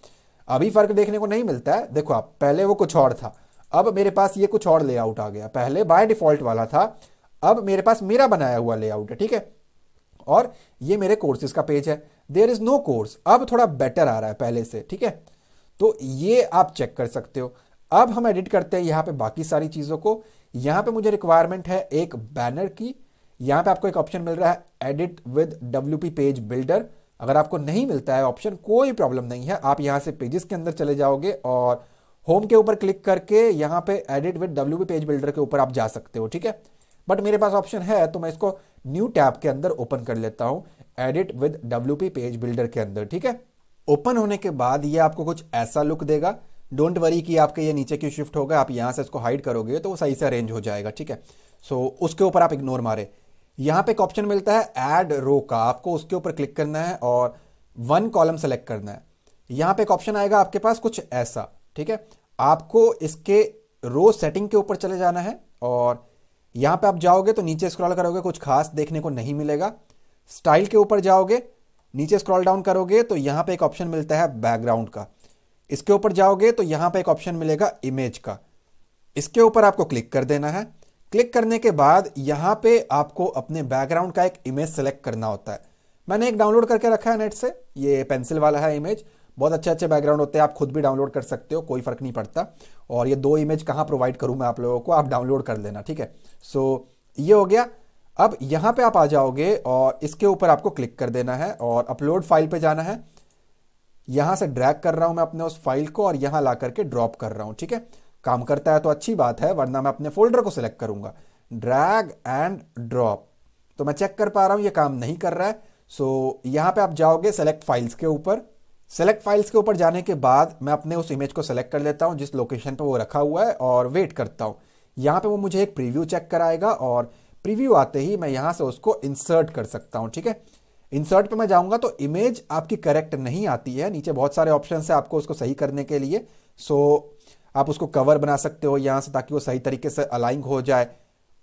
अभी फर्क देखने को नहीं मिलता है, देखो आप, पहले वो कुछ और था, अब मेरे पास ये कुछ और लेआउट आ गया। पहले बाय डिफॉल्ट वाला था, अब मेरे पास मेरा बनाया हुआ लेआउट है, ठीक है। और ये मेरे कोर्सेज का पेज है, देयर इज नो कोर्स, अब थोड़ा बेटर आ रहा है पहले से, ठीक है। तो ये आप चेक कर सकते हो। अब हम एडिट करते हैं यहाँ पे बाकी सारी चीज़ों को। यहाँ पे मुझे रिक्वायरमेंट है एक बैनर की। यहाँ पे आपको एक ऑप्शन मिल रहा है edit with WP page builder. अगर आपको नहीं मिलता है ऑप्शन, कोई प्रॉब्लम नहीं है, आप यहाँ से पेजेस के अंदर चले जाओगे और होम के ऊपर क्लिक करके यहाँ पे edit with WP page builder के ऊपर आप जा सकते हो, ठीक है। बट मेरे पास ऑप्शन है तो मैं इसको न्यू टैब के अंदर ओपन कर लेता हूँ, edit with WP page builder के अंदर, ठीक है। ओपन होने के बाद ये आपको कुछ ऐसा लुक देगा। डोंट वरी कि आपके ये नीचे क्यों शिफ्ट होगा, आप यहाँ से इसको हाइड करोगे तो वो सही से अरेंज हो जाएगा, ठीक है। सो उसके ऊपर आप इग्नोर मारे। यहाँ पे एक ऑप्शन मिलता है ऐड रो का, आपको उसके ऊपर क्लिक करना है और 1 कॉलम सेलेक्ट करना है। यहाँ पे एक ऑप्शन आएगा आपके पास कुछ ऐसा, ठीक है। आपको इसके रो सेटिंग के ऊपर चले जाना है और यहां पे आप जाओगे तो नीचे स्क्रॉल करोगे, कुछ खास देखने को नहीं मिलेगा। स्टाइल के ऊपर जाओगे, नीचे स्क्रॉल डाउन करोगे तो यहां पे एक ऑप्शन मिलता है बैकग्राउंड का। इसके ऊपर जाओगे तो यहां पे एक ऑप्शन मिलेगा इमेज का। इसके ऊपर आपको क्लिक कर देना है। क्लिक करने के बाद यहां पे आपको अपने बैकग्राउंड का एक इमेज सेलेक्ट करना होता है। मैंने एक डाउनलोड करके रखा है नेट से, ये पेंसिल वाला है इमेज। बहुत अच्छे अच्छे बैकग्राउंड होते हैं, आप खुद भी डाउनलोड कर सकते हो, कोई फर्क नहीं पड़ता। और ये 2 इमेज कहां प्रोवाइड करूं मैं आप लोगों को, आप डाउनलोड कर लेना, ठीक है। सो ये हो गया। अब यहां पे आप आ जाओगे और इसके ऊपर आपको क्लिक कर देना है और अपलोड फाइल पे जाना है। यहां से ड्रैग कर रहा हूं मैं अपने उस फाइल को और यहां ला करके ड्रॉप कर रहा हूं, ठीक है। काम करता है तो अच्छी बात है, वरना मैं अपने फोल्डर को सिलेक्ट करूंगा, ड्रैग एंड ड्रॉप। तो मैं चेक कर पा रहा हूं ये काम नहीं कर रहा है। सो यहां पे आप जाओगे सेलेक्ट फाइल्स के ऊपर। सेलेक्ट फाइल्स के ऊपर जाने के बाद मैं अपने उस इमेज को सेलेक्ट कर लेता हूं जिस लोकेशन पे वो रखा हुआ है और वेट करता हूं। यहां पे वो मुझे एक प्रीव्यू चेक कराएगा और प्रीव्यू आते ही मैं यहां से उसको इंसर्ट कर सकता हूं, ठीक है। इंसर्ट पे मैं जाऊंगा तो इमेज आपकी करेक्ट नहीं आती है, नीचे बहुत सारे ऑप्शन है आपको उसको सही करने के लिए। सो आप उसको कवर बना सकते हो यहां से ताकि वो सही तरीके से अलाइन हो जाए।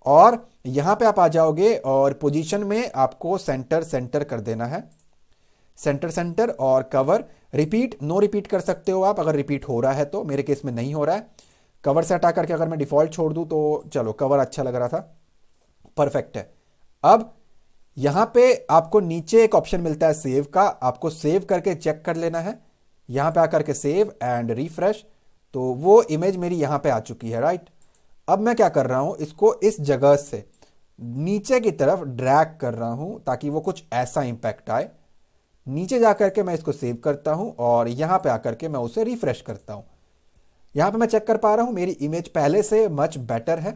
और यहां पे आप आ जाओगे और पोजीशन में आपको सेंटर सेंटर कर देना है, सेंटर सेंटर और कवर। रिपीट नो रिपीट कर सकते हो आप अगर रिपीट हो रहा है तो, मेरे केस में नहीं हो रहा है। कवर से हटा करके अगर मैं डिफॉल्ट छोड़ दूं तो चलो कवर अच्छा लग रहा था, परफेक्ट है। अब यहां पे आपको नीचे एक ऑप्शन मिलता है सेव का, आपको सेव करके चेक कर लेना है। यहां पे आकर के सेव एंड रिफ्रेश, तो वो इमेज मेरी यहां पे आ चुकी है, राइट। अब मैं क्या कर रहा हूं, इसको इस जगह से नीचे की तरफ ड्रैग कर रहा हूं ताकि वो कुछ ऐसा इंपैक्ट आए। नीचे जाकर के मैं इसको सेव करता हूं और यहां पे आकर के मैं उसे रिफ्रेश करता हूं। यहां पे मैं चेक कर पा रहा हूं मेरी इमेज पहले से मच बेटर है।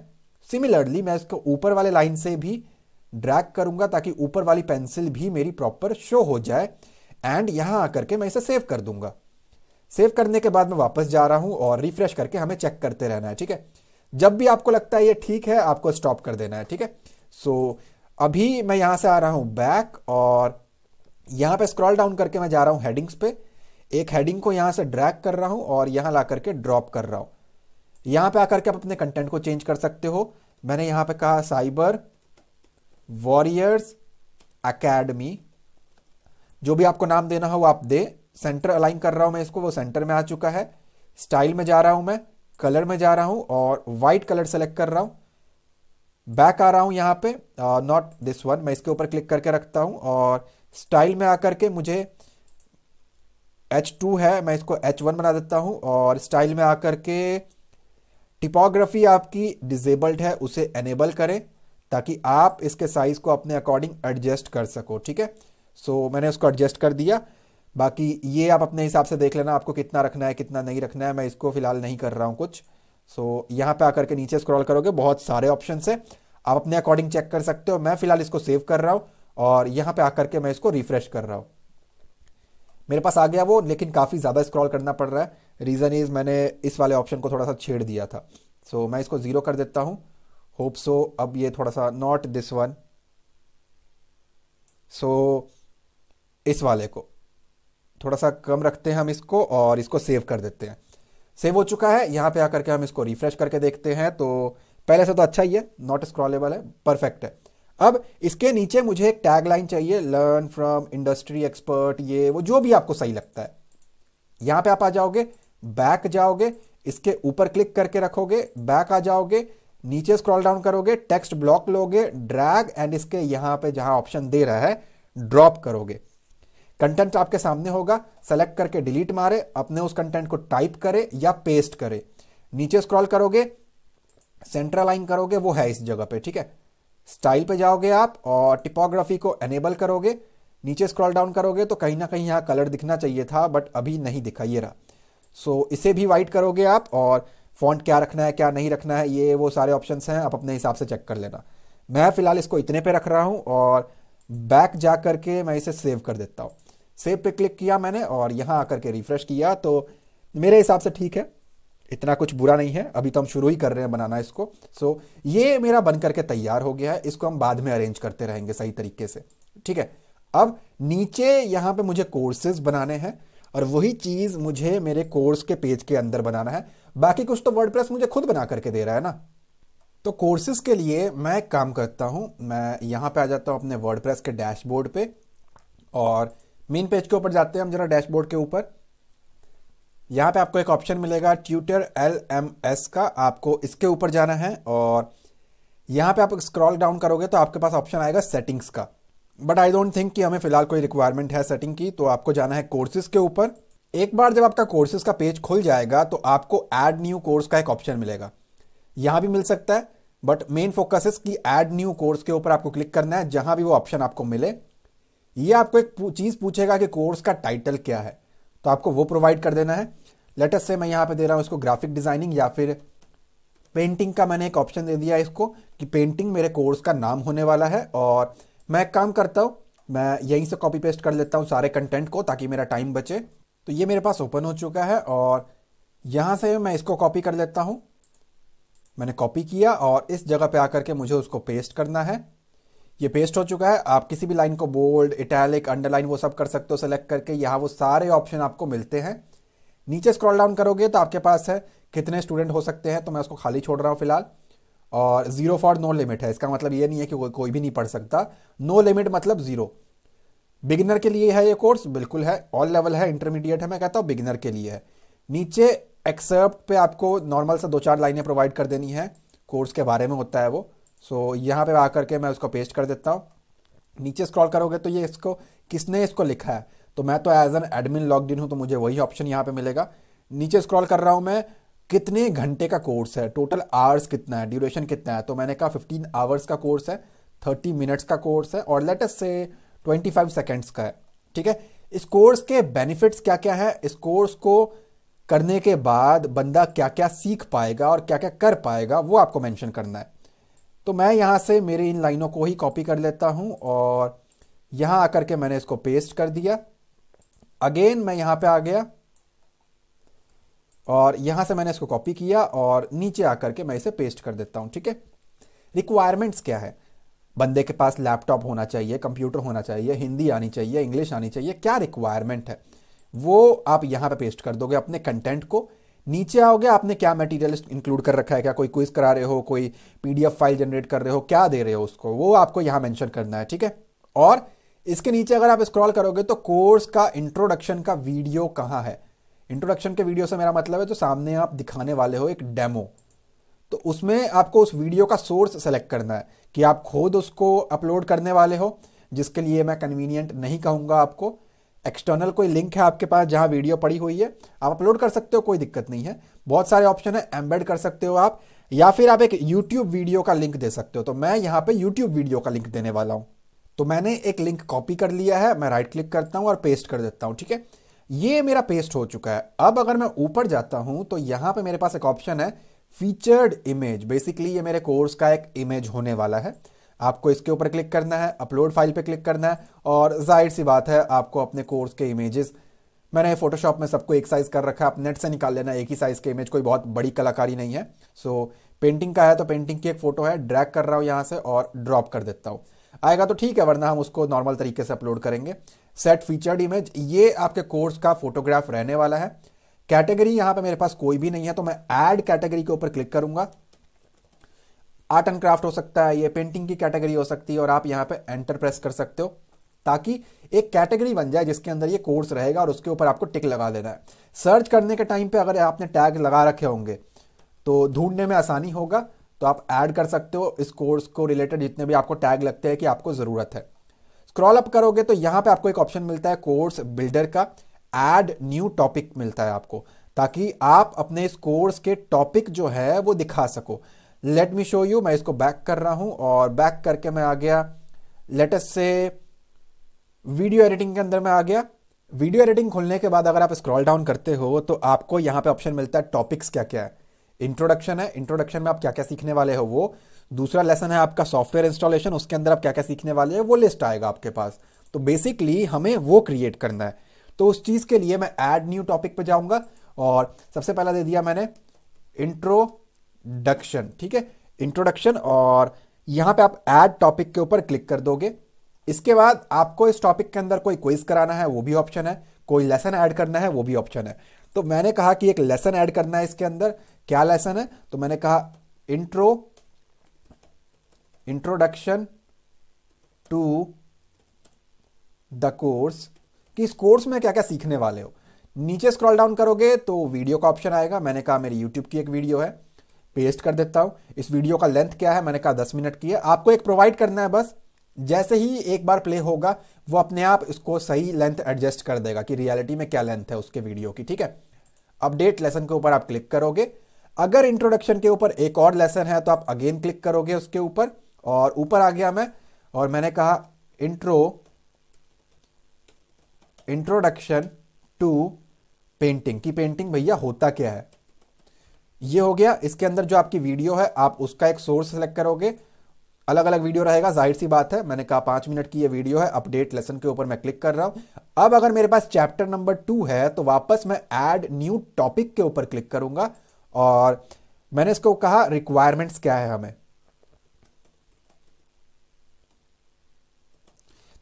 सिमिलरली मैं इसको ऊपर वाले लाइन से भी ड्रैग करूंगा ताकि ऊपर वाली पेंसिल भी मेरी प्रॉपर शो हो जाए एंड यहां आकर के मैं इसे सेव कर दूंगा। सेव करने के बाद मैं वापस जा रहा हूं और रिफ्रेश करके हमें चेक करते रहना है, ठीक है। जब भी आपको लगता है ये ठीक है आपको स्टॉप कर देना है, ठीक है। सो अभी मैं यहां से आ रहा हूं बैक और यहां पे स्क्रॉल डाउन करके मैं जा रहा हूं हेडिंग्स पे। एक हेडिंग को यहां से ड्रैग कर रहा हूं और यहां ला करके ड्रॉप कर रहा हूं। यहां पे आकर के आप अपने कंटेंट को चेंज कर सकते हो। मैंने यहां पे कहा साइबर वॉरियर्स एकेडमी, जो भी आपको नाम देना हो आप दे। सेंटर अलाइन कर रहा हूं मैं इसको, वो सेंटर में आ चुका है। स्टाइल में जा रहा हूं मैं, कलर में जा रहा हूं और व्हाइट कलर सेलेक्ट कर रहा हूं। बैक आ रहा हूं यहां पे, नॉट दिस वन, मैं इसके ऊपर क्लिक करके रखता हूं और स्टाइल में आकर के मुझे H2 है, मैं इसको H1 बना देता हूं और स्टाइल में आकर के टिपोग्राफी आपकी डिसेबल्ड है उसे एनेबल करें ताकि आप इसके साइज को अपने अकॉर्डिंग एडजस्ट कर सको, ठीक है। सो मैंने उसको एडजस्ट कर दिया। बाकी ये आप अपने हिसाब से देख लेना आपको कितना रखना है कितना नहीं रखना है, मैं इसको फिलहाल नहीं कर रहा हूं कुछ। सो यहां पे आकर के नीचे स्क्रॉल करोगे बहुत सारे ऑप्शन है, आप अपने अकॉर्डिंग चेक कर सकते हो। मैं फिलहाल इसको सेव कर रहा हूं और यहां पे आकर के मैं इसको रिफ्रेश कर रहा हूं। मेरे पास आ गया वो, लेकिन काफी ज्यादा स्क्रॉल करना पड़ रहा है। रीजन इज मैंने इस वाले ऑप्शन को थोड़ा सा छेड़ दिया था। सो मैं इसको 0 कर देता हूं। होप सो अब ये थोड़ा सा, नॉट दिस वन, सो इस वाले को थोड़ा सा कम रखते हैं हम इसको और इसको सेव कर देते हैं। सेव हो चुका है। यहां पे आकर के हम इसको रिफ्रेश करके देखते हैं तो पहले से तो अच्छा ही है, नॉट स्क्रॉलेबल है, परफेक्ट है। अब इसके नीचे मुझे एक टैग लाइन चाहिए, लर्न फ्रॉम इंडस्ट्री एक्सपर्ट, ये वो जो भी आपको सही लगता है। यहां पे आप आ जाओगे, बैक जाओगे, इसके ऊपर क्लिक करके रखोगे, बैक आ जाओगे, नीचे स्क्रॉल डाउन करोगे, टेक्स्ट ब्लॉक लोगे, ड्रैग एंड इसके यहां पे जहां ऑप्शन दे रहा है ड्रॉप करोगे। कंटेंट आपके सामने होगा, सेलेक्ट करके डिलीट मारे, अपने उस कंटेंट को टाइप करे या पेस्ट करे। नीचे स्क्रॉल करोगे, सेंटर अलाइन करोगे, वो है इस जगह पे, ठीक है। स्टाइल पे जाओगे आप और टिपोग्राफी को एनेबल करोगे। नीचे स्क्रॉल डाउन करोगे तो कहीं ना कहीं यहां कलर दिखना चाहिए था बट अभी नहीं दिखा, ये रहा। सो इसे भी वाइट करोगे आप और फॉन्ट क्या रखना है क्या नहीं रखना है, ये वो सारे ऑप्शंस हैं, आप अपने हिसाब से चेक कर लेना। मैं फिलहाल इसको इतने पे रख रहा हूं और बैक जा करके मैं इसे सेव कर देता हूं। सेव पे क्लिक किया मैंने और यहां आकर के रिफ्रेश किया तो मेरे हिसाब से ठीक है, इतना कुछ बुरा नहीं है। अभी तो हम शुरू ही कर रहे हैं बनाना इसको। सो ये मेरा बन करके तैयार हो गया है, इसको हम बाद में अरेंज करते रहेंगे सही तरीके से, ठीक है। अब नीचे यहां पे मुझे कोर्सेज बनाने हैं और वही चीज़ मुझे मेरे कोर्स के पेज के अंदर बनाना है। बाकी कुछ तो वर्डप्रेस मुझे खुद बना करके दे रहा है ना। तो कोर्सेज के लिए मैं एक काम करता हूँ, मैं यहाँ पे आ जाता हूँ अपने वर्डप्रेस के डैशबोर्ड पे, और मेन पेज के ऊपर जाते हैं हम जरा डैशबोर्ड के ऊपर। यहाँ पे आपको एक ऑप्शन मिलेगा ट्यूटर LMS का, आपको इसके ऊपर जाना है और यहाँ पे आप स्क्रॉल डाउन करोगे तो आपके पास ऑप्शन आएगा सेटिंग्स का। बट आई डोंट थिंक कि हमें फिलहाल कोई रिक्वायरमेंट है सेटिंग की, तो आपको जाना है कोर्सेज के ऊपर। एक बार जब आपका कोर्सेज का पेज खुल जाएगा तो आपको ऐड न्यू कोर्स का एक ऑप्शन मिलेगा, यहाँ भी मिल सकता है, बट मेन फोकस है कि ऐड न्यू कोर्स के ऊपर आपको क्लिक करना है। जहां भी वो ऑप्शन आपको मिले, ये आपको एक चीज पूछेगा कि कोर्स का टाइटल क्या है, तो आपको वो प्रोवाइड कर देना है। लेट अस से मैं यहाँ पे दे रहा हूँ इसको ग्राफिक डिजाइनिंग या फिर पेंटिंग का, मैंने एक ऑप्शन दे दिया इसको कि पेंटिंग मेरे कोर्स का नाम होने वाला है। और मैं एक काम करता हूँ, मैं यहीं से कॉपी पेस्ट कर लेता हूँ सारे कंटेंट को ताकि मेरा टाइम बचे। तो ये मेरे पास ओपन हो चुका है और यहाँ से मैं इसको कॉपी कर लेता हूँ। मैंने कॉपी किया और इस जगह पे आकर के मुझे उसको पेस्ट करना है। ये पेस्ट हो चुका है। आप किसी भी लाइन को बोल्ड, इटैलिक, अंडरलाइन वो सब कर सकते हो सेलेक्ट करके। यहाँ वो सारे ऑप्शन आपको मिलते हैं। नीचे स्क्रॉल डाउन करोगे तो आपके पास है कितने स्टूडेंट हो सकते हैं, तो मैं उसको खाली छोड़ रहा हूँ फिलहाल। और 0 फॉर नो लिमिट है, इसका मतलब ये नहीं है कि कोई भी नहीं पढ़ सकता। नो लिमिट मतलब 0। बिगिनर के लिए है ये कोर्स, बिल्कुल है। ऑल लेवल है, इंटरमीडिएट है, मैं कहता हूँ बिगिनर के लिए है। नीचे एक्सेप्ट पे आपको नॉर्मल सा 2-4 लाइनें प्रोवाइड कर देनी है, कोर्स के बारे में होता है वो। सो यहाँ पे आकर के मैं उसको पेस्ट कर देता हूँ। नीचे स्क्रॉल करोगे तो ये इसको किसने इसको लिखा है, तो मैं तो as an admin logged in हूँ, तो मुझे वही ऑप्शन यहाँ पे मिलेगा। नीचे स्क्रॉल कर रहा हूँ मैं, कितने घंटे का कोर्स है, टोटल आवर्स कितना है, ड्यूरेशन कितना है, तो मैंने कहा 15 आवर्स का कोर्स है, 30 मिनट्स का कोर्स है और लेट अस से 25 सेकेंड्स का है। ठीक है। इस कोर्स के बेनिफिट्स क्या क्या है, इस कोर्स को करने के बाद बंदा क्या क्या सीख पाएगा और क्या क्या कर पाएगा, वो आपको मेंशन करना है। तो मैं यहां से मेरी इन लाइनों को ही कॉपी कर लेता हूं और यहां आकर के मैंने इसको पेस्ट कर दिया। अगेन मैं यहां पे आ गया और यहां से मैंने इसको कॉपी किया और नीचे आकर के मैं इसे पेस्ट कर देता हूं। ठीक है। रिक्वायरमेंट्स क्या है, बंदे के पास लैपटॉप होना चाहिए, कंप्यूटर होना चाहिए, हिंदी आनी चाहिए, इंग्लिश आनी चाहिए, क्या रिक्वायरमेंट है वो आप यहां पे पेस्ट कर दोगे अपने कंटेंट को। नीचे आओगे, आपने क्या मटेरियल इंक्लूड कर रखा है, क्या कोई क्विज करा रहे हो, कोई PDF फाइल जनरेट कर रहे हो, क्या दे रहे हो उसको, वो आपको यहां मेंशन करना है। ठीक है। और इसके नीचे अगर आप स्क्रॉल करोगे तो कोर्स का इंट्रोडक्शन का वीडियो कहां है। इंट्रोडक्शन के वीडियो से मेरा मतलब है जो सामने आप दिखाने वाले हो एक डेमो, तो उसमें आपको उस वीडियो का सोर्स सेलेक्ट करना है कि आप खुद उसको अपलोड करने वाले हो, जिसके लिए मैं कन्वीनियंट नहीं कहूंगा आपको। एक्सटर्नल कोई लिंक है आपके पास जहां वीडियो पड़ी हुई है, आप अपलोड कर सकते हो, कोई दिक्कत नहीं है। बहुत सारे ऑप्शन है, एम्बेड कर सकते हो आप, या फिर आप एक YouTube वीडियो का लिंक दे सकते हो। तो मैं यहां पे YouTube वीडियो का लिंक देने वाला हूं। तो मैंने एक लिंक कॉपी कर लिया है, मैं राइट क्लिक करता हूं और पेस्ट कर देता हूं। ठीक है। ये मेरा पेस्ट हो चुका है। अब अगर मैं ऊपर जाता हूं तो यहां पे मेरे पास एक ऑप्शन है फीचर्ड इमेज। बेसिकली ये मेरे कोर्स का एक इमेज होने वाला है। आपको इसके ऊपर क्लिक करना है, अपलोड फाइल पे क्लिक करना है और जाहिर सी बात है आपको अपने कोर्स के इमेजेस, मैंने फोटोशॉप में सबको एक साइज कर रखा है, आप नेट से निकाल लेना एक ही साइज के इमेज, कोई बहुत बड़ी कलाकारी नहीं है। सो पेंटिंग का है तो पेंटिंग की एक फोटो है, ड्रैग कर रहा हूं यहां से और ड्रॉप कर देता हूं। आएगा तो ठीक है, वरना हम उसको नॉर्मल तरीके से अपलोड करेंगे। सेट फीचर्ड इमेज, ये आपके कोर्स का फोटोग्राफ रहने वाला है। कैटेगरी यहां पे मेरे पास कोई भी नहीं है, तो मैं ऐड कैटेगरी के ऊपर क्लिक करूंगा। आर्ट एंड क्राफ्ट हो सकता है, ये पेंटिंग की कैटेगरी हो सकती है और आप यहां पे एंटर प्रेस कर सकते हो ताकि एक कैटेगरी बन जाए जिसके अंदर ये कोर्स रहेगा और उसके ऊपर आपको टिक लगा देना है। सर्च करने के टाइम पे अगर आपने टैग लगा रखे होंगे तो ढूंढने में आसानी होगा, तो आप ऐड कर सकते हो इस कोर्स को रिलेटेड जितने भी आपको टैग लगते हैं कि आपको जरूरत है। स्क्रॉल अप करोगे तो यहां पे आपको एक ऑप्शन मिलता है कोर्स बिल्डर का, ऐड न्यू टॉपिक मिलता है आपको, ताकि आप अपने इस कोर्स के टॉपिक जो है वो दिखा सको। लेट मी शो यू, मैं इसको बैक कर रहा हूं और बैक करके मैं आ गया लेट अस से वीडियो एडिटिंग के अंदर मैं आ गया। वीडियो एडिटिंग खोलने के बाद अगर आप स्क्रॉल डाउन करते हो तो आपको यहां पे ऑप्शन मिलता है टॉपिक्स क्या क्या है। इंट्रोडक्शन है, इंट्रोडक्शन में आप क्या क्या सीखने वाले हो वो। दूसरा लेसन है आपका सॉफ्टवेयर इंस्टॉलेशन, उसके अंदर आप क्या क्या सीखने वाले हो वो लिस्ट आएगा आपके पास। तो बेसिकली हमें वो क्रिएट करना है। तो उस चीज के लिए मैं ऐड न्यू टॉपिक पे जाऊंगा और सबसे पहला दे दिया मैंने इंट्रोडक्शन। ठीक है, इंट्रोडक्शन, और यहां पे आप ऐड टॉपिक के ऊपर क्लिक कर दोगे। इसके बाद आपको इस टॉपिक के अंदर कोई क्विज कराना है, वो भी ऑप्शन है। कोई लेसन ऐड करना है वो भी ऑप्शन है। तो मैंने कहा कि एक लेसन ऐड करना है इसके अंदर। क्या लेसन है? तो मैंने कहा इंट्रोडक्शन टू द कोर्स, कि इस कोर्स में क्या क्या सीखने वाले हो। नीचे स्क्रॉल डाउन करोगे तो वीडियो का ऑप्शन आएगा। मैंने कहा मेरी यूट्यूब की एक वीडियो है, पेस्ट कर देता हूं। इस वीडियो का लेंथ क्या है? मैंने कहा 10 मिनट की है। आपको एक प्रोवाइड करना है बस, जैसे ही एक बार प्ले होगा वो अपने आप इसको सही लेंथ एडजस्ट कर देगा कि रियलिटी में क्या लेंथ है उसके वीडियो की, ठीक है। अपडेट लेसन के ऊपर आप क्लिक करोगे। अगर इंट्रोडक्शन के ऊपर एक और लेसन है तो आप अगेन क्लिक करोगे उसके ऊपर, और ऊपर आ गया मैं, और मैंने कहा इंट्रोडक्शन टू पेंटिंग, की पेंटिंग भैया होता क्या है। ये हो गया। इसके अंदर जो आपकी वीडियो है आप उसका एक सोर्स सेलेक्ट करोगे। अलग अलग वीडियो रहेगा, जाहिर सी बात है। मैंने कहा 5 मिनट की ये वीडियो है। अपडेट लेसन के ऊपर मैं क्लिक कर रहा हूं। अब अगर मेरे पास चैप्टर नंबर 2 है तो वापस मैं ऐड न्यू टॉपिक के ऊपर क्लिक करूंगा, और मैंने इसको कहा रिक्वायरमेंट्स क्या है हमें,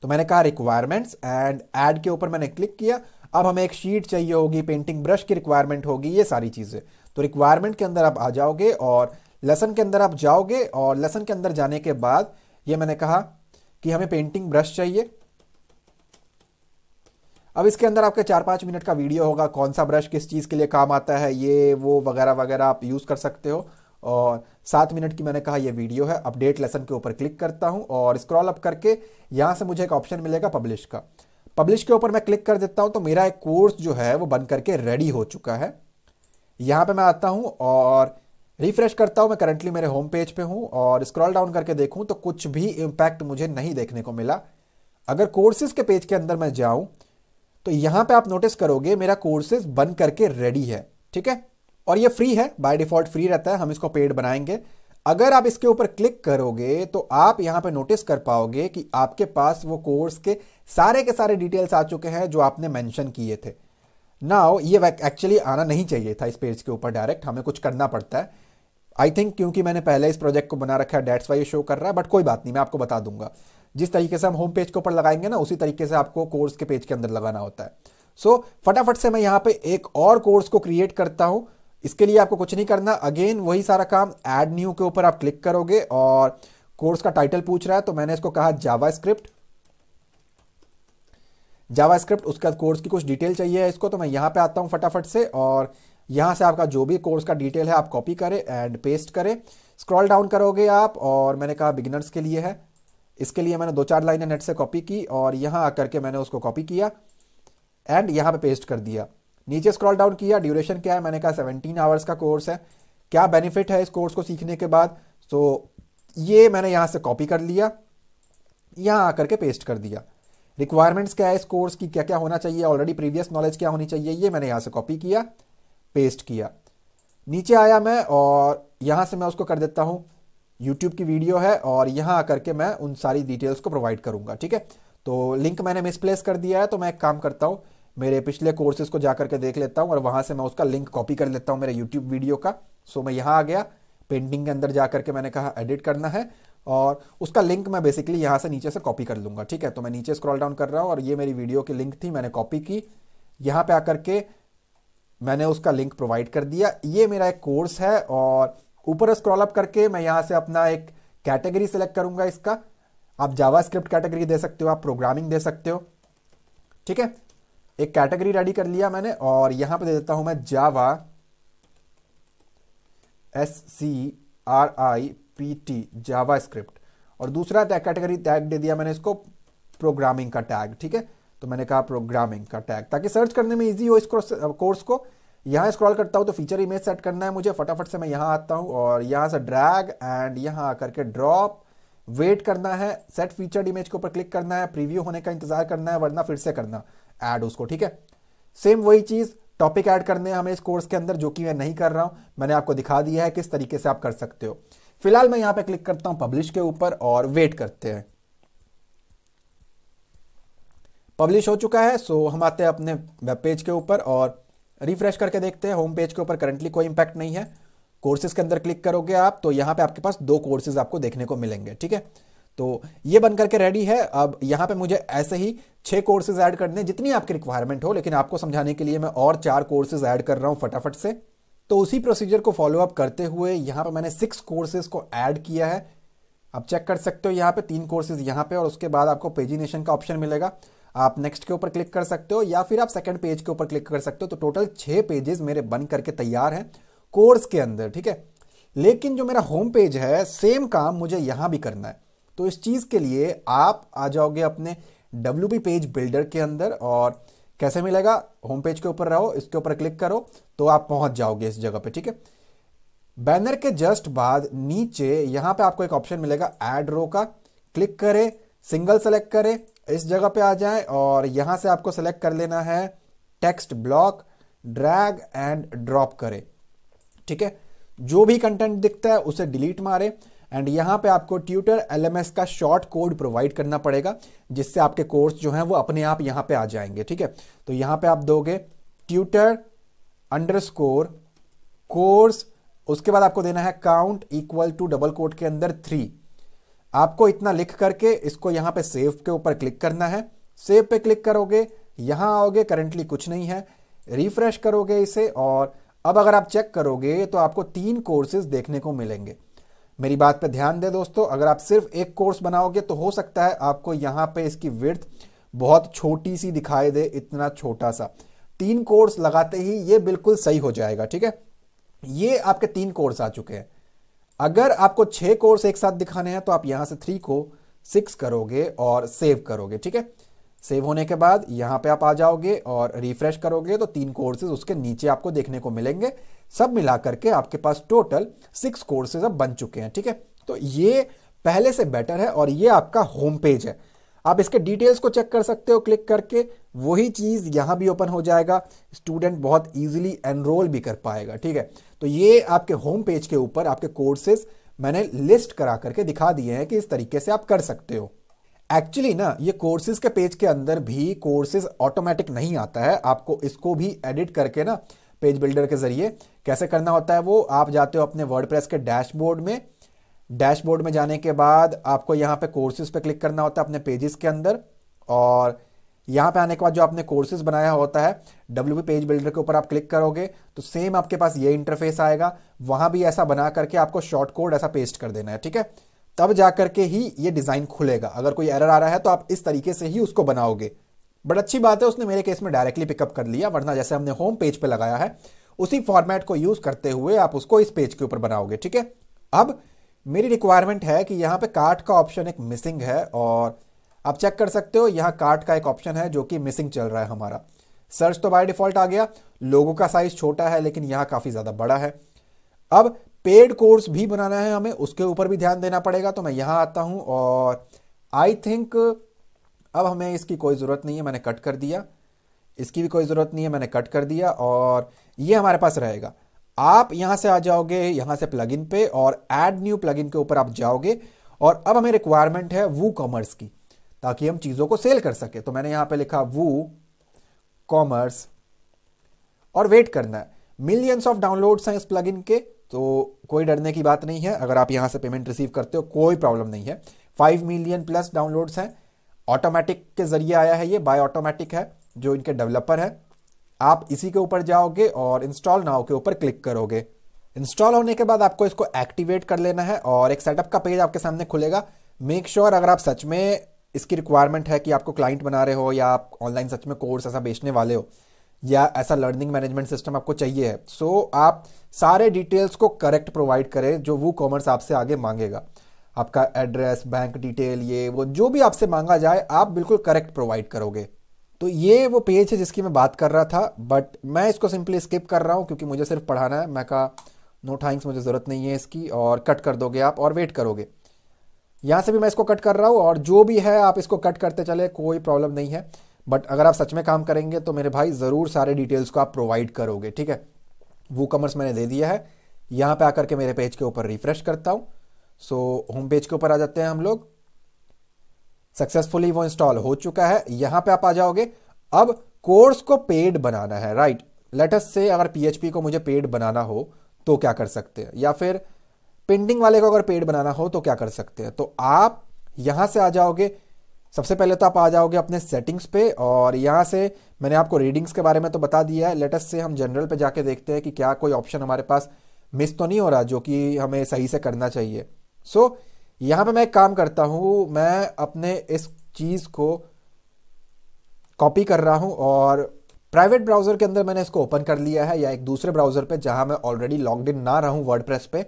तो मैंने कहा रिक्वायरमेंट्स, एंड ऐड के ऊपर मैंने क्लिक किया। अब हमें एक शीट चाहिए होगी, पेंटिंग ब्रश की रिक्वायरमेंट होगी, ये सारी चीजें। तो रिक्वायरमेंट के अंदर आप आ जाओगे और लेसन के अंदर आप जाओगे, और लेसन के अंदर जाने के बाद ये मैंने कहा कि हमें पेंटिंग ब्रश चाहिए। अब इसके अंदर आपके 4-5 मिनट का वीडियो होगा, कौन सा ब्रश किस चीज़ के लिए काम आता है, ये वो वगैरह वगैरह आप यूज़ कर सकते हो। और 7 मिनट की मैंने कहा ये वीडियो है। अपडेट लेसन के ऊपर क्लिक करता हूं और स्क्रॉल अप करके यहां से मुझे एक ऑप्शन मिलेगा पब्लिश का। पब्लिश के ऊपर मैं क्लिक कर देता हूं तो मेरा एक कोर्स जो है वो बन करके रेडी हो चुका है। यहां पे मैं आता हूं और रिफ्रेश करता हूं। मैं करंटली मेरे होम पेज पे हूं और स्क्रॉल डाउन करके देखूं तो कुछ भी इंपैक्ट मुझे नहीं देखने को मिला। अगर कोर्सेज के पेज के अंदर मैं जाऊं तो यहां पे आप नोटिस करोगे मेरा कोर्सेज बन करके रेडी है, ठीक है। और ये फ्री है, बाय डिफॉल्ट फ्री रहता है, हम इसको पेड बनाएंगे। अगर आप इसके ऊपर क्लिक करोगे तो आप यहां पे नोटिस कर पाओगे कि आपके पास वो कोर्स के सारे डिटेल्स आ चुके हैं जो आपने मेंशन किए थे। नाउ ये एक्चुअली आना नहीं चाहिए था इस पेज के ऊपर डायरेक्ट, हमें कुछ करना पड़ता है आई थिंक, क्योंकि मैंने पहले इस प्रोजेक्ट को बना रखा है, डेट्स वाई ये शो कर रहा है। बट कोई बात नहीं, मैं आपको बता दूंगा। जिस तरीके से हम होम पेज के ऊपर लगाएंगे ना, उसी तरीके से आपको कोर्स के पेज के अंदर लगाना होता है। सो फटाफट से मैं यहाँ पे एक और कोर्स को क्रिएट करता हूं। इसके लिए आपको कुछ नहीं करना, अगेन वही सारा काम, ऐड न्यू के ऊपर आप क्लिक करोगे और कोर्स का टाइटल पूछ रहा है तो मैंने इसको कहा जावास्क्रिप्ट। उसका कोर्स की कुछ डिटेल चाहिए है इसको, तो मैं यहां पे आता हूं फटाफट से, और यहां से आपका जो भी कोर्स का डिटेल है आप कॉपी करें एंड पेस्ट करें। स्क्रॉल डाउन करोगे आप, और मैंने कहा बिगिनर्स के लिए है। इसके लिए मैंने 2-4 लाइनें नेट से कॉपी की और यहां आकर के मैंने उसको कॉपी किया एंड यहां पे पेस्ट कर दिया। नीचे स्क्रॉल डाउन किया, ड्यूरेशन क्या है, मैंने कहा 17 आवर्स का कोर्स है। क्या बेनिफिट है इस कोर्स को सीखने के बाद, तो ये मैंने यहां से कॉपी कर लिया, यहां आकर के पेस्ट कर दिया। रिक्वायरमेंट्स क्या है इस कोर्स की, क्या क्या होना चाहिए, ऑलरेडी प्रीवियस नॉलेज क्या होनी चाहिए, ये मैंने यहां से कॉपी किया, पेस्ट किया। नीचे आया मैं और यहां से मैं उसको कर देता हूं यूट्यूब की वीडियो है, और यहां आकर के मैं उन सारी डिटेल्स को प्रोवाइड करूंगा, ठीक है। तो लिंक मैंने मिसप्लेस कर दिया है, तो मैं एक काम करता हूं, मेरे पिछले कोर्सेज को जाकर के देख लेता हूं और वहां से मैं उसका लिंक कॉपी कर लेता हूं मेरे यूट्यूब वीडियो का। सो मैं यहां आ गया, पेंटिंग के अंदर जाकर के मैंने कहा एडिट करना है, और उसका लिंक मैं बेसिकली यहां से नीचे से कॉपी कर लूंगा, ठीक है। तो मैं नीचे स्क्रॉल डाउन कर रहा हूं और ये मेरी वीडियो की लिंक थी, मैंने कॉपी की, यहां पे आकर के मैंने उसका लिंक प्रोवाइड कर दिया। ये मेरा एक कोर्स है, और ऊपर स्क्रॉल अप करके मैं यहां से अपना एक कैटेगरी सेलेक्ट करूंगा इसका। आप जावास्क्रिप्ट कैटेगरी दे सकते हो, आप प्रोग्रामिंग दे सकते हो, ठीक है। एक कैटेगरी रेडी कर लिया मैंने, और यहां पे दे देता हूं मैं जावा SCRIPT जावास्क्रिप्ट, और दूसरा कैटेगरी टैग दे दिया मैंने इसको प्रोग्रामिंग का टैग, ठीक है। तो मैंने कहा प्रोग्रामिंग का टैग, ताकि सर्च करने में इजी हो इस कोर्स को। यहां स्क्रॉल करता हूं तो फीचर इमेज सेट करना है मुझे, फटाफट से मैं यहां आता हूं और यहां से ड्रैग एंड यहां आकर के ड्रॉप, वेट करना है, सेट फीचर्ड इमेज के ऊपर क्लिक करना है, प्रीव्यू होने का इंतजार करना है, वरना फिर से करना ऐड उसको, ठीक है। सेम वही चीज, टॉपिक ऐड करने हैं हमें इस कोर्स के अंदर, जो कि मैं नहीं कर रहा हूं, मैंने आपको दिखा दिया है किस तरीके से आप कर सकते हो। फिलहाल मैं यहां पे क्लिक करता हूं पब्लिश के ऊपर और वेट करते हैं। पब्लिश हो चुका है। सो हम आते हैं अपने वेब पेज के ऊपर और रिफ्रेश करके देखते हैं। होम पेज के ऊपर करंटली कोई इंपैक्ट नहीं है। कोर्सेज के अंदर क्लिक करोगे आप तो यहां पे आपके पास 2 कोर्सेज आपको देखने को मिलेंगे, ठीक है। तो ये बन करके रेडी है। अब यहाँ पे मुझे ऐसे ही 6 कोर्सेज ऐड करने, जितनी आपकी रिक्वायरमेंट हो, लेकिन आपको समझाने के लिए मैं और 4 कोर्सेज ऐड कर रहा हूँ फटाफट से। तो उसी प्रोसीजर को फॉलो अप करते हुए यहाँ पे मैंने 6 कोर्सेज को ऐड किया है। आप चेक कर सकते हो यहाँ पे 3 कोर्सेज यहाँ पे, और उसके बाद आपको पेजिनेशन का ऑप्शन मिलेगा। आप नेक्स्ट के ऊपर क्लिक कर सकते हो या फिर आप सेकंड पेज के ऊपर क्लिक कर सकते हो। तो टोटल 6 पेजेस मेरे बन करके तैयार हैं कोर्स के अंदर, ठीक है। लेकिन जो मेरा होम पेज है, सेम काम मुझे यहां भी करना है। तो इस चीज के लिए आप आ जाओगे अपने WP पेज बिल्डर के अंदर, और कैसे मिलेगा, होम पेज के ऊपर रहो, इसके ऊपर क्लिक करो तो आप पहुंच जाओगे इस जगह पे, ठीक है। बैनर के जस्ट बाद नीचे यहां पे आपको एक ऑप्शन मिलेगा ऐड रो का, क्लिक करें, सिंगल सेलेक्ट करें, इस जगह पे आ जाएं और यहां से आपको सेलेक्ट कर लेना है text block, drag and drop करें, ठीक है। जो भी कंटेंट दिखता है उसे डिलीट मारे, एंड यहां पे आपको ट्यूटर LMS का शॉर्ट कोड प्रोवाइड करना पड़ेगा, जिससे आपके कोर्स जो हैं वो अपने आप यहां पे आ जाएंगे, ठीक है। तो यहां पे आप दोगे ट्यूटर _ कोर्स, उसके बाद आपको देना है count equal to double quote के अंदर 3। आपको इतना लिख करके इसको यहां पे सेव के ऊपर क्लिक करना है। सेव पे क्लिक करोगे, यहां आओगे, करंटली कुछ नहीं है, रिफ्रेश करोगे इसे, और अब अगर आप चेक करोगे तो आपको 3 कोर्सेज देखने को मिलेंगे। मेरी बात पे ध्यान दे दोस्तों, अगर आप सिर्फ एक कोर्स बनाओगे तो हो सकता है आपको यहां पे इसकी विड्थ बहुत छोटी सी दिखाई दे, इतना छोटा सा। 3 कोर्स लगाते ही ये बिल्कुल सही हो जाएगा, ठीक है। ये आपके 3 कोर्स आ चुके हैं। अगर आपको 6 कोर्स एक साथ दिखाने हैं तो आप यहां से 3 को 6 करोगे और सेव करोगे, ठीक है। सेव होने के बाद यहां पे आप आ जाओगे और रिफ्रेश करोगे तो 3 कोर्सेज उसके नीचे आपको देखने को मिलेंगे। सब मिला करके आपके पास टोटल 6 कोर्सेज अब बन चुके हैं, ठीक है। तो ये पहले से बेटर है, और ये आपका होम पेज है। आप इसके डिटेल्स को चेक कर सकते हो क्लिक करके, वही चीज यहां भी ओपन हो जाएगा, स्टूडेंट बहुत इजीली एनरोल भी कर पाएगा, ठीक है। तो ये आपके होम पेज के ऊपर आपके कोर्सेज मैंने लिस्ट करा करके दिखा दिए हैं कि इस तरीके से आप कर सकते हो। एक्चुअली ना, ये कोर्सेज के पेज के अंदर भी कोर्सेज ऑटोमेटिक नहीं आता है, आपको इसको भी एडिट करके ना पेज बिल्डर के जरिए कैसे करना होता है वो, आप जाते हो अपने वर्डप्रेस के डैशबोर्ड में। डैशबोर्ड में जाने के बाद आपको यहाँ पे कोर्सेज पे क्लिक करना होता है अपने पेजेस के अंदर, और यहाँ पे आने के बाद जो आपने कोर्सेज बनाया होता है WP पेज बिल्डर के ऊपर आप क्लिक करोगे तो सेम आपके पास ये इंटरफेस आएगा। वहां भी ऐसा बना करके आपको शॉर्ट कोड ऐसा पेस्ट कर देना है, ठीक है। तब जाकर के ही ये डिजाइन खुलेगा। अगर कोई एरर आ रहा है तो आप इस तरीके से ही उसको बनाओगे। बट अच्छी बात है, उसने मेरे केस में डायरेक्टली पिकअप कर लिया, वरना जैसे हमने होम पेज पे लगाया है उसी फॉर्मेट को यूज करते हुए आप उसको इस पेज के ऊपर बनाओगे, ठीक है। अब मेरी रिक्वायरमेंट है कि यहाँ पे कार्ट का ऑप्शन एक मिसिंग है, और आप चेक कर सकते हो यहाँ कार्ट का एक ऑप्शन है जो कि मिसिंग चल रहा है हमारा। सर्च तो बाय डिफॉल्ट आ गया, लोगो का साइज छोटा है लेकिन यहाँ काफी ज्यादा बड़ा है। अब पेड कोर्स भी बनाना है हमें, उसके ऊपर भी ध्यान देना पड़ेगा। तो मैं यहां आता हूं और आई थिंक अब हमें इसकी कोई जरूरत नहीं है, मैंने कट कर दिया। इसकी भी कोई जरूरत नहीं है, मैंने कट कर दिया, और ये हमारे पास रहेगा। आप यहां से आ जाओगे यहां से प्लगइन पे, और ऐड न्यू प्लगइन के ऊपर आप जाओगे, और अब हमें रिक्वायरमेंट है WooCommerce की, ताकि हम चीजों को सेल कर सके। तो मैंने यहां पे लिखा WooCommerce, और वेट करना है। मिलियंस ऑफ डाउनलोड्स हैं इस प्लगइन के, तो कोई डरने की बात नहीं है। अगर आप यहां से पेमेंट रिसीव करते हो कोई प्रॉब्लम नहीं है। 5 मिलियन प्लस डाउनलोड्स हैं, ऑटोमेटिक के जरिए आया है, ये बाय ऑटोमेटिक है जो इनके डेवलपर है। आप इसी के ऊपर जाओगे और इंस्टॉल नाउ के ऊपर क्लिक करोगे। इंस्टॉल होने के बाद आपको इसको एक्टिवेट कर लेना है, और एक सेटअप का पेज आपके सामने खुलेगा। मेक श्योर अगर आप सच में इसकी रिक्वायरमेंट है कि आपको क्लाइंट बना रहे हो, या आप ऑनलाइन सच में कोर्स ऐसा बेचने वाले हो, या ऐसा लर्निंग मैनेजमेंट सिस्टम आपको चाहिए है, सो आप सारे डिटेल्स को करेक्ट प्रोवाइड करें जो WooCommerce आपसे आगे मांगेगा। आपका एड्रेस, बैंक डिटेल, ये वो जो भी आपसे मांगा जाए आप बिल्कुल करेक्ट प्रोवाइड करोगे। तो ये वो पेज है जिसकी मैं बात कर रहा था, बट मैं इसको सिंपली स्किप कर रहा हूं क्योंकि मुझे सिर्फ पढ़ाना है। मैं कहा नो थैंक्स, मुझे जरूरत नहीं है इसकी, और कट कर दोगे आप और वेट करोगे। यहां से भी मैं इसको कट कर रहा हूं, और जो भी है आप इसको कट करते चले, कोई प्रॉब्लम नहीं है। बट अगर आप सच में काम करेंगे तो मेरे भाई जरूर सारे डिटेल्स को आप प्रोवाइड करोगे, ठीक है। WooCommerce मैंने दे दिया है। यहां पे आकर के मेरे पेज के ऊपर रिफ्रेश करता हूं, सो होम पेज के ऊपर आ जाते हैं हम लोग। सक्सेसफुली वो इंस्टॉल हो चुका है। यहां पे आप आ जाओगे। अब कोर्स को पेड बनाना है, राइट। लेट अस से अगर PHP को मुझे पेड बनाना हो तो क्या कर सकते हैं, या फिर पेंडिंग वाले को अगर पेड बनाना हो तो क्या कर सकते हैं। तो आप यहां से आ जाओगे, सबसे पहले तो आप आ जाओगे अपने सेटिंग्स पे, और यहां से मैंने आपको रीडिंग्स के बारे में तो बता दिया है। लेटेस्ट से हम जनरल पे जाके देखते हैं कि क्या कोई ऑप्शन हमारे पास मिस तो नहीं हो रहा जो कि हमें सही से करना चाहिए। सो यहां पे मैं एक काम करता हूं, मैं अपने इस चीज को कॉपी कर रहा हूं और प्राइवेट ब्राउजर के अंदर मैंने इसको ओपन कर लिया है, या एक दूसरे ब्राउजर पे जहां मैं ऑलरेडी लॉग्ड इन ना रहूं वर्डप्रेस पे।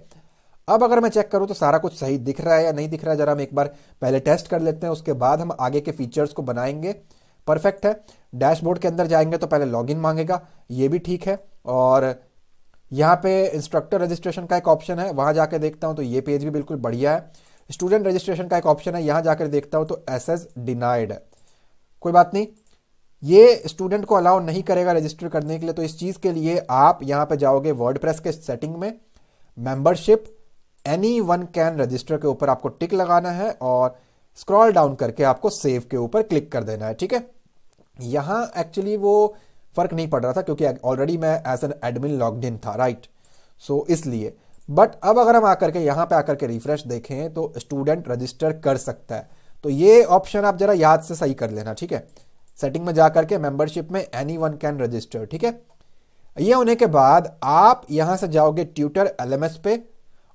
अब अगर मैं चेक करूं तो सारा कुछ सही दिख रहा है या नहीं दिख रहा है, जरा हम एक बार पहले टेस्ट कर लेते हैं, उसके बाद हम आगे के फीचर्स को बनाएंगे। परफेक्ट है। डैशबोर्ड के अंदर जाएंगे तो पहले लॉगिन मांगेगा, ये भी ठीक है। और यहाँ पे इंस्ट्रक्टर रजिस्ट्रेशन का एक ऑप्शन है, वहां जाकर देखता हूं तो ये पेज भी बिल्कुल बढ़िया है। स्टूडेंट रजिस्ट्रेशन का एक ऑप्शन है, यहां जाकर देखता हूं तो एसएस डिनाइड है। कोई बात नहीं, ये स्टूडेंट को अलाउ नहीं करेगा रजिस्टर करने के लिए। तो इस चीज के लिए आप यहां पे जाओगे वर्डप्रेस के सेटिंग में, membership any one can register के ऊपर आपको टिक लगाना है और स्क्रॉल डाउन करके आपको सेव के ऊपर क्लिक कर देना है। ठीक है, यहां एक्चुअली वो फर्क नहीं पड़ रहा था क्योंकि ऑलरेडी मैं as an admin logged in था, राइट। सो इसलिए, बट अब अगर हम आकर के यहां पे आकर के रिफ्रेश देखें तो स्टूडेंट रजिस्टर कर सकता है। तो ये ऑप्शन आप जरा याद से सही कर लेना, ठीक है। सेटिंग में जाकर के मेंबरशिप में एनी वन कैन रजिस्टर, ठीक है। ये होने के बाद आप यहां से जाओगे ट्यूटर एलएमएस पे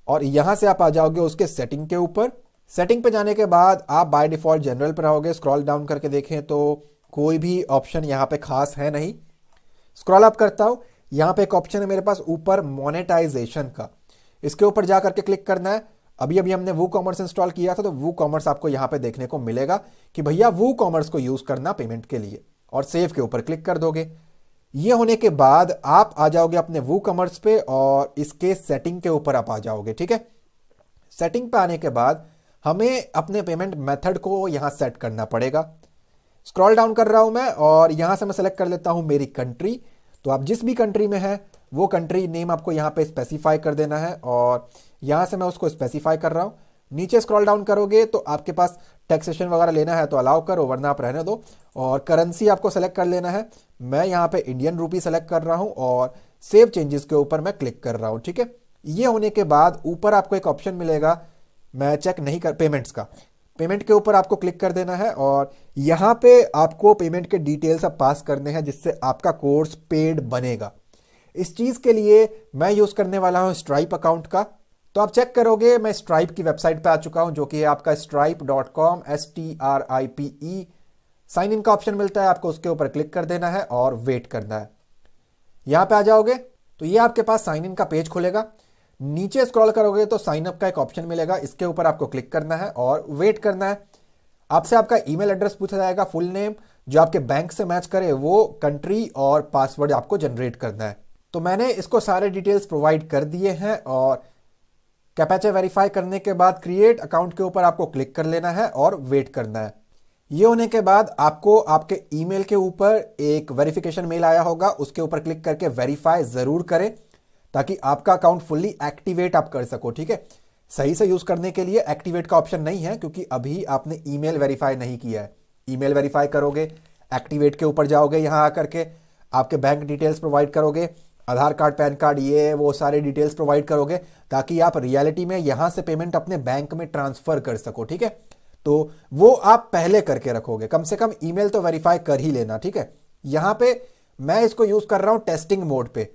और यहां से आप आ जाओगे उसके सेटिंग के ऊपर। सेटिंग पे जाने के बाद आप बाय डिफॉल्ट जनरल पर आओगे। स्क्रॉल डाउन करके देखें तो कोई भी ऑप्शन यहां पे खास है नहीं। स्क्रॉल अप करता हूं, यहां पे एक ऑप्शन है मेरे पास ऊपर मोनेटाइजेशन का, इसके ऊपर जाकर के क्लिक करना है। अभी अभी हमने वो कॉमर्स इंस्टॉल किया था तो वो कॉमर्स आपको यहां पे देखने को मिलेगा कि भैया वो कॉमर्स को यूज करना पेमेंट के लिए, और सेव के ऊपर क्लिक कर दोगे। ये होने के बाद आप आ जाओगे अपने वो कॉमर्स पे और इसके सेटिंग के ऊपर आप आ जाओगे, ठीक है। सेटिंग पे आने के बाद हमें अपने पेमेंट मेथड को यहां सेट करना पड़ेगा। स्क्रॉल डाउन कर रहा हूं मैं और यहां से मैं सेलेक्ट कर लेता हूं मेरी कंट्री। तो आप जिस भी कंट्री में है वो कंट्री नेम आपको यहां पे स्पेसिफाई कर देना है और यहां से मैं उसको स्पेसिफाई कर रहा हूं। नीचे स्क्रॉल डाउन करोगे तो आपके पास टैक्सेशन वगैरह लेना है तो अलाउ करो, वरना आप रहने दो। और करेंसी आपको सेलेक्ट कर लेना है। मैं यहां पे इंडियन रूपी सेलेक्ट कर रहा हूं और सेव चेंजेस के ऊपर मैं क्लिक कर रहा हूं, ठीक है। ये होने के बाद ऊपर आपको एक ऑप्शन मिलेगा, मैं चेक नहीं कर, पेमेंट्स का, पेमेंट के ऊपर आपको क्लिक कर देना है और यहां पे आपको पेमेंट के डिटेल्स अब पास करने हैं जिससे आपका कोर्स पेड बनेगा। इस चीज के लिए मैं यूज करने वाला हूं स्ट्राइप अकाउंट का। तो आप चेक करोगे मैं स्ट्राइप की वेबसाइट पे आ चुका हूं जो कि है आपका stripe.com, STRIPE। साइन इन का ऑप्शन मिलता है, आपको उसके ऊपर क्लिक कर देना है और वेट करना है। यहां पे आ जाओगे तो ये आपके पास साइन इन का पेज खुलेगा। नीचे स्क्रॉल करोगे तो साइन अप का एक ऑप्शन मिलेगा, इसके ऊपर आपको क्लिक करना है और वेट करना है। आपसे आपका ईमेल एड्रेस पूछा जाएगा, फुल नेम जो आपके बैंक से मैच करे, वो कंट्री और पासवर्ड आपको जनरेट करना है। तो मैंने इसको सारे डिटेल्स प्रोवाइड कर दिए हैं और कैप्चा वेरीफाई करने के बाद क्रिएट अकाउंट के ऊपर आपको क्लिक कर लेना है और वेट करना है। ये होने के बाद आपको आपके ईमेल के ऊपर एक वेरिफिकेशन मेल आया होगा, उसके ऊपर क्लिक करके वेरीफाई जरूर करें ताकि आपका अकाउंट फुल्ली एक्टिवेट आप कर सको, ठीक है। सही से यूज करने के लिए एक्टिवेट का ऑप्शन नहीं है क्योंकि अभी आपने ईमेल वेरीफाई नहीं किया है। ईमेल वेरीफाई करोगे, एक्टिवेट के ऊपर जाओगे, यहां आकर के आपके बैंक डिटेल्स प्रोवाइड करोगे, आधार कार्ड, पैन कार्ड, ये वो सारे डिटेल्स प्रोवाइड करोगे ताकि आप रियलिटी में यहां से पेमेंट अपने बैंक में ट्रांसफर कर सको, ठीक है। तो वो आप पहले करके रखोगे, कम से कम ईमेल तो वेरीफाई कर ही लेना, ठीक है। यहां पे मैं इसको यूज कर रहा हूं टेस्टिंग मोड पे,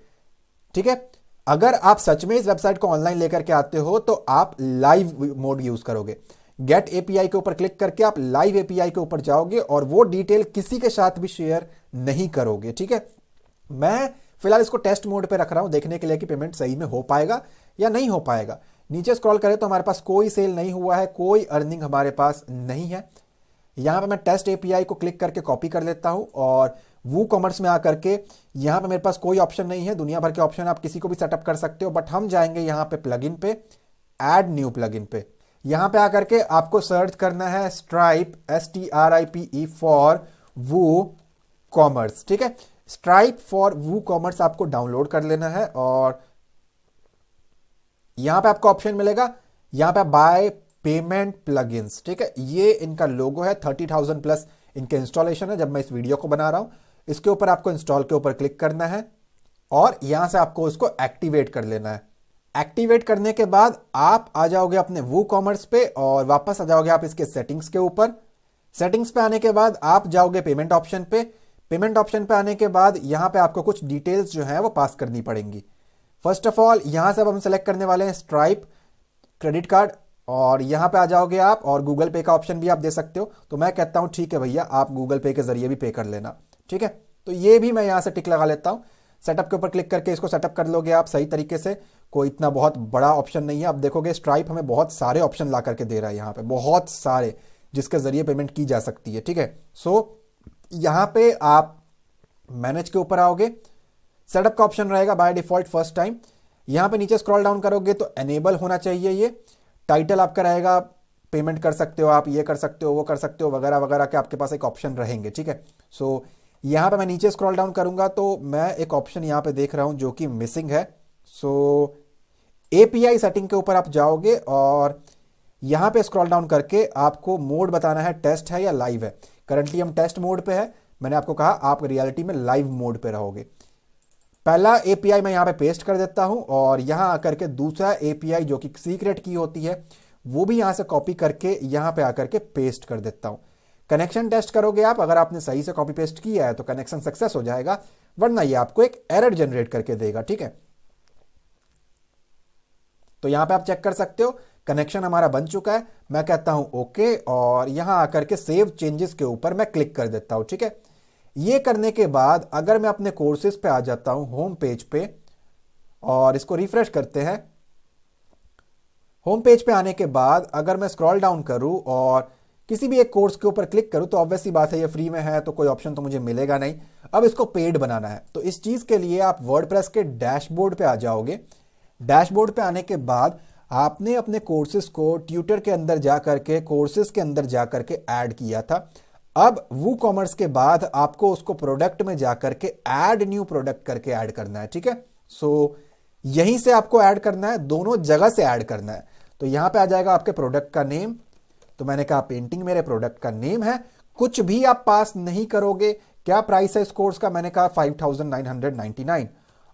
ठीक है। अगर आप सच में इस वेबसाइट को ऑनलाइन लेकर के आते हो तो आप लाइव मोड यूज करोगे। गेट एपीआई के ऊपर क्लिक करके आप लाइव एपीआई के ऊपर जाओगे और वो डिटेल किसी के साथ भी शेयर नहीं करोगे, ठीक है। मैं फिलहाल इसको टेस्ट मोड पे रख रहा हूं देखने के लिए कि पेमेंट सही में हो पाएगा या नहीं हो पाएगा। नीचे स्क्रॉल करें तो हमारे पास कोई सेल नहीं हुआ है, कोई अर्निंग हमारे पास नहीं है। यहां पे मैं टेस्ट एपीआई को क्लिक करके कॉपी कर लेता हूं और वो कॉमर्स में आकर के यहां पे मेरे पास कोई ऑप्शन नहीं है। दुनिया भर के ऑप्शन आप किसी को भी सेटअप कर सकते हो, बट हम जाएंगे यहां पे प्लगइन पे, ऐड न्यू प्लगइन पे। यहां पे आकर के आपको सर्च करना है स्ट्राइप, STRIPE फॉर वो कॉमर्स, ठीक है। स्ट्राइप फॉर वो कॉमर्स आपको डाउनलोड कर लेना है और यहां पे आपको ऑप्शन मिलेगा, यहां पे बाय पेमेंट प्लगइन्स, ठीक है। ये इनका लोगो है, 30,000 प्लस इनके इंस्टॉलेशन है जब मैं इस वीडियो को बना रहा हूं। इसके ऊपर आपको इंस्टॉल के ऊपर क्लिक करना है और यहां से आपको इसको एक्टिवेट कर लेना है। एक्टिवेट करने के बाद आप आ जाओगे अपने वूकॉमर्स पे और वापस आ जाओगे आप इसके सेटिंग्स के ऊपर। सेटिंग्स पे आने के बाद आप जाओगे पेमेंट ऑप्शन पे। पेमेंट ऑप्शन पे आने के बाद यहां पे आपको कुछ डिटेल्स जो है वो पास करनी पड़ेंगी। फर्स्ट ऑफ ऑल यहां से अब हम सेलेक्ट करने वाले हैं स्ट्राइप क्रेडिट कार्ड, और यहां पे आ जाओगे आप, और गूगल पे का ऑप्शन भी आप दे सकते हो। तो मैं कहता हूं ठीक है भैया, आप गूगल पे के जरिए भी पे कर लेना, ठीक है। तो ये भी मैं यहां से टिक लगा लेता हूं। सेटअप के ऊपर क्लिक करके इसको सेटअप कर लोगे आप सही तरीके से। कोई इतना बहुत बड़ा ऑप्शन नहीं है। आप देखोगे स्ट्राइप हमें बहुत सारे ऑप्शन ला करके दे रहा है यहाँ पे, बहुत सारे, जिसके जरिए पेमेंट की जा सकती है, ठीक है। सो यहां पे आप मैनेज के ऊपर आओगे, सेटअप का ऑप्शन रहेगा बाय डिफॉल्ट फर्स्ट टाइम। यहां पे नीचे स्क्रॉल डाउन करोगे तो एनेबल होना चाहिए। ये टाइटल आपका रहेगा, पेमेंट कर सकते हो आप, ये कर सकते हो, वो कर सकते हो, वगैरह वगैरह के आपके पास एक ऑप्शन रहेंगे, ठीक है। सो यहां पे मैं नीचे स्क्रॉल डाउन करूंगा तो मैं एक ऑप्शन यहां पे देख रहा हूं जो कि मिसिंग है। सो एपीआई सेटिंग के ऊपर आप जाओगे और यहां पे स्क्रॉल डाउन करके आपको मोड बताना है, टेस्ट है या लाइव है। करंटली हम टेस्ट मोड पे है, मैंने आपको कहा आप रियलिटी में लाइव मोड पे रहोगे। पहला एपीआई मैं यहां पे पेस्ट कर देता हूं और यहां आकर के दूसरा एपीआई जो कि सीक्रेट की होती है वो भी यहां से कॉपी करके यहां पे आकर के पेस्ट कर देता हूं। कनेक्शन टेस्ट करोगे आप, अगर आपने सही से कॉपी पेस्ट किया है तो कनेक्शन सक्सेस हो जाएगा, वरना ये आपको एक एरर जनरेट करके देगा, ठीक है। तो यहां पे आप चेक कर सकते हो कनेक्शन हमारा बन चुका है। मैं कहता हूं ओके, और यहां आकर के सेव चेंजेस के ऊपर मैं क्लिक कर देता हूं, ठीक है। ये करने के बाद अगर मैं अपने कोर्सेज पे आ जाता हूं होम पेज पे और इसको रिफ्रेश करते हैं, होम पेज पे आने के बाद अगर मैं स्क्रॉल डाउन करूं और किसी भी एक कोर्स के ऊपर क्लिक करूं तो ऑब्वियस सी बात है ये फ्री में है तो कोई ऑप्शन तो मुझे मिलेगा नहीं। अब इसको पेड बनाना है तो इस चीज के लिए आप वर्डप्रेस के डैशबोर्ड पे आ जाओगे। डैशबोर्ड पे आने के बाद आपने अपने कोर्सेज को ट्यूटर के अंदर जाकर के कोर्सेज के अंदर जाकर के ऐड किया था। अब वूकॉमर्स के बाद आपको उसको प्रोडक्ट में जाकर के ऐड न्यू प्रोडक्ट करके ऐड करना है, ठीक है। सो यहीं से आपको ऐड करना है, दोनों जगह से ऐड करना है। तो यहां पे आ जाएगा आपके प्रोडक्ट का नेम, तो मैंने कहा पेंटिंग मेरे प्रोडक्ट का नेम है। कुछ भी आप पास नहीं करोगे। क्या प्राइस है इस कोर्स का, मैंने कहा 5999।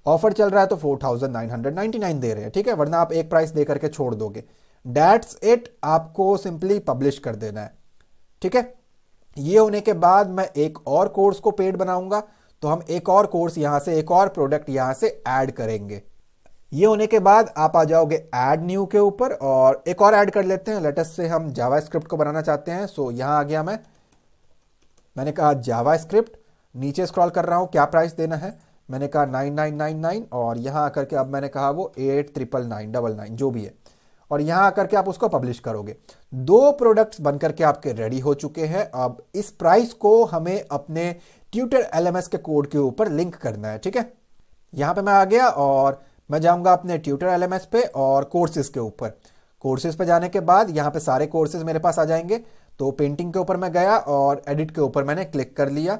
ऑफर चल रहा है तो 4999 दे रहे हैं, ठीक है, वरना आप एक प्राइस दे करके छोड़ दोगे। दैट्स इट, आपको सिंपली पब्लिश कर देना है, ठीक है। ये होने के बाद मैं एक और कोर्स को पेड बनाऊंगा, तो हम एक और कोर्स यहां से, एक और प्रोडक्ट यहां से ऐड करेंगे। ये होने के बाद आप आ जाओगे ऐड न्यू के ऊपर और एक और ऐड कर लेते हैं। लेटेस्ट से हम जावास्क्रिप्ट को बनाना चाहते हैं। सो यहां आ गया मैंने कहा जावास्क्रिप्ट, नीचे स्क्रॉल कर रहा हूं, क्या प्राइस देना है, मैंने कहा 9999 और यहां आकर के अब मैंने कहा वो 8999 जो भी है, और यहां आकर के आप उसको पब्लिश करोगे। दो प्रोडक्ट्स बनकर के आपके रेडी हो चुके हैं। अब इस प्राइस को हमें अपने ट्यूटर एलएमएस के कोड के ऊपर लिंक करना है, ठीक है। यहां पे मैं आ गया और मैं जाऊंगा अपने ट्यूटर एलएमएस पे और कोर्सेज के ऊपर। कोर्सेज पे जाने के बाद यहां पे सारे कोर्सेज मेरे पास आ जाएंगे। तो पेंटिंग के ऊपर मैं गया और एडिट के ऊपर मैंने क्लिक कर लिया।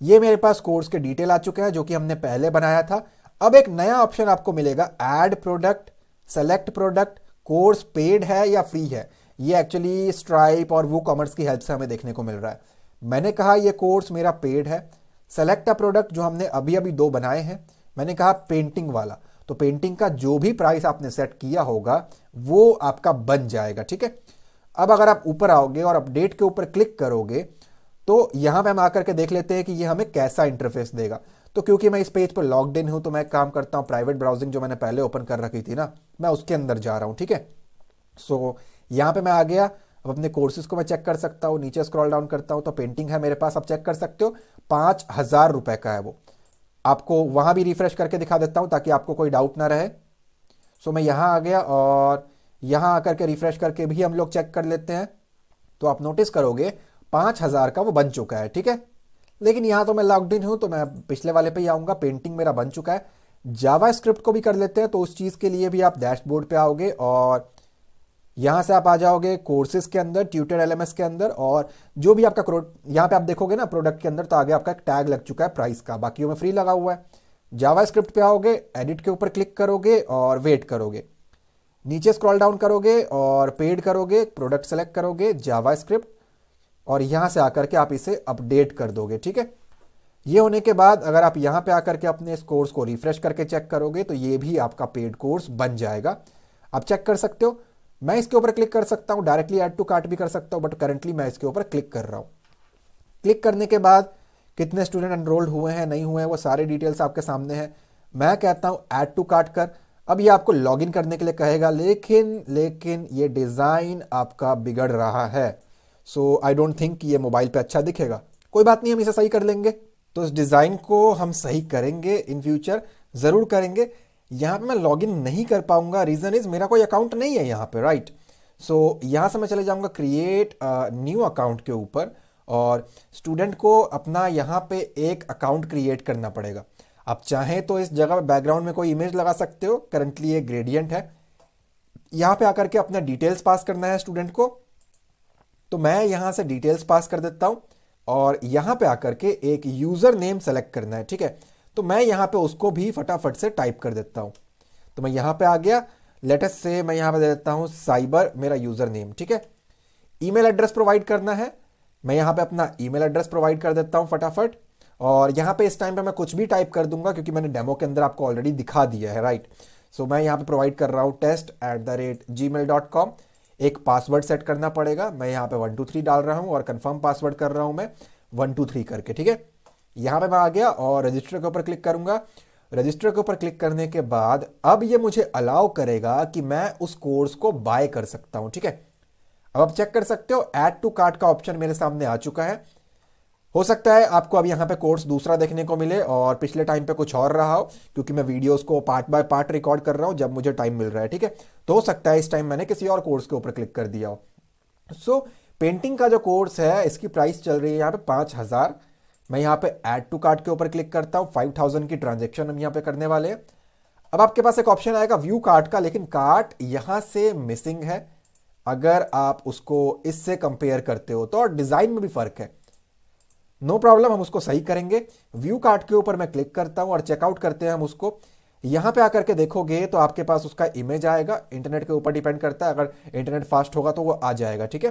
ये मेरे पास कोर्स के डिटेल आ चुके हैं जो कि हमने पहले बनाया था। अब एक नया ऑप्शन आपको मिलेगा, add product, select product, course paid है या फ्री है। ये एक्चुअली स्ट्राइप और वूकॉमर्स की हेल्प से हमें देखने को मिल रहा है। मैंने कहा ये कोर्स मेरा पेड है। सेलेक्ट अ प्रोडक्ट जो हमने अभी अभी दो बनाए हैं, मैंने कहा पेंटिंग वाला, तो पेंटिंग का जो भी प्राइस आपने सेट किया होगा वो आपका बन जाएगा, ठीक है। अब अगर आप ऊपर आओगे और अपडेट के ऊपर क्लिक करोगे तो यहां पे हम आकर के देख लेते हैं कि ये हमें कैसा इंटरफेस देगा। तो क्योंकि मैं इस पेज पर लॉग्ड इन हूं तो मैं एक काम करता हूं, प्राइवेट ब्राउजिंग जो मैंने पहले ओपन कर रखी थी ना, मैं उसके अंदर जा रहा हूं, ठीक है। सो यहां पे मैं आ गया। अब अपने कोर्सेज को मैं चेक कर सकता हूं, नीचे स्क्रॉल डाउन करता हूं तो पेंटिंग है मेरे पास, आप चेक कर सकते हो 5000 रुपए का है वो। आपको वहां भी रिफ्रेश करके दिखा देता हूं ताकि आपको कोई डाउट ना रहे। सो मैं यहां आ गया और यहां आकर के रिफ्रेश करके भी हम लोग चेक कर लेते हैं। तो आप नोटिस करोगे 5000 का वो बन चुका है, ठीक है। लेकिन यहां तो मैं लॉग्ड इन हूं तो मैं पिछले वाले पे ही आऊंगा, पेंटिंग मेरा बन चुका है। जावास्क्रिप्ट को भी कर लेते हैं, तो उस चीज के लिए भी आप डैशबोर्ड पे आओगे और यहां से आप आ जाओगे कोर्सेज के अंदर, ट्यूटर एलएमएस के अंदर, और जो भी आपका यहां पे आप देखोगे ना प्रोडक्ट के अंदर, तो आगे आपका एक टैग लग चुका है प्राइस का, बाकी में फ्री लगा हुआ है। जावास्क्रिप्ट पे आओगे, एडिट के ऊपर क्लिक करोगे और वेट करोगे, नीचे स्क्रॉल डाउन करोगे और पेड करोगे, प्रोडक्ट सेलेक्ट करोगे जावास्क्रिप्ट, और यहां से आकर के आप इसे अपडेट कर दोगे, ठीक है। ये होने के बाद अगर आप यहाँ पे आकर के अपने इस कोर्स को रिफ्रेश करके चेक करोगे तो ये भी आपका पेड कोर्स बन जाएगा। आप चेक कर सकते हो। मैं इसके ऊपर क्लिक कर सकता हूँ, डायरेक्टली ऐड टू कार्ट भी कर सकता हूँ, बट करंटली मैं इसके ऊपर क्लिक कर रहा हूँ। क्लिक करने के बाद कितने स्टूडेंट एनरोल्ड हुए हैं नहीं हुए हैं वो सारे डिटेल्स आपके सामने हैं। मैं कहता हूँ ऐड टू कार्ट कर। अब ये आपको लॉगिन करने के लिए कहेगा, लेकिन ये डिज़ाइन आपका बिगड़ रहा है। सो आई डोंट थिंक ये मोबाइल पे अच्छा दिखेगा। कोई बात नहीं, हम इसे सही कर लेंगे। तो इस डिज़ाइन को हम सही करेंगे, इन फ्यूचर ज़रूर करेंगे। यहाँ पे मैं लॉगिन नहीं कर पाऊंगा, रीज़न इज़ मेरा कोई अकाउंट नहीं है यहाँ पे, राइट। सो यहाँ से मैं चले जाऊँगा क्रिएट न्यू अकाउंट के ऊपर, और स्टूडेंट को अपना यहाँ पे एक अकाउंट क्रिएट करना पड़ेगा। आप चाहें तो इस जगह बैकग्राउंड में कोई इमेज लगा सकते हो, करंटली ये ग्रेडियंट है। यहाँ पे आकर के अपना डिटेल्स पास करना है स्टूडेंट को, तो मैं यहाँ से डिटेल्स पास कर देता हूँ, और यहाँ पे आकर के एक यूज़र नेम सेलेक्ट करना है, ठीक है। तो मैं यहाँ पे उसको भी फटाफट से टाइप कर देता हूँ। तो मैं यहाँ पे आ गया, लेटेस्ट से मैं यहाँ पे दे देता हूँ साइबर मेरा यूज़र नेम, ठीक है। ईमेल एड्रेस प्रोवाइड करना है, मैं यहाँ पे अपना ईमेल एड्रेस प्रोवाइड कर देता हूँ फटाफट। और यहाँ पे इस टाइम पे मैं कुछ भी टाइप कर दूंगा क्योंकि मैंने डेमो के अंदर आपको ऑलरेडी दिखा दिया है, राइट। सो मैं यहाँ पे प्रोवाइड कर रहा हूँ test@gmail.com। एक पासवर्ड सेट करना पड़ेगा, मैं यहाँ पे 123 डाल रहा हूँ और कंफर्म पासवर्ड कर रहा हूँ मैं 123 करके, ठीक है। यहाँ पे मैं आ गया और रजिस्टर के ऊपर क्लिक करूंगा। रजिस्टर के ऊपर क्लिक करने के बाद अब ये मुझे अलाउ करेगा कि मैं उस कोर्स को बाय कर सकता हूँ, ठीक है। अब आप चेक कर सकते हो ऐड टू कार्ट का ऑप्शन मेरे सामने आ चुका है। हो सकता है आपको अब यहाँ पे कोर्स दूसरा देखने को मिले और पिछले टाइम पे कुछ और रहा हो, क्योंकि मैं वीडियोस को पार्ट बाय पार्ट रिकॉर्ड कर रहा हूँ जब मुझे टाइम मिल रहा है, ठीक है। तो हो सकता है इस टाइम मैंने किसी और कोर्स के ऊपर क्लिक कर दिया हो। सो पेंटिंग का जो कोर्स है इसकी प्राइस चल रही है यहाँ पे 5000। मैं यहाँ पे ऐड टू कार्ट के ऊपर क्लिक करता हूँ, 5000 की ट्रांजेक्शन हम यहाँ पे करने वाले हैं। अब आपके पास एक ऑप्शन आएगा व्यू कार्ट का, लेकिन कार्ट यहाँ से मिसिंग है। अगर आप उसको इससे कंपेयर करते हो तो, और डिजाइन में भी फर्क है। नो प्रॉब्लम, हम उसको सही करेंगे। व्यू कार्ट के ऊपर मैं क्लिक करता हूं और चेकआउट करते हैं हम उसको। यहां पे आकर के देखोगे तो आपके पास उसका इमेज आएगा, इंटरनेट के ऊपर डिपेंड करता है, अगर इंटरनेट फास्ट होगा तो वो आ जाएगा, ठीक है।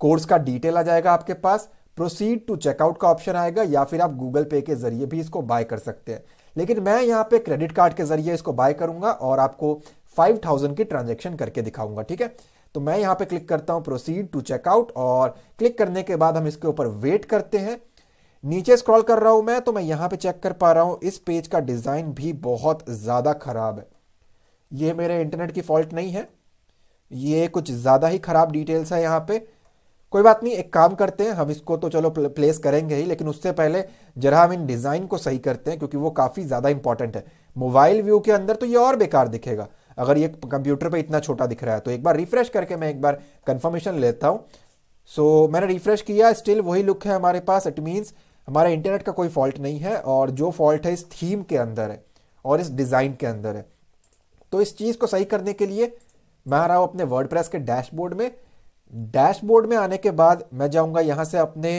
कोर्स का डिटेल आ जाएगा आपके पास, प्रोसीड टू चेकआउट का ऑप्शन आएगा, या फिर आप गूगल पे के जरिए भी इसको बाय कर सकते हैं। लेकिन मैं यहाँ पे क्रेडिट कार्ड के जरिए इसको बाय करूंगा और आपको 5000 की ट्रांजेक्शन करके दिखाऊंगा, ठीक है। तो मैं यहाँ पे क्लिक करता हूं प्रोसीड टू चेकआउट, और क्लिक करने के बाद हम इसके ऊपर वेट करते हैं। नीचे स्क्रॉल कर रहा हूं मैं, तो मैं यहाँ पे चेक कर पा रहा हूं इस पेज का डिजाइन भी बहुत ज्यादा खराब है। ये मेरे इंटरनेट की फॉल्ट नहीं है, ये कुछ ज्यादा ही खराब डिटेल्स है यहाँ पे। कोई बात नहीं, एक काम करते हैं, हम इसको तो चलो प्लेस करेंगे ही, लेकिन उससे पहले जरा हम इन डिजाइन को सही करते हैं क्योंकि वो काफी ज्यादा इंपॉर्टेंट है। मोबाइल व्यू के अंदर तो ये और बेकार दिखेगा, अगर ये कंप्यूटर पे इतना छोटा दिख रहा है। तो एक बार रिफ्रेश करके मैं एक बार कंफर्मेशन लेता हूं। सो मैंने रिफ्रेश किया, स्टिल वही लुक है हमारे पास। इट मीन्स हमारे इंटरनेट का कोई फॉल्ट नहीं है, और जो फॉल्ट है इस थीम के अंदर है और इस डिजाइन के अंदर है। तो इस चीज को सही करने के लिए मैं आ रहा हूं अपने वर्डप्रेस के डैशबोर्ड में। डैशबोर्ड में आने के बाद मैं जाऊंगा यहां से अपने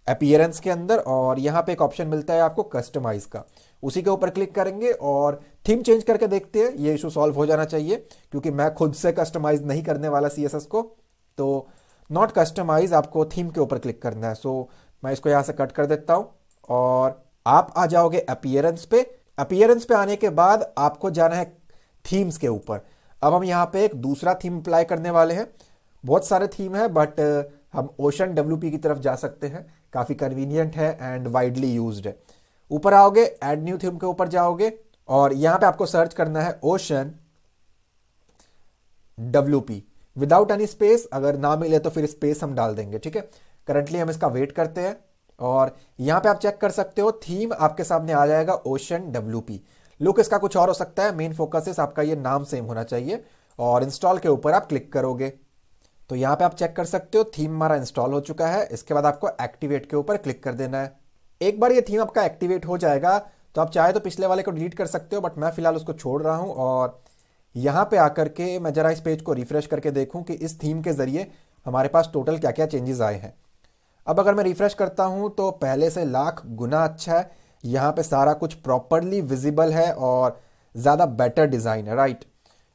अपीयरेंस के अंदर, और यहां पे एक ऑप्शन मिलता है आपको कस्टमाइज का, उसी के ऊपर क्लिक करेंगे और थीम चेंज करके देखते हैं। ये इशू सॉल्व हो जाना चाहिए, क्योंकि मैं खुद से कस्टमाइज नहीं करने वाला सीएसएस को। तो नॉट कस्टमाइज, आपको थीम के ऊपर क्लिक करना है। सो मैं इसको यहां से कट कर देता हूं और आप आ जाओगे अपीयरेंस पे। अपीयरेंस पे आने के बाद आपको जाना है थीम्स के ऊपर। अब हम यहां पे एक दूसरा थीम अप्लाई करने वाले हैं। बहुत सारे थीम है, बट हम ओशन WP की तरफ जा सकते हैं, काफी कन्वीनियंट है एंड वाइडली यूज्ड है। ऊपर आओगे, एड न्यू थीम के ऊपर जाओगे और यहां पे आपको सर्च करना है ocean WP without any space. अगर ना मिले तो फिर स्पेस हम डाल देंगे, ठीक है। करंटली हम इसका वेट करते हैं, और यहां पे आप चेक कर सकते हो थीम आपके सामने आ जाएगा ओशन WP। लुक इसका कुछ और हो सकता है, मेन फोकस आपका ये नाम सेम होना चाहिए। और इंस्टॉल के ऊपर आप क्लिक करोगे तो यहां पे आप चेक कर सकते हो थीम हमारा इंस्टॉल हो चुका है। इसके बाद आपको एक्टिवेट के ऊपर क्लिक कर देना है। एक बार ये थीम आपका एक्टिवेट हो जाएगा तो आप चाहे तो पिछले वाले को डिलीट कर सकते हो, बट मैं फिलहाल उसको छोड़ रहा हूं। और यहां पे आकर के मैं जरा इस पेज को रिफ्रेश करके देखूं कि इस थीम के जरिए हमारे पास टोटल क्या क्या चेंजेस आए हैं। अब अगर मैं रिफ्रेश करता हूं तो पहले से लाख गुना अच्छा है। यहां पे सारा कुछ प्रॉपरली विजिबल है और ज्यादा बेटर डिजाइन है, राइट।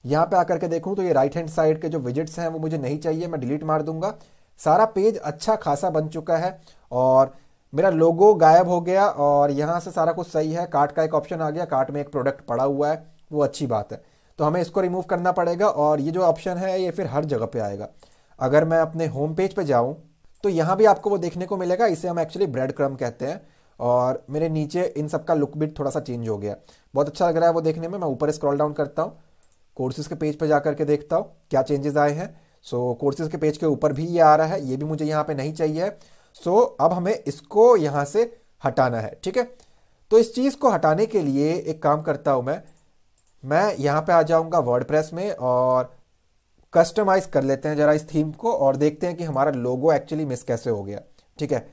यहां पे आकर के देखूं तो ये राइट हैंड साइड के जो विजिट्स हैं वो मुझे नहीं चाहिए, मैं डिलीट मार दूंगा। सारा पेज अच्छा खासा बन चुका है, और मेरा लोगो गायब हो गया और यहाँ से सारा कुछ सही है। कार्ट का एक ऑप्शन आ गया, कार्ट में एक प्रोडक्ट पड़ा हुआ है, वो अच्छी बात है। तो हमें इसको रिमूव करना पड़ेगा और ये जो ऑप्शन है ये फिर हर जगह पे आएगा। अगर मैं अपने होम पेज पे जाऊँ तो यहाँ भी आपको वो देखने को मिलेगा, इसे हम एक्चुअली ब्रेड क्रम्ब कहते हैं। और मेरे नीचे इन सब का लुक भी थोड़ा सा चेंज हो गया, बहुत अच्छा लग रहा है वो देखने में। मैं ऊपर स्क्रॉल डाउन करता हूँ, कोर्सेज के पेज पे जा करके देखता हूँ क्या चेंजेस आए हैं। सो कोर्सेज के पेज के ऊपर भी ये आ रहा है, ये भी मुझे यहाँ पे नहीं चाहिए। सो अब हमें इसको यहाँ से हटाना है, ठीक है। तो इस चीज़ को हटाने के लिए एक काम करता हूँ, मैं यहाँ पे आ जाऊँगा वर्डप्रेस में और कस्टमाइज कर लेते हैं जरा इस थीम को और देखते हैं कि हमारा लोगो एक्चुअली मिस कैसे हो गया। ठीक है,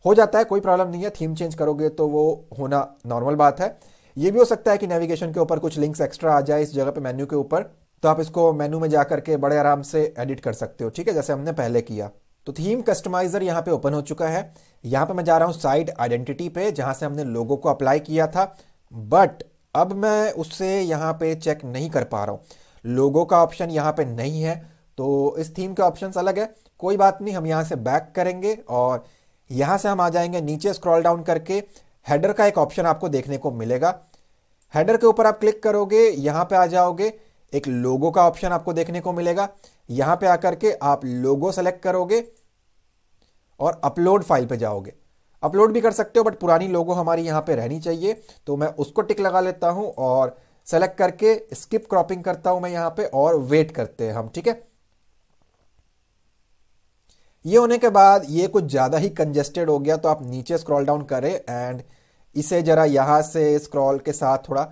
हो जाता है, कोई प्रॉब्लम नहीं है। थीम चेंज करोगे तो वो होना नॉर्मल बात है। ये भी हो सकता है कि नेविगेशन के ऊपर कुछ लिंक्स एक्स्ट्रा आ जाए इस जगह पे मेन्यू के ऊपर, तो आप इसको मेन्यू में जा करके बड़े आराम से एडिट कर सकते हो, ठीक है, जैसे हमने पहले किया। तो थीम कस्टमाइजर यहाँ पे ओपन हो चुका है। यहाँ पे मैं जा रहा हूँ साइट आइडेंटिटी पे, जहाँ से हमने लोगो को अप्लाई किया था, बट अब मैं उससे यहाँ पे चेक नहीं कर पा रहा हूँ। लोगो का ऑप्शन यहाँ पे नहीं है, तो इस थीम के ऑप्शंस अलग है। कोई बात नहीं, हम यहाँ से बैक करेंगे और यहाँ से हम आ जाएंगे नीचे स्क्रॉल डाउन करके। हेडर का एक ऑप्शन आपको देखने को मिलेगा, हेडर के ऊपर आप क्लिक करोगे, यहाँ पे आ जाओगे, एक लोगो का ऑप्शन आपको देखने को मिलेगा। यहाँ पे आकर के आप लोगो सेलेक्ट करोगे और अपलोड फाइल पे जाओगे। अपलोड भी कर सकते हो बट पुरानी लोगो हमारी यहाँ पे रहनी चाहिए, तो मैं उसको टिक लगा लेता हूँ और सेलेक्ट करके स्किप क्रॉपिंग करता हूँ मैं यहाँ पे और वेट करते हैं हम, ठीक है। ये होने के बाद ये कुछ ज़्यादा ही कंजेस्टेड हो गया, तो आप नीचे स्क्रॉल डाउन करें एंड इसे ज़रा यहाँ से स्क्रॉल के साथ थोड़ा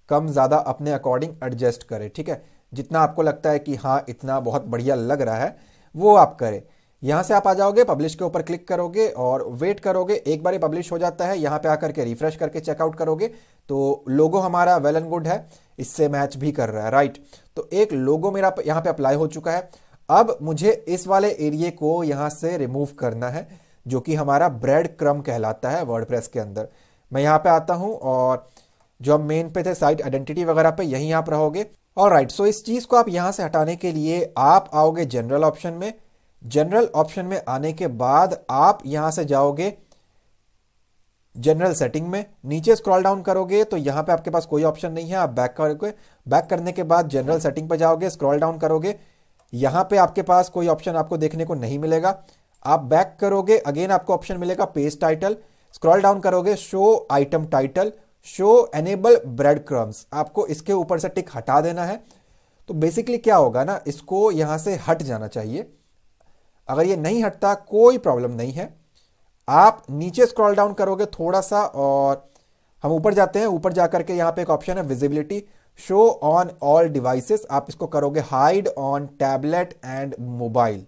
कम ज़्यादा अपने अकॉर्डिंग एडजस्ट करें, ठीक है। जितना आपको लगता है कि हाँ इतना बहुत बढ़िया लग रहा है वो आप करें। यहाँ से आप आ जाओगे, पब्लिश के ऊपर क्लिक करोगे और वेट करोगे। एक बार ही पब्लिश हो जाता है, यहाँ पे आकर के रिफ्रेश करके चेकआउट करोगे तो लोगो हमारा वेल एंड गुड है, इससे मैच भी कर रहा है, राइट। तो एक लोगो मेरा यहाँ पे अप्लाई हो चुका है। अब मुझे इस वाले एरिया को यहाँ से रिमूव करना है, जो कि हमारा ब्रेड क्रम्ब कहलाता है वर्डप्रेस के अंदर। मैं यहाँ पे आता हूँ और जो हम मेन पे थे साइट आइडेंटिटी वगैरह पे, यहीं आप रहोगे। ऑलराइट, सो इस चीज़ को आप यहाँ से हटाने के लिए आप आओगे जनरल ऑप्शन में। जनरल ऑप्शन में आने के बाद आप यहाँ से जाओगे जनरल सेटिंग में, नीचे स्क्रॉल डाउन करोगे तो यहाँ पे आपके पास कोई ऑप्शन नहीं है, आप बैक करोगे। बैक करने के बाद जनरल सेटिंग पे जाओगे, स्क्रॉल डाउन करोगे, यहाँ पे आपके पास कोई ऑप्शन आपको देखने को नहीं मिलेगा। आप बैक करोगे, अगेन आपको ऑप्शन मिलेगा पेज टाइटल, स्क्रॉल डाउन करोगे, show item title, show enable bread crumbs, आपको इसके ऊपर से टिक हटा देना है। तो बेसिकली क्या होगा ना, इसको यहाँ से हट जाना चाहिए। अगर ये नहीं हटता कोई प्रॉब्लम नहीं है, आप नीचे स्क्रॉल डाउन करोगे थोड़ा सा और हम ऊपर जाते हैं। ऊपर जाकर के यहाँ पे एक ऑप्शन है visibility, show on all devices, आप इसको करोगे hide on tablet and mobile.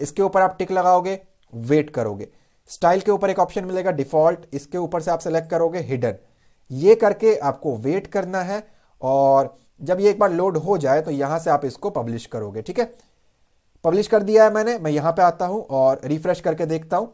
इसके ऊपर आप टिक लगाओगे, वेट करोगे। स्टाइल के ऊपर एक ऑप्शन मिलेगा डिफॉल्ट, इसके ऊपर से आप सेलेक्ट करोगे हिडन। ये करके आपको वेट करना है और जब ये एक बार लोड हो जाए तो यहां से आप इसको पब्लिश करोगे, ठीक है। पब्लिश कर दिया है मैंने। मैं यहां पे आता हूं और रिफ्रेश करके देखता हूं।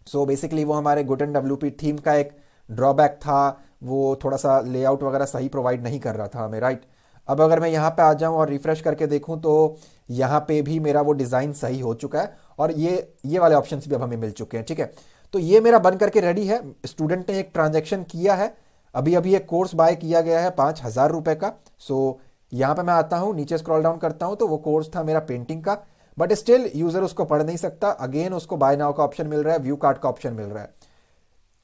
सो बेसिकली वो हमारे गुटन डब्ल्यूपी थीम का एक ड्रॉबैक था, वो थोड़ा सा लेआउट वगैरह सही प्रोवाइड नहीं कर रहा था हमें, राइट। अब अगर मैं यहाँ पे आ जाऊँ और रिफ्रेश करके देखूँ तो यहाँ पे भी मेरा वो डिज़ाइन सही हो चुका है और ये वाले ऑप्शंस भी अब हमें मिल चुके हैं, ठीक है। तो ये मेरा बन करके रेडी है। स्टूडेंट ने एक ट्रांजैक्शन किया है, अभी अभी एक कोर्स बाय किया गया है 5,000 रुपये का। सो यहाँ पे मैं आता हूँ, नीचे स्क्रॉल डाउन करता हूँ तो वो कोर्स था मेरा पेंटिंग का, बट स्टिल यूज़र उसको पढ़ नहीं सकता। अगेन उसको बाय नाउ का ऑप्शन मिल रहा है, व्यू कार्ट का ऑप्शन मिल रहा है।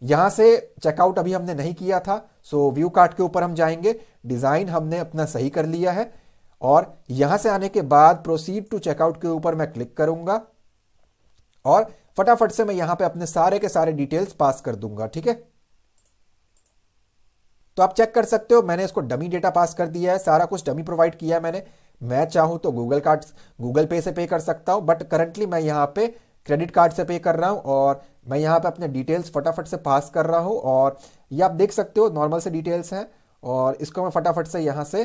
यहां से चेकआउट अभी हमने नहीं किया था, सो व्यू कार्ट के ऊपर हम जाएंगे। डिजाइन हमने अपना सही कर लिया है और यहां से आने के बाद प्रोसीड टू चेकआउट के ऊपर मैं क्लिक करूंगा और फटाफट से मैं यहां पे अपने सारे के सारे डिटेल्स पास कर दूंगा, ठीक है। तो आप चेक कर सकते हो, मैंने इसको डमी डेटा पास कर दिया है, सारा कुछ डमी प्रोवाइड किया है मैंने। मैं चाहूं तो गूगल पे से पे कर सकता हूं, बट करंटली मैं यहां पे क्रेडिट कार्ड से पे कर रहा हूं और मैं यहाँ पे अपने डिटेल्स फटाफट से पास कर रहा हूँ और ये आप देख सकते हो नॉर्मल से डिटेल्स हैं और इसको मैं फटाफट से यहाँ से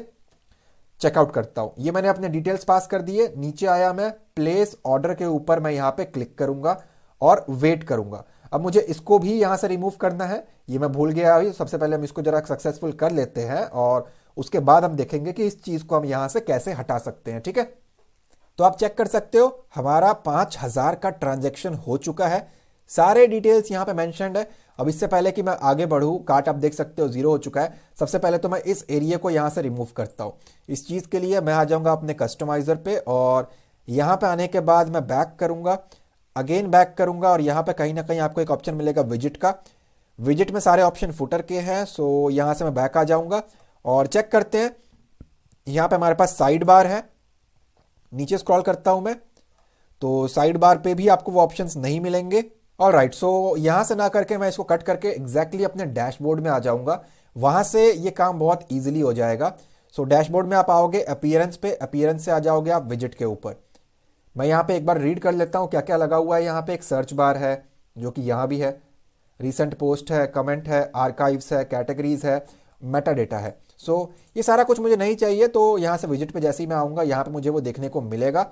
चेकआउट करता हूँ। ये मैंने अपने डिटेल्स पास कर दिए। नीचे आया मैं प्लेस ऑर्डर के ऊपर, मैं यहाँ पे क्लिक करूंगा और वेट करूंगा। अब मुझे इसको भी यहाँ से रिमूव करना है, ये मैं भूल गया अभी। सबसे पहले हम इसको जरा सक्सेसफुल कर लेते हैं और उसके बाद हम देखेंगे कि इस चीज़ को हम यहाँ से कैसे हटा सकते हैं, ठीक है। तो आप चेक कर सकते हो हमारा 5,000 का ट्रांजैक्शन हो चुका है। सारे डिटेल्स यहाँ पे मेंशन्ड है। अब इससे पहले कि मैं आगे बढ़ूँ, कार्ट आप देख सकते हो 0 हो चुका है। सबसे पहले तो मैं इस एरिया को यहाँ से रिमूव करता हूँ। इस चीज़ के लिए मैं आ जाऊँगा अपने कस्टमाइज़र पे और यहाँ पे आने के बाद मैं बैक करूँगा, अगेन बैक करूँगा और यहाँ पे कहीं ना कहीं आपको एक ऑप्शन मिलेगा विजिट का। विजिट में सारे ऑप्शन फुटर के हैं, सो यहाँ से मैं बैक आ जाऊँगा और चेक करते हैं। यहाँ पे हमारे पास साइड बार है, नीचे स्क्रॉल करता हूँ मैं तो साइड बार पे भी आपको वो ऑप्शंस नहीं मिलेंगे। और राइट, सो यहाँ से ना करके मैं इसको कट करके एग्जैक्टली अपने डैशबोर्ड में आ जाऊँगा, वहाँ से ये काम बहुत ईजिली हो जाएगा। सो डैशबोर्ड में आप आओगे अपीयरेंस पे, अपीयरेंस से आ जाओगे आप विजिट के ऊपर। मैं यहाँ पे एक बार रीड कर लेता हूँ क्या क्या लगा हुआ है। यहाँ पे एक सर्च बार है जो कि यहाँ भी है, रिसेंट पोस्ट है, कमेंट है, आर्काइव्स है, कैटेगरीज है, मेटा डेटा है। सो ये सारा कुछ मुझे नहीं चाहिए, तो यहाँ से विजिट पे जैसे ही मैं आऊँगा यहाँ पे मुझे वो देखने को मिलेगा।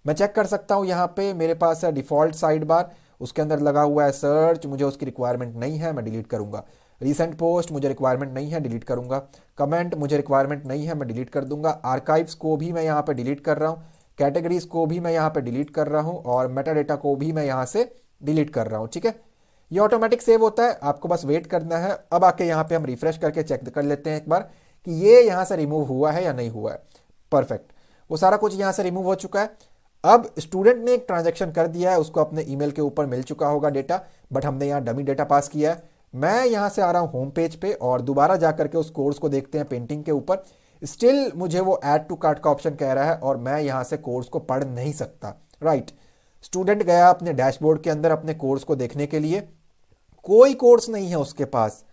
मैं चेक कर सकता हूँ, यहाँ पे मेरे पास है डिफ़ॉल्ट साइड बार, उसके अंदर लगा हुआ है सर्च, मुझे उसकी रिक्वायरमेंट नहीं है, मैं डिलीट करूँगा। रिसेंट पोस्ट मुझे रिक्वायरमेंट नहीं है, डिलीट करूँगा। कमेंट मुझे रिक्वायरमेंट नहीं है, मैं डिलीट कर दूंगा। आर्काइव्स को भी मैं यहाँ पे डिलीट कर रहा हूँ, कैटेगरीज को भी मैं यहाँ पे डिलीट कर रहा हूँ और मेटा डेटा को भी मैं यहाँ से डिलीट कर रहा हूँ। ठीक है, ये ऑटोमेटिक सेव होता है, आपको बस वेट करना है। अब आके यहाँ पे हम रिफ्रेश करके चेक कर लेते हैं एक बार कि ये यहाँ से रिमूव हुआ है या नहीं हुआ है। परफेक्ट, वो सारा कुछ यहाँ से रिमूव हो चुका है। अब स्टूडेंट ने एक ट्रांजैक्शन कर दिया है, उसको अपने ईमेल के ऊपर मिल चुका होगा डेटा, बट हमने यहाँ डमी डेटा पास किया है। मैं यहाँ से आ रहा हूँ होम पेज पे और दोबारा जा करके उस कोर्स को देखते हैं पेंटिंग के ऊपर। स्टिल मुझे वो ऐड टू कार्ट का ऑप्शन कह रहा है और मैं यहाँ से कोर्स को पढ़ नहीं सकता। राइट, स्टूडेंट गया अपने डैशबोर्ड के अंदर अपने कोर्स को देखने के लिए, कोई कोर्स नहीं है उसके पास।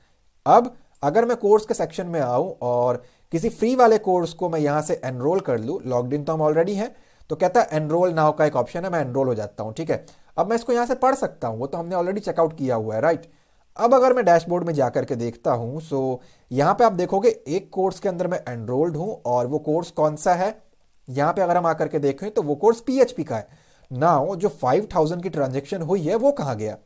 अब अगर मैं कोर्स के सेक्शन में आऊं और किसी फ्री वाले कोर्स को मैं यहां से एनरोल कर लूं, लॉग्ड इन तो हम ऑलरेडी हैं, तो कहता है एनरोल नाउ का एक ऑप्शन है, मैं एनरोल हो जाता हूं। ठीक है, अब मैं इसको यहां से पढ़ सकता हूं, वो तो हमने ऑलरेडी चेकआउट किया हुआ है। राइट, अब अगर मैं डैशबोर्ड में जाकर के देखता हूं, सो यहां पे आप देखोगे एक कोर्स के अंदर मैं एनरोल्ड हूं और वो कोर्स कौन सा है। यहां पे अगर हम आकर के देखें तो वो कोर्स पीएचपी का है। नाउ जो 5000 की ट्रांजेक्शन हुई है वो कहां गया।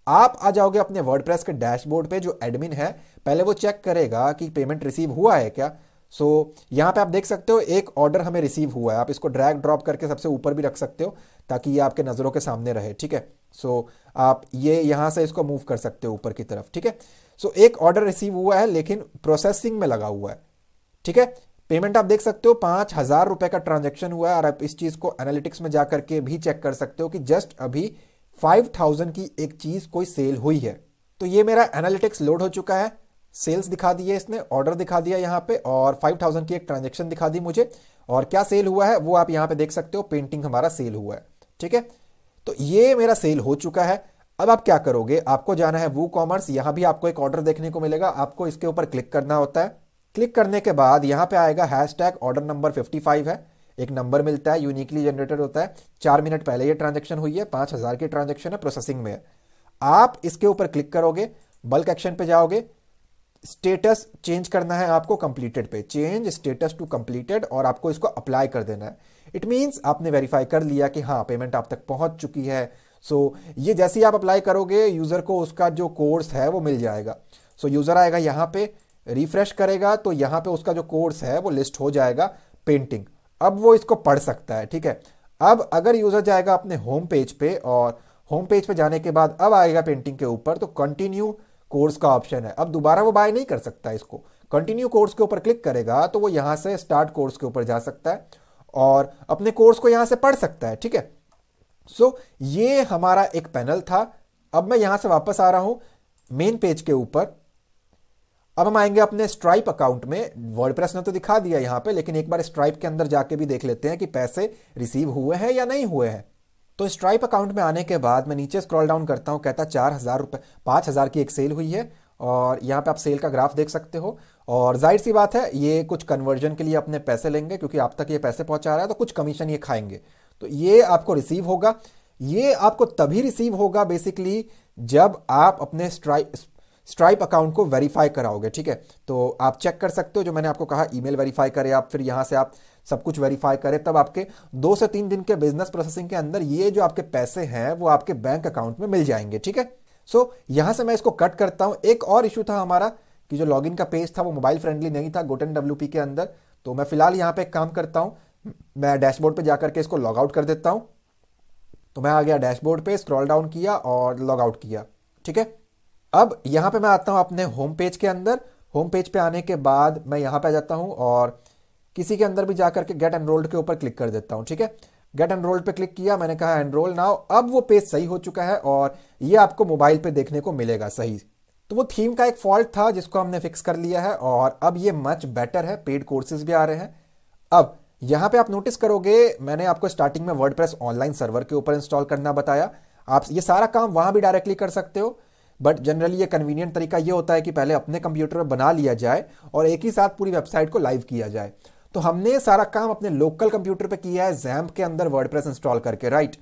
आप आ जाओगे अपने वर्डप्रेस के डैशबोर्ड पे, जो एडमिन है पहले वो चेक करेगा कि पेमेंट रिसीव हुआ है क्या। सो यहाँ पे आप देख सकते हो एक ऑर्डर हमें रिसीव हुआ है, आप इसको ड्रैग ड्रॉप करके सबसे ऊपर भी रख सकते हो ताकि ये आपके नज़रों के सामने रहे। ठीक है, सो आप ये यहाँ से इसको मूव कर सकते हो ऊपर की तरफ। ठीक है, सो एक ऑर्डर रिसीव हुआ है लेकिन प्रोसेसिंग में लगा हुआ है। ठीक है, पेमेंट आप देख सकते हो 5000 रुपए का ट्रांजेक्शन हुआ है और आप इस चीज़ को एनालिटिक्स में जाकर के भी चेक कर सकते हो कि जस्ट अभी 5000 की एक चीज कोई सेल हुई है। तो ये मेरा एनालिटिक्स लोड हो चुका है, सेल्स दिखा दिए इसने, ऑर्डर दिखा दिया यहाँ पे और 5000 की एक ट्रांजैक्शन दिखा दी मुझे। और क्या सेल हुआ है वो आप यहाँ पे देख सकते हो, पेंटिंग हमारा सेल हुआ है। ठीक है, तो ये मेरा सेल हो चुका है। अब आप क्या करोगे, आपको जाना है वो कॉमर्स, यहाँ भी आपको एक ऑर्डर देखने को मिलेगा, आपको इसके ऊपर क्लिक करना होता है। क्लिक करने के बाद यहाँ पे आएगा हैशटैग ऑर्डर नंबर 55 है, एक नंबर मिलता है, यूनिकली जनरेटेड होता है। 4 मिनट पहले ये ट्रांजैक्शन हुई है, 5000 की ट्रांजैक्शन है, प्रोसेसिंग में है। आप इसके ऊपर क्लिक करोगे, बल्क एक्शन पे जाओगे, स्टेटस चेंज करना है आपको कंप्लीटेड पे, चेंज स्टेटस टू कंप्लीटेड, और आपको इसको अप्लाई कर देना है। इट मींस आपने वेरीफाई कर लिया कि हाँ पेमेंट आप तक पहुंच चुकी है। सो ये जैसे ही आप अप्लाई करोगे यूजर को उसका जो कोर्स है वो मिल जाएगा। सो यूजर आएगा यहाँ पे, रिफ्रेश करेगा तो यहाँ पे उसका जो कोर्स है वो लिस्ट हो जाएगा, पेंटिंग। अब वो इसको पढ़ सकता है। ठीक है, अब अगर यूजर जाएगा अपने होम पेज पे और होम पेज पे जाने के बाद अब आएगा पेंटिंग के ऊपर तो कंटिन्यू कोर्स का ऑप्शन है। अब दोबारा वो बाय नहीं कर सकता, इसको कंटिन्यू कोर्स के ऊपर क्लिक करेगा तो वो यहां से स्टार्ट कोर्स के ऊपर जा सकता है और अपने कोर्स को यहां से पढ़ सकता है। ठीक है, सो ये हमारा एक पैनल था। अब मैं यहां से वापस आ रहा हूं मेन पेज के ऊपर। अब हम आएंगे अपने स्ट्राइप अकाउंट में। वर्डप्रेस ने तो दिखा दिया यहाँ पे, लेकिन एक बार स्ट्राइप के अंदर जाके भी देख लेते हैं कि पैसे रिसीव हुए हैं या नहीं हुए हैं। तो स्ट्राइप अकाउंट में आने के बाद मैं नीचे स्क्रॉल डाउन करता हूँ, कहता है 4000 रुपये, 5000 की एक सेल हुई है और यहाँ पे आप सेल का ग्राफ देख सकते हो। और जाहिर सी बात है ये कुछ कन्वर्जन के लिए अपने पैसे लेंगे, क्योंकि आप तक ये पैसे पहुंचा रहा है तो कुछ कमीशन ये खाएंगे। तो ये आपको रिसीव होगा, ये आपको तभी रिसीव होगा बेसिकली जब आप अपने स्ट्राइप अकाउंट को वेरीफाई कराओगे। ठीक है, तो आप चेक कर सकते हो, जो मैंने आपको कहा ईमेल वेरीफाई करें आप, फिर यहाँ से आप सब कुछ वेरीफाई करें, तब आपके 2 से 3 दिन के बिजनेस प्रोसेसिंग के अंदर ये जो आपके पैसे हैं वो आपके बैंक अकाउंट में मिल जाएंगे। ठीक है, सो यहाँ से मैं इसको कट करता हूँ। एक और इशू था हमारा कि जो लॉगिन का पेज था वो मोबाइल फ्रेंडली नहीं था GoToWP के अंदर। तो मैं फिलहाल यहाँ पे एक काम करता हूँ, मैं डैशबोर्ड पे जाकर के इसको लॉग आउट कर देता हूँ। तो मैं आ गया डैशबोर्ड पे, स्क्रॉल डाउन किया और लॉग आउट किया। ठीक है, अब यहाँ पे मैं आता हूँ अपने होम पेज के अंदर। होम पेज पे आने के बाद मैं यहाँ पे आ जाता हूँ और किसी के अंदर भी जाकर के गेट एनरोल्ड के ऊपर क्लिक कर देता हूँ। ठीक है, गेट एनरोल्ड पे क्लिक किया, मैंने कहा एनरोल नाउ। अब वो पेज सही हो चुका है और ये आपको मोबाइल पे देखने को मिलेगा सही। तो वो थीम का एक फॉल्ट था जिसको हमने फिक्स कर लिया है और अब ये मच बेटर है, पेड कोर्सेज भी आ रहे हैं। अब यहाँ पे आप नोटिस करोगे, मैंने आपको स्टार्टिंग में वर्डप्रेस ऑनलाइन सर्वर के ऊपर इंस्टॉल करना बताया। आप ये सारा काम वहां भी डायरेक्टली कर सकते हो, बट जनरली ये कन्वीनियंट तरीका ये होता है कि पहले अपने कंप्यूटर में बना लिया जाए और एक ही साथ पूरी वेबसाइट को लाइव किया जाए। तो हमने सारा काम अपने लोकल कंप्यूटर पे किया है, जैम्प के अंदर वर्डप्रेस इंस्टॉल करके, राइट।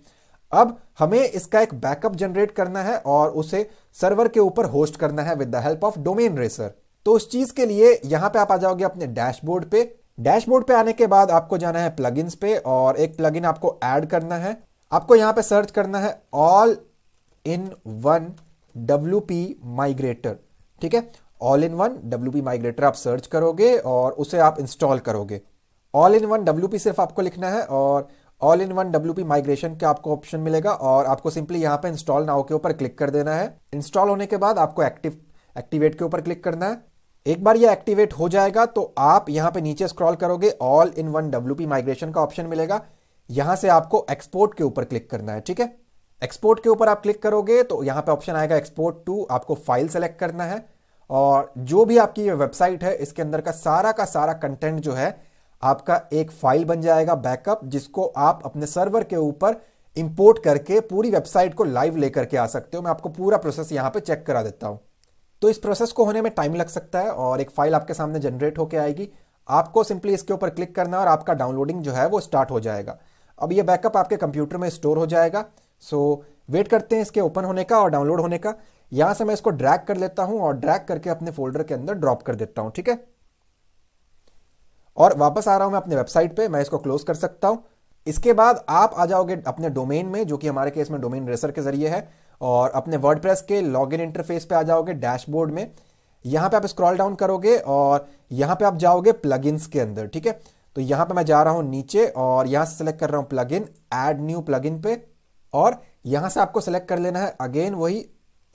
अब हमें इसका एक बैकअप जनरेट करना है और उसे सर्वर के ऊपर होस्ट करना है with the help of domain racer. तो उस चीज के लिए यहां पे आप आ जाओगे अपने डैशबोर्ड पे। डैशबोर्ड पे आने के बाद आपको जाना है प्लगइन्स पे और एक प्लगइन आपको ऐड करना है। आपको यहां पे सर्च करना है all in one WP migrator. ठीक है, all in one WP migrator आप सर्च करोगे और उसे आप इंस्टॉल करोगे। ऑल इन वन WP सिर्फ आपको लिखना है और all in one WP migration का आपको ऑप्शन मिलेगा और आपको सिंपली यहां पे इंस्टॉल नाउ के ऊपर क्लिक कर देना है। इंस्टॉल होने के बाद आपको एक्टिवेट के ऊपर क्लिक करना है। एक बार ये एक्टिवेट हो जाएगा तो आप यहां पे नीचे स्क्रॉल करोगे, all in one WP migration का ऑप्शन मिलेगा। यहां से आपको एक्सपोर्ट के ऊपर क्लिक करना है। ठीक है, एक्सपोर्ट के ऊपर आप क्लिक करोगे तो यहां पे ऑप्शन आएगा एक्सपोर्ट टू, आपको फाइल सेलेक्ट करना है और जो भी आपकी ये वेबसाइट है इसके अंदर का सारा कंटेंट जो है आपका एक फाइल बन जाएगा बैकअप, जिसको आप अपने सर्वर के ऊपर इंपोर्ट करके पूरी वेबसाइट को लाइव लेकर के आ सकते हो। मैं आपको पूरा प्रोसेस यहां पे चेक करा देता हूं। तो इस प्रोसेस को होने में टाइम लग सकता है और एक फाइल आपके सामने जनरेट होकर आएगी। आपको सिंपली इसके ऊपर क्लिक करना है और आपका डाउनलोडिंग जो है वो स्टार्ट हो जाएगा। अब ये बैकअप आपके कंप्यूटर में स्टोर हो जाएगा। सो वेट करते हैं इसके ओपन होने का और डाउनलोड होने का। यहां से मैं इसको ड्रैग कर लेता हूं और ड्रैग करके अपने फोल्डर के अंदर ड्रॉप कर देता हूं। ठीक है, और वापस आ रहा हूं मैं अपने वेबसाइट पे, मैं इसको क्लोज कर सकता हूं। इसके बाद आप आ जाओगे अपने डोमेन में, जो कि हमारे केस में डोमेन रेसर के जरिए है, और अपने वर्डप्रेस के लॉगिन इंटरफेस पे आ जाओगे डैशबोर्ड में। यहां पे आप स्क्रॉल डाउन करोगे और यहां पे आप जाओगे प्लगइन्स के अंदर। ठीक है, तो यहां पे मैं जा रहा हूं नीचे और यहां से सेलेक्ट कर रहा हूं प्लगइन, ऐड न्यू प्लगइन पे, और यहां से आपको सेलेक्ट कर लेना है अगेन वही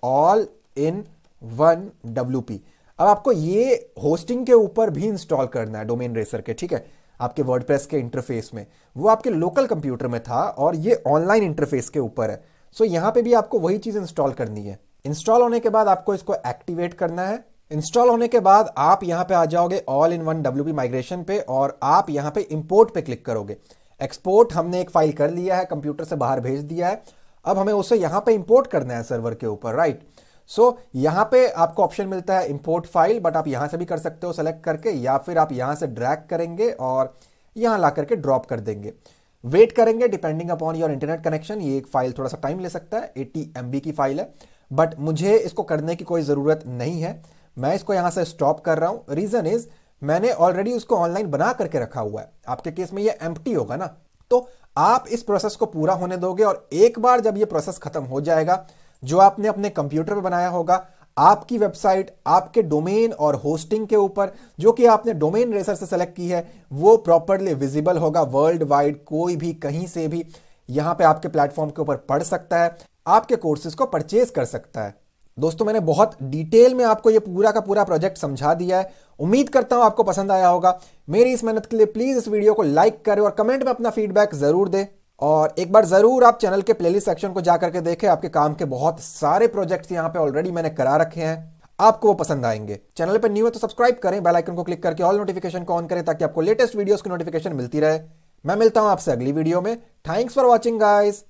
ऑल इन वन WP। अब आपको ये होस्टिंग के ऊपर भी इंस्टॉल करना है डोमेन रेसर के। ठीक है, आपके वर्डप्रेस के इंटरफेस में, वो आपके लोकल कंप्यूटर में था और ये ऑनलाइन इंटरफेस के ऊपर है। सो यहां पे भी आपको वही चीज इंस्टॉल करनी है। इंस्टॉल होने के बाद आपको इसको एक्टिवेट करना है। इंस्टॉल होने के बाद आप यहां पे आ जाओगे all in one WP migration पे और आप यहां पे इंपोर्ट पे क्लिक करोगे। एक्सपोर्ट हमने एक फाइल कर लिया है, कंप्यूटर से बाहर भेज दिया है, अब हमें उसे यहां पे इंपोर्ट करना है सर्वर के ऊपर, राइट। सो यहां पे आपको ऑप्शन मिलता है इंपोर्ट फाइल, बट आप यहां से भी कर सकते हो सेलेक्ट करके, या फिर आप यहां से ड्रैग करेंगे और यहां ला करके ड्रॉप कर देंगे। वेट करेंगे depending upon your internet connection. ये एक फाइल थोड़ा सा टाइम ले सकता है, 80 MB की फाइल है, बट मुझे इसको करने की कोई जरूरत नहीं है। मैं इसको यहां से स्टॉप कर रहा हूं। रीजन इज मैंने ऑलरेडी उसको ऑनलाइन बना करके रखा हुआ है। आपके केस में ये एम्प्टी होगा ना, तो आप इस प्रोसेस को पूरा होने दोगे और एक बार जब ये प्रोसेस खत्म हो जाएगा, जो आपने अपने कंप्यूटर पे बनाया होगा, आपकी वेबसाइट आपके डोमेन और होस्टिंग के ऊपर, जो कि आपने डोमेन रेसर से सेलेक्ट की है, वो प्रॉपर्ली विजिबल होगा वर्ल्ड वाइड। कोई भी कहीं से भी यहां पे आपके प्लेटफॉर्म के ऊपर पढ़ सकता है, आपके कोर्सेज को परचेज कर सकता है। दोस्तों, मैंने बहुत डिटेल में आपको ये पूरा का पूरा प्रोजेक्ट समझा दिया है। उम्मीद करता हूं आपको पसंद आया होगा। मेरी इस मेहनत के लिए प्लीज इस वीडियो को लाइक करें और कमेंट में अपना फीडबैक जरूर दें, और एक बार जरूर आप चैनल के प्लेलिस्ट सेक्शन को जाकर के देखें। आपके काम के बहुत सारे प्रोजेक्ट्स यहां पे ऑलरेडी मैंने करा रखे हैं, आपको वो पसंद आएंगे। चैनल पे न्यू है तो सब्सक्राइब करें, बेल आइकन को क्लिक करके ऑल नोटिफिकेशन को ऑन करें ताकि आपको लेटेस्ट वीडियोस की नोटिफिकेशन मिलती रहे। मैं मिलता हूं आपसे अगली वीडियो में। Thanks for watching guys.